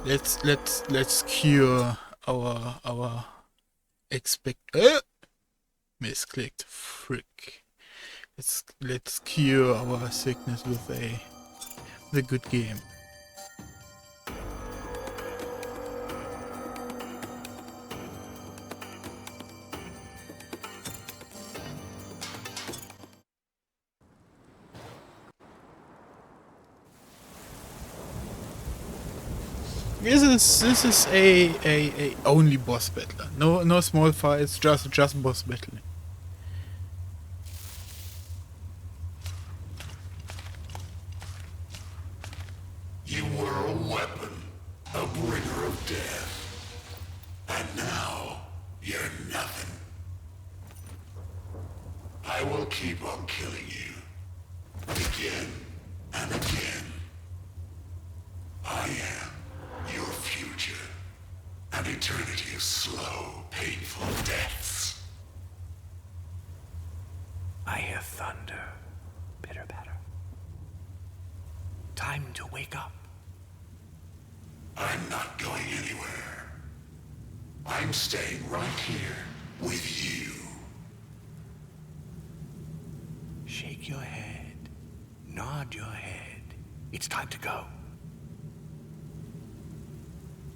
let's cure our misclicked frick. Let's cure our sickness with a good game. This is a only boss battle. No small fights, just boss battling. You were a weapon, a bringer of death. And now, you're nothing. I will keep on killing you. Again and again. I am your future. An eternity of slow, painful deaths. I hear thunder. Pitter patter. Time to wake up. I'm not going anywhere. I'm staying right here with you. Shake your head. Nod your head. It's time to go.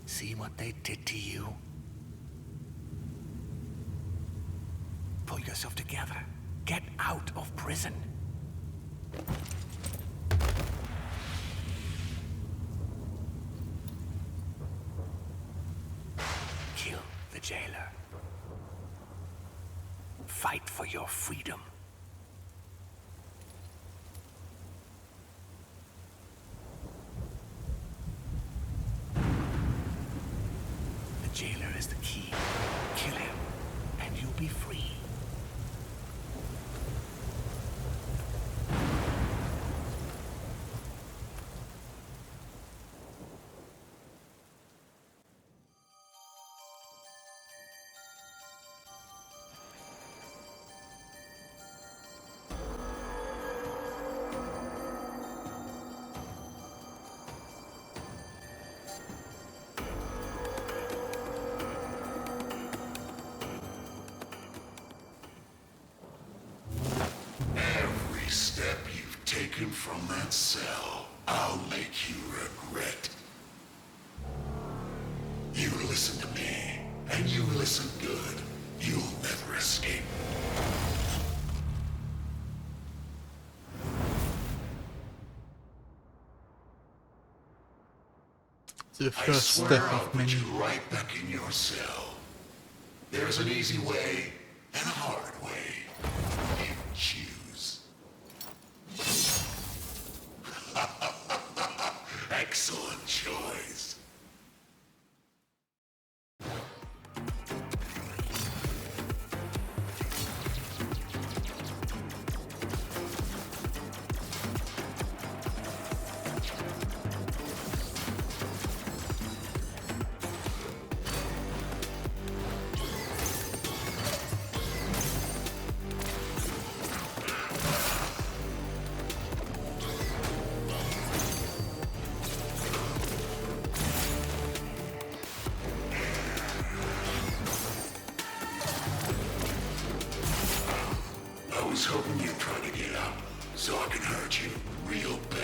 See what they did to you? Pull yourself together. Get out of prison. Kill the jailer. Fight for your freedom. The jailer is the key. Kill him, and you'll be free. Every step you've taken from that cell, I'll make you regret. You listen to me, and you listen good. You'll never escape. The I first swear step I'll of put many. you right back in your cell. There's an easy way and a hard way. You choose. Excellent choice. hurt you real bad.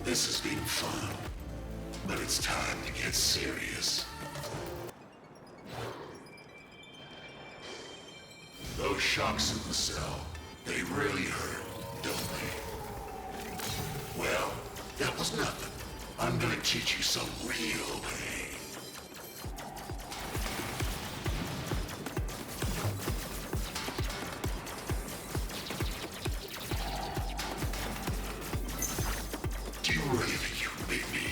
This has been fun, but it's time to get serious. Those shocks in the cell, they really hurt, don't they? Well, that was nothing. I'm gonna teach you some real pain. Do you really think you can beat me?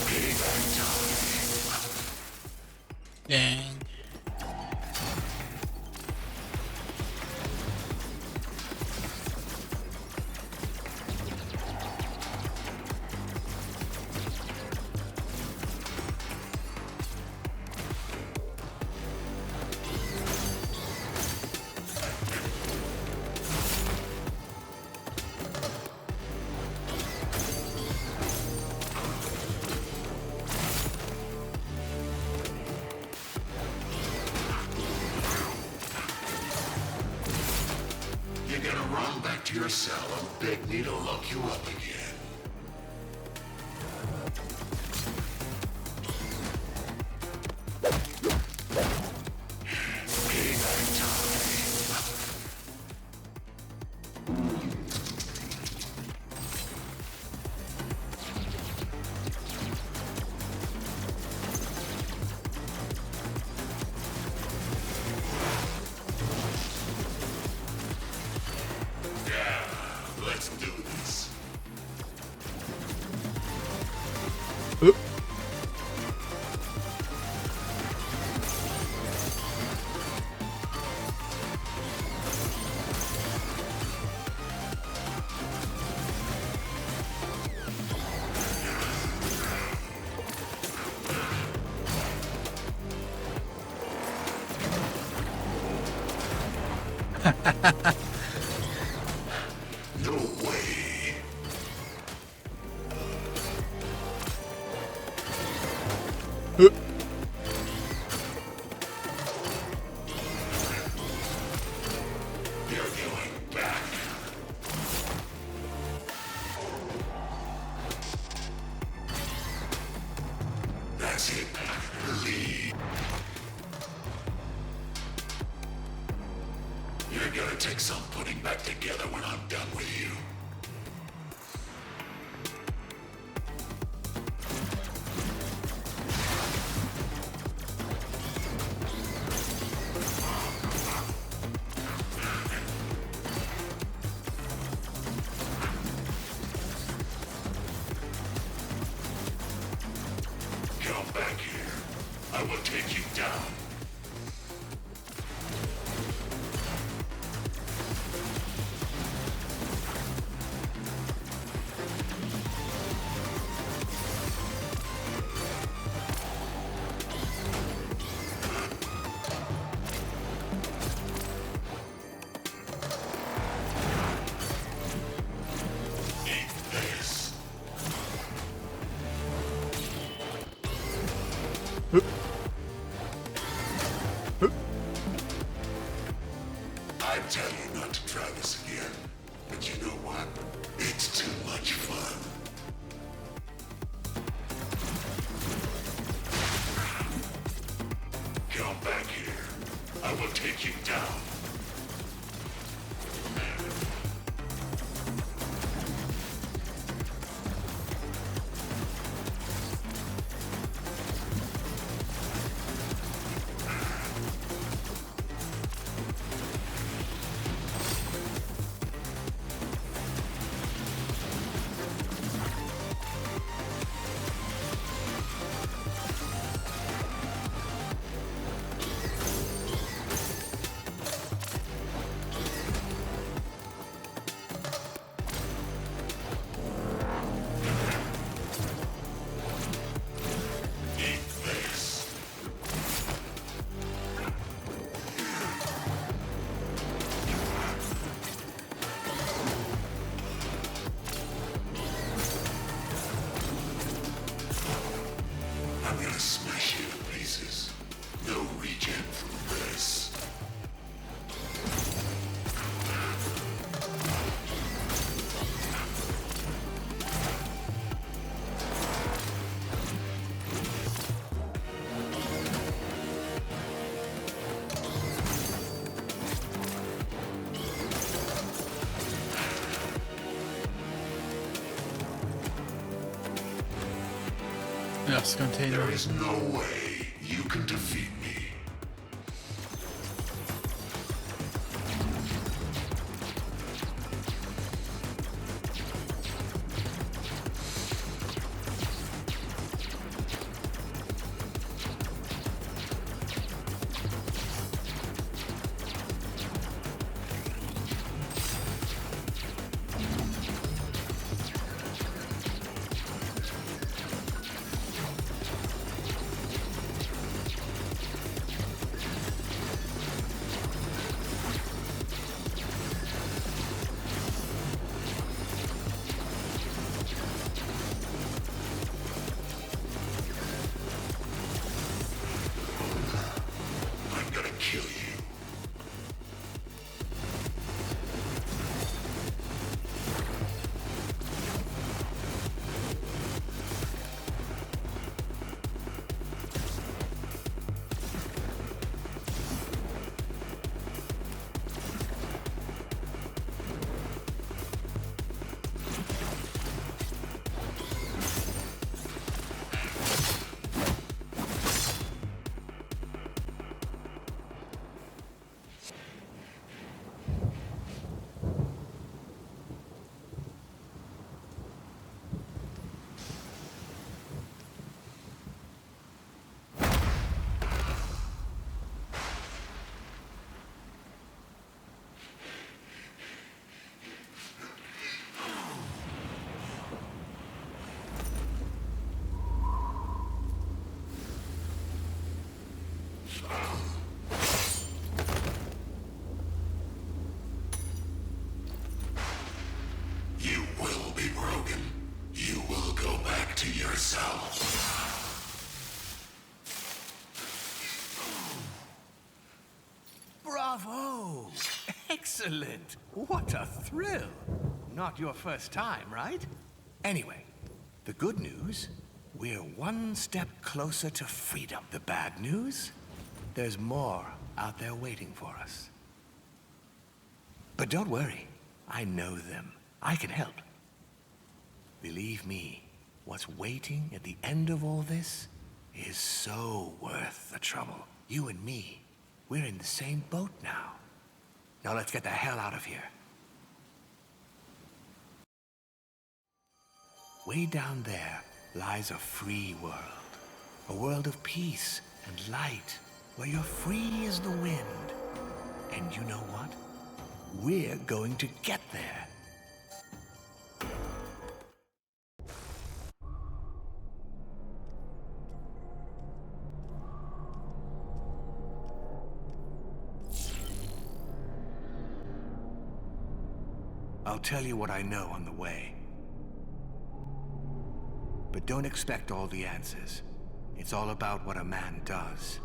Payback time. Dang. You're gonna run back to your cell and beg me to lock you up again. Payback time. Yeah, let's do this. Oop. No way. Oop. You're going back. That's it. Leave. You're gonna take some putting back together when I'm done with you. Come back here. I will take you down. I tell you not to try this again, but you know what? It's too much fun. Come back here. I will take you down. I'm gonna smash you to pieces. No regen from this. Yes, container. There is no way you can defeat me. I'm gonna kill you. You will be broken. You will go back to yourself. Bravo! Excellent! What a thrill! Not your first time, right? Anyway, the good news, we're one step closer to freedom. The bad news, there's more out there waiting for us. But don't worry, I know them. I can help. Believe me, what's waiting at the end of all this is so worth the trouble. You and me, we're in the same boat now. Now let's get the hell out of here. Way down there lies a free world. A world of peace and light, where you're free as the wind. And you know what? We're going to get there. I'll tell you what I know on the way. But don't expect all the answers. It's all about what a man does.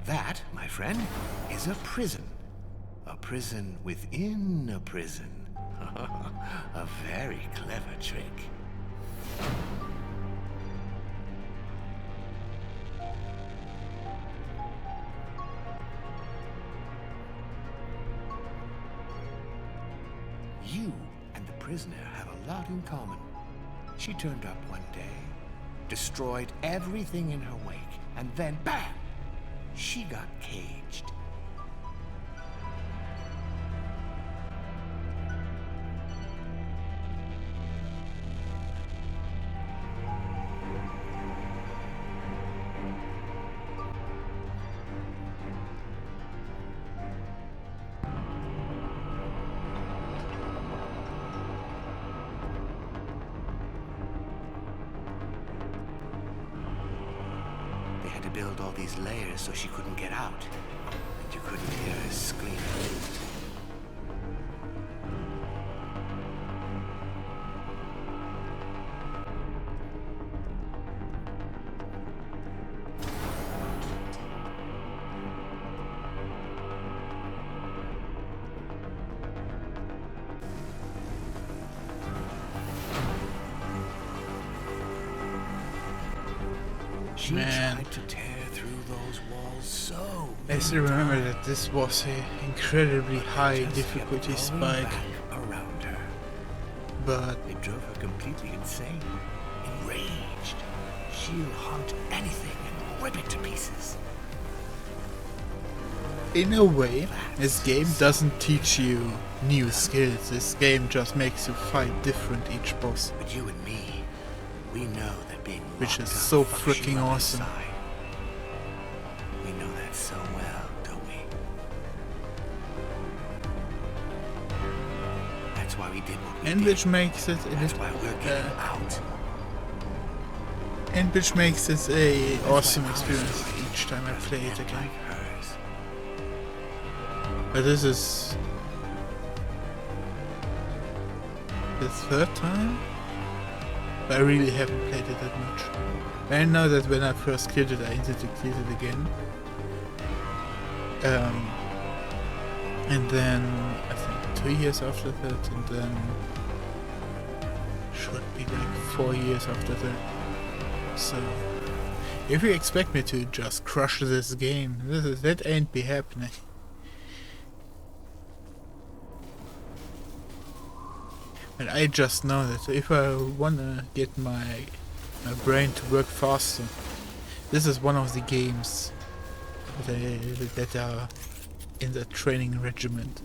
That, my friend, is a prison. A prison within a prison. A very clever trick. You and the prisoner have a lot in common. She turned up one day, destroyed everything in her wake, and then BAM! She got caged. They had to build all these layers so she couldn't get out. And you couldn't hear her screaming. She Man. tried to tear through those walls so I still remember that this was an incredibly high difficulty spike, around her. but It drove her completely insane. Enraged, she'll hunt anything and rip it to pieces. in a way, this game doesn't teach you new skills. This game just makes you fight different each boss. But you and me, we know that being Which locked is up so fucks freaking you up awesome. inside. We know that so well, don't we? That's why we did what we And did. which makes it a That's bit, why we're getting out. and which makes it a That's awesome why our experience story each time I play it doesn't end again. like hers. But this is the third time? I really haven't played it that much. I know that when I first killed it, I instantly killed it again. And then, I think 2 years after that, and then should be like 4 years after that. So, if you expect me to just crush this game, that ain't be happening. And I just know that if I wanna get my brain to work faster, this is one of the games that are in the training regiment.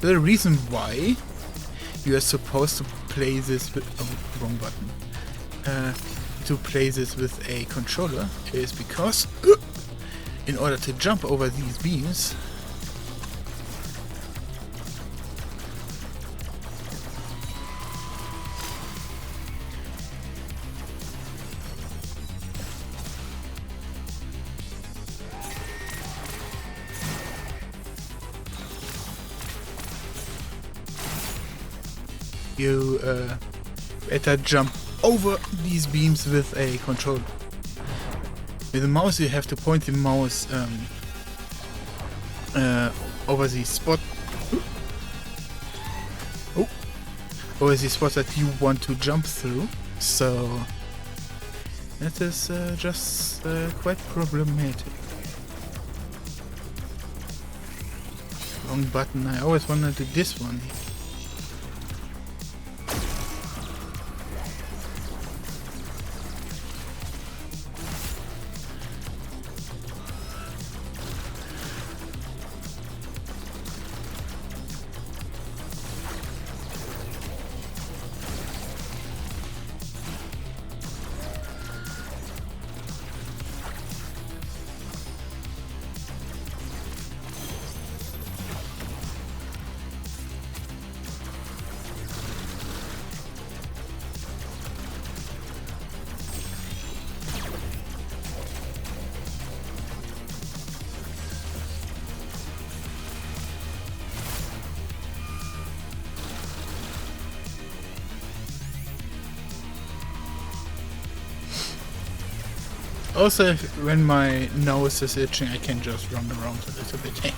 The reason why you are supposed to play this with wrong button to play this with a controller is because in order to jump over these beams, you better jump over these beams with a controller. With the mouse you have to point the mouse over the spot over the spot that you want to jump through, so that is just quite problematic. Wrong button, I always wanted to do this one. Also, when my nose is itching, I can just run around a little bit.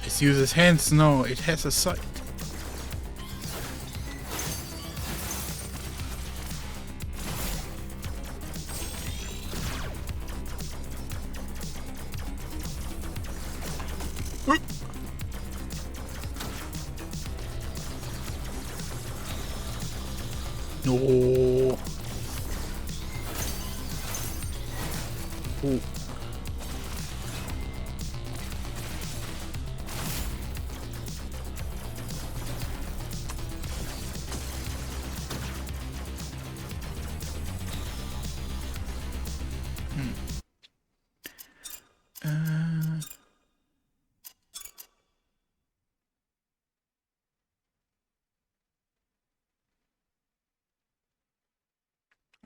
It uses hands, no, it has a sight. No. Oh.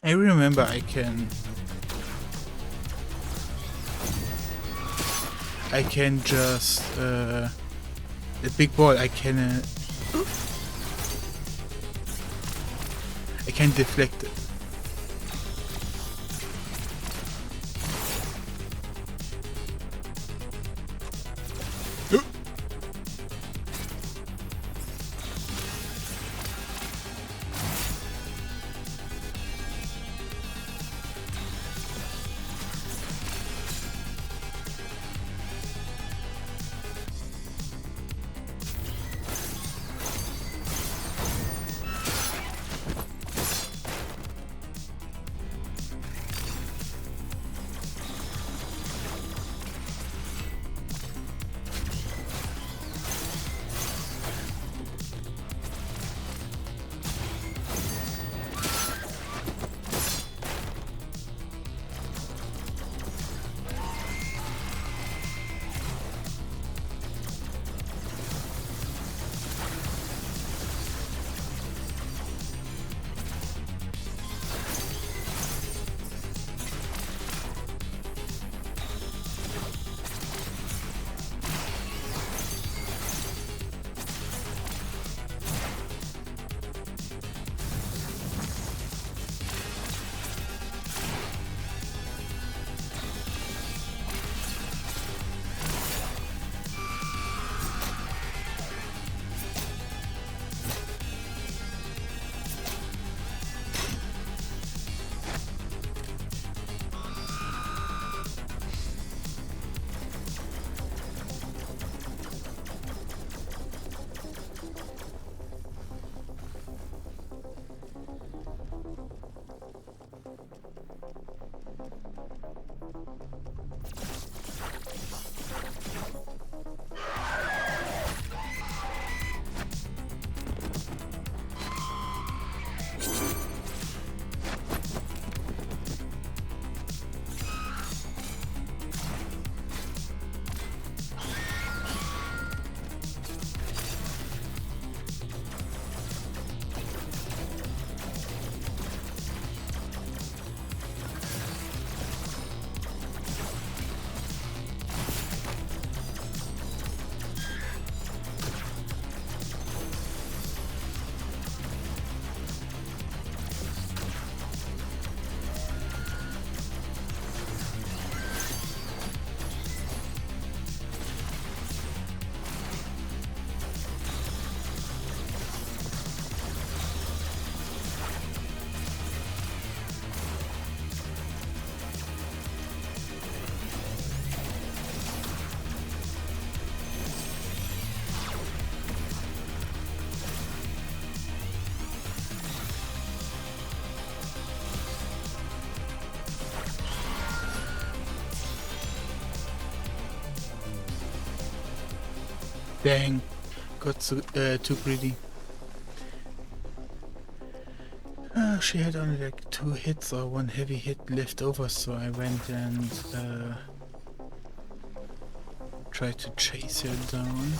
I remember I can just the big ball I can deflect it. Dang, got too greedy. No, she had only like 2 hits or 1 heavy hit left over, so I went and tried to chase her down.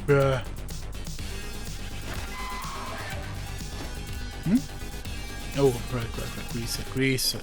Bruh. Oh, right, reset.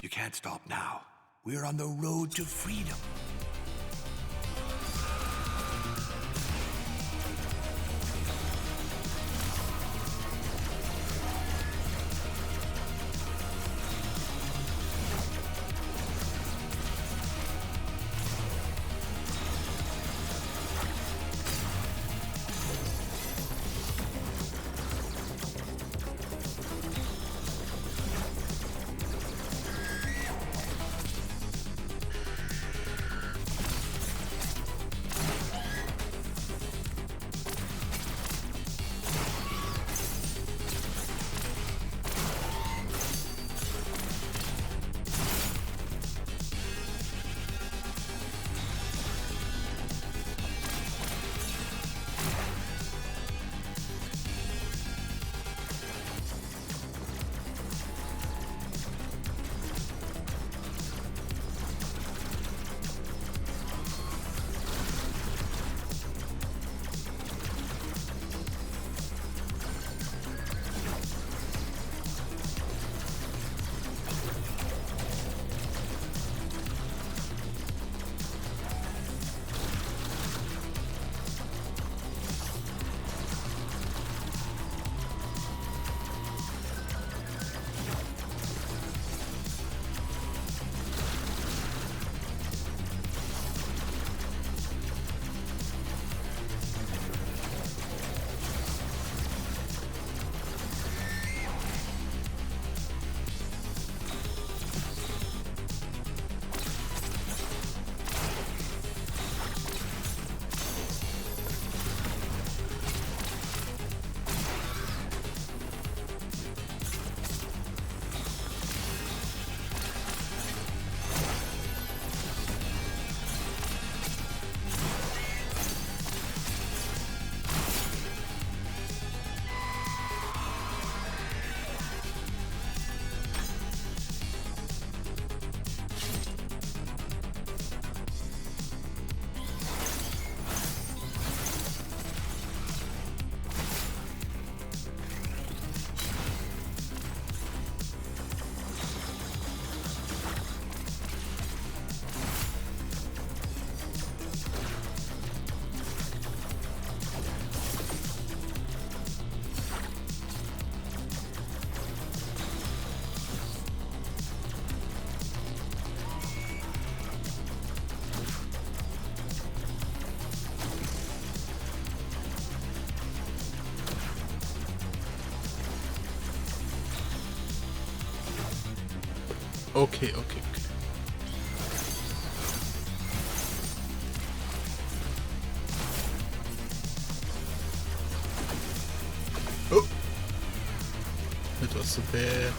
You can't stop now. We're on the road to freedom. Okay. Oh! It was so bad.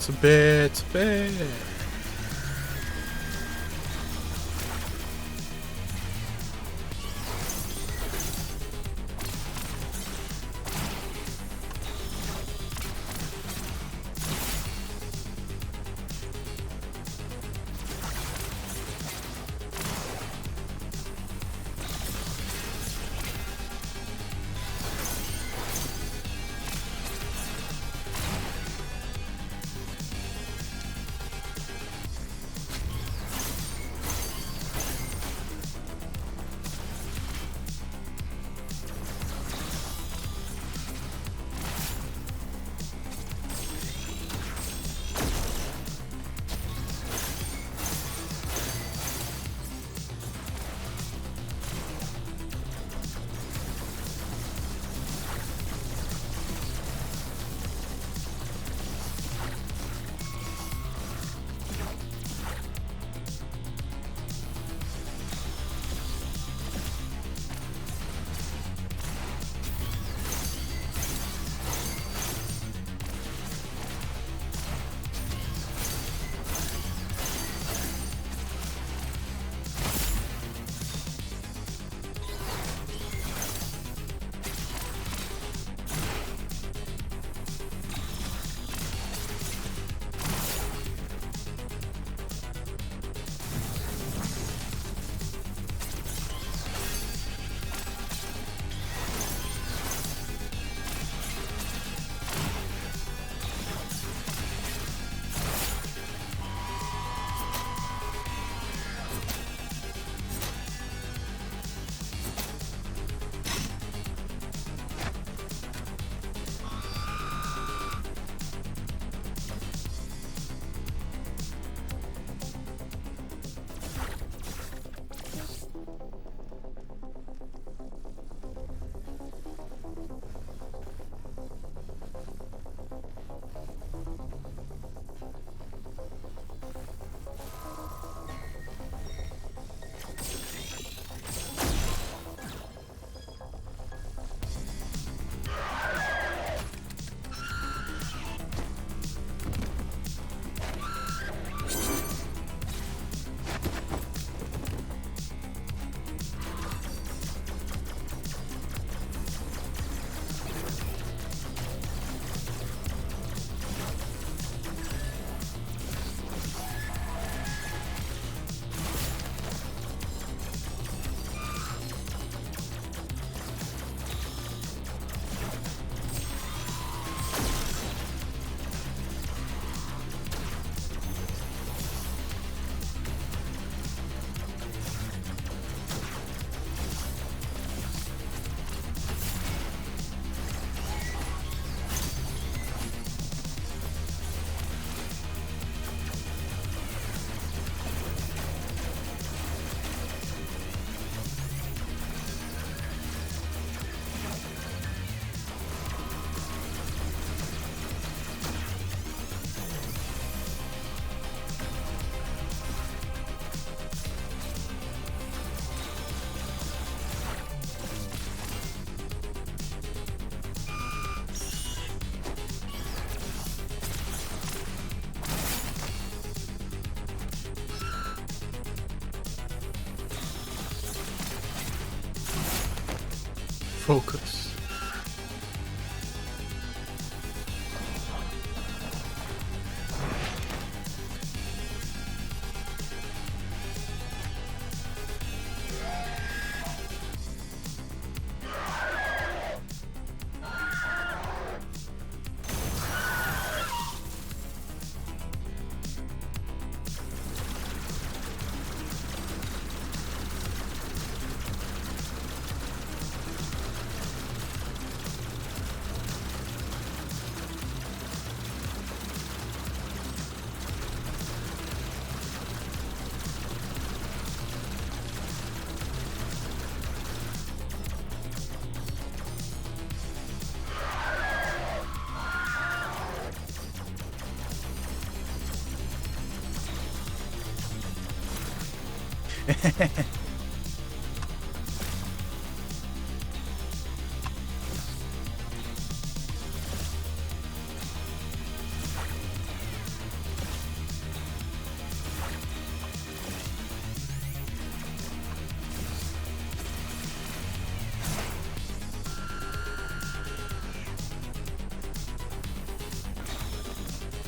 Focus.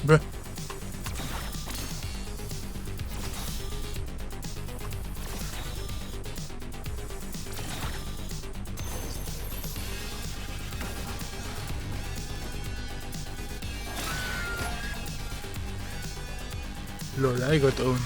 Bruh. Lol, I got owned.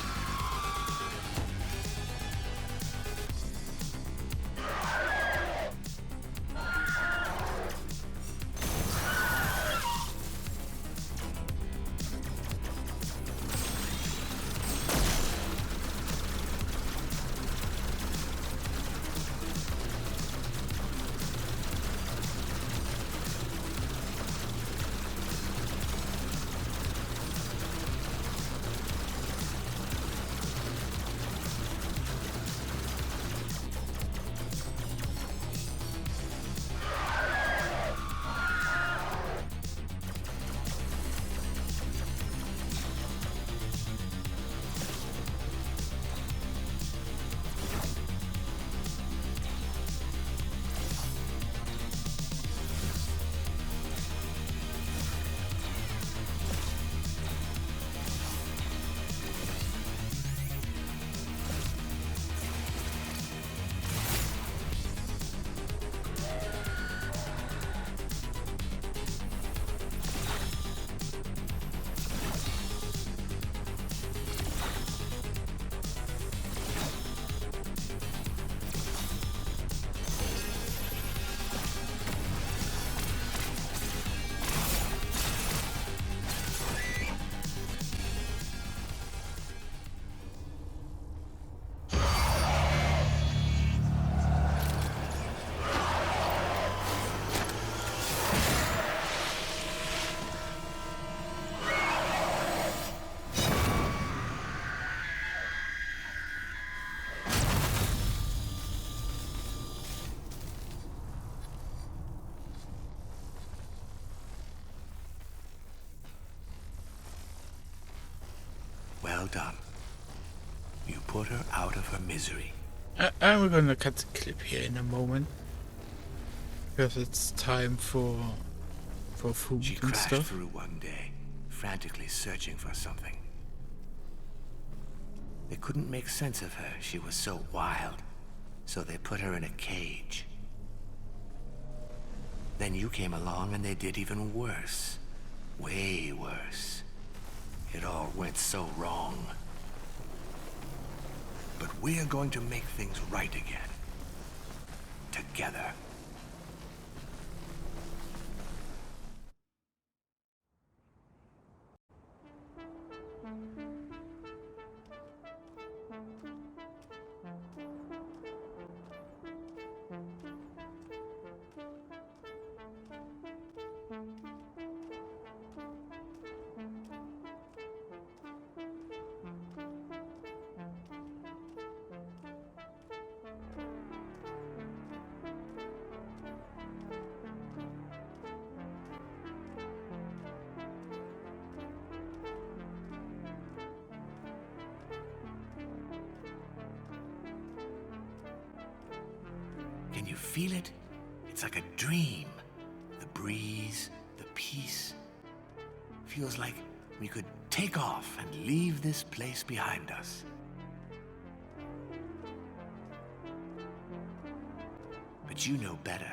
Well done. You put her out of her misery. I'm gonna cut the clip here in a moment. Because it's time for food She and crashed stuff. through one day, frantically searching for something. They couldn't make sense of her. She was so wild. So they put her in a cage. Then you came along and they did even worse. Way worse. It all went so wrong. But we're going to make things right again. Together. Can you feel it? It's like a dream. The breeze, the peace. Feels like we could take off and leave this place behind us. But you know better.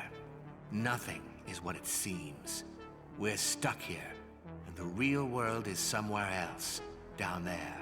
Nothing is what it seems. We're stuck here, and the real world is somewhere else, down there.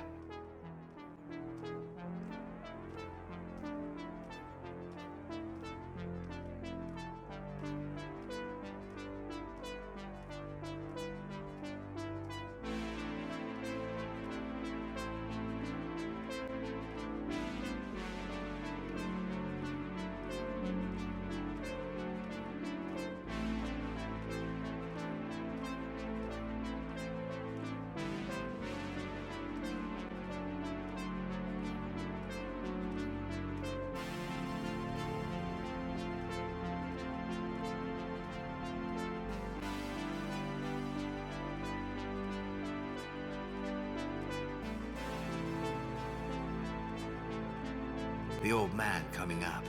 The old man coming up.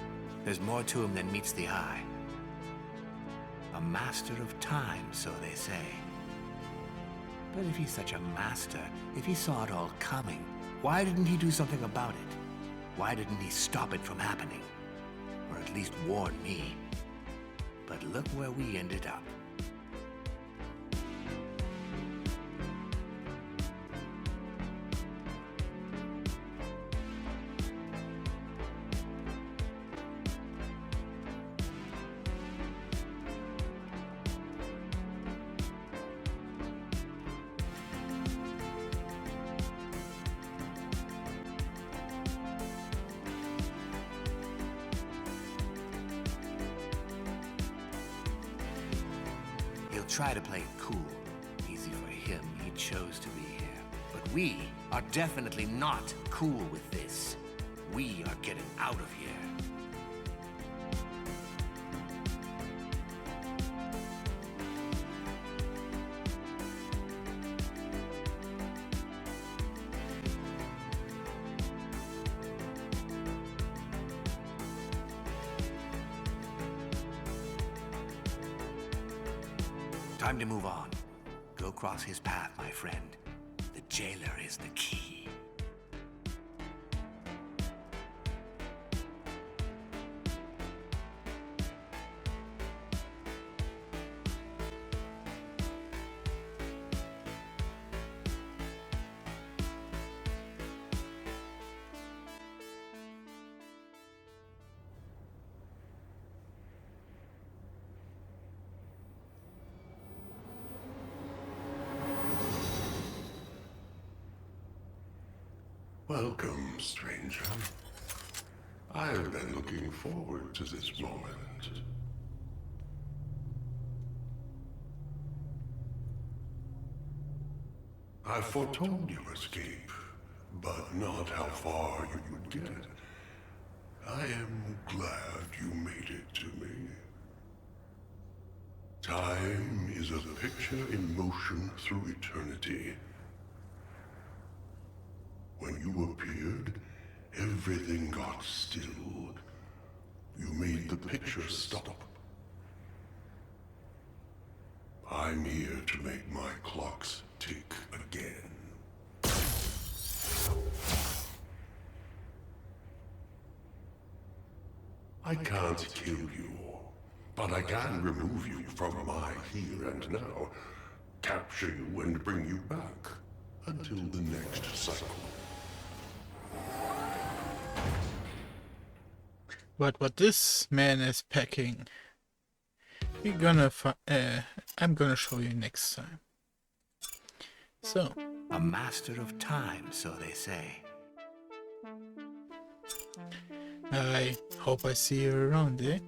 There's more to him than meets the eye. A master of time, so they say. But if he's such a master, if he saw it all coming, why didn't he do something about it? Why didn't he stop it from happening? Or at least warn me? But look where we ended up. He'll try to play it cool. Easy for him, he chose to be here. But we are definitely not cool with this. We are getting out of here. Time to move on. Go cross his path, my friend. The jailer is the key. Welcome, stranger. I've been looking forward to this moment. I foretold you escape, but not how far you would get. I am glad you made it to me. Time is a picture in motion through eternity. When you appeared, everything got still. You made the picture stop. I'm here to make my clocks tick again. I can't kill you, but I can remove you from my here and now, capture you and bring you back until the next cycle. But what this man is packing, I'm gonna show you next time. So, A master of time, so they say. I hope I see you around, eh?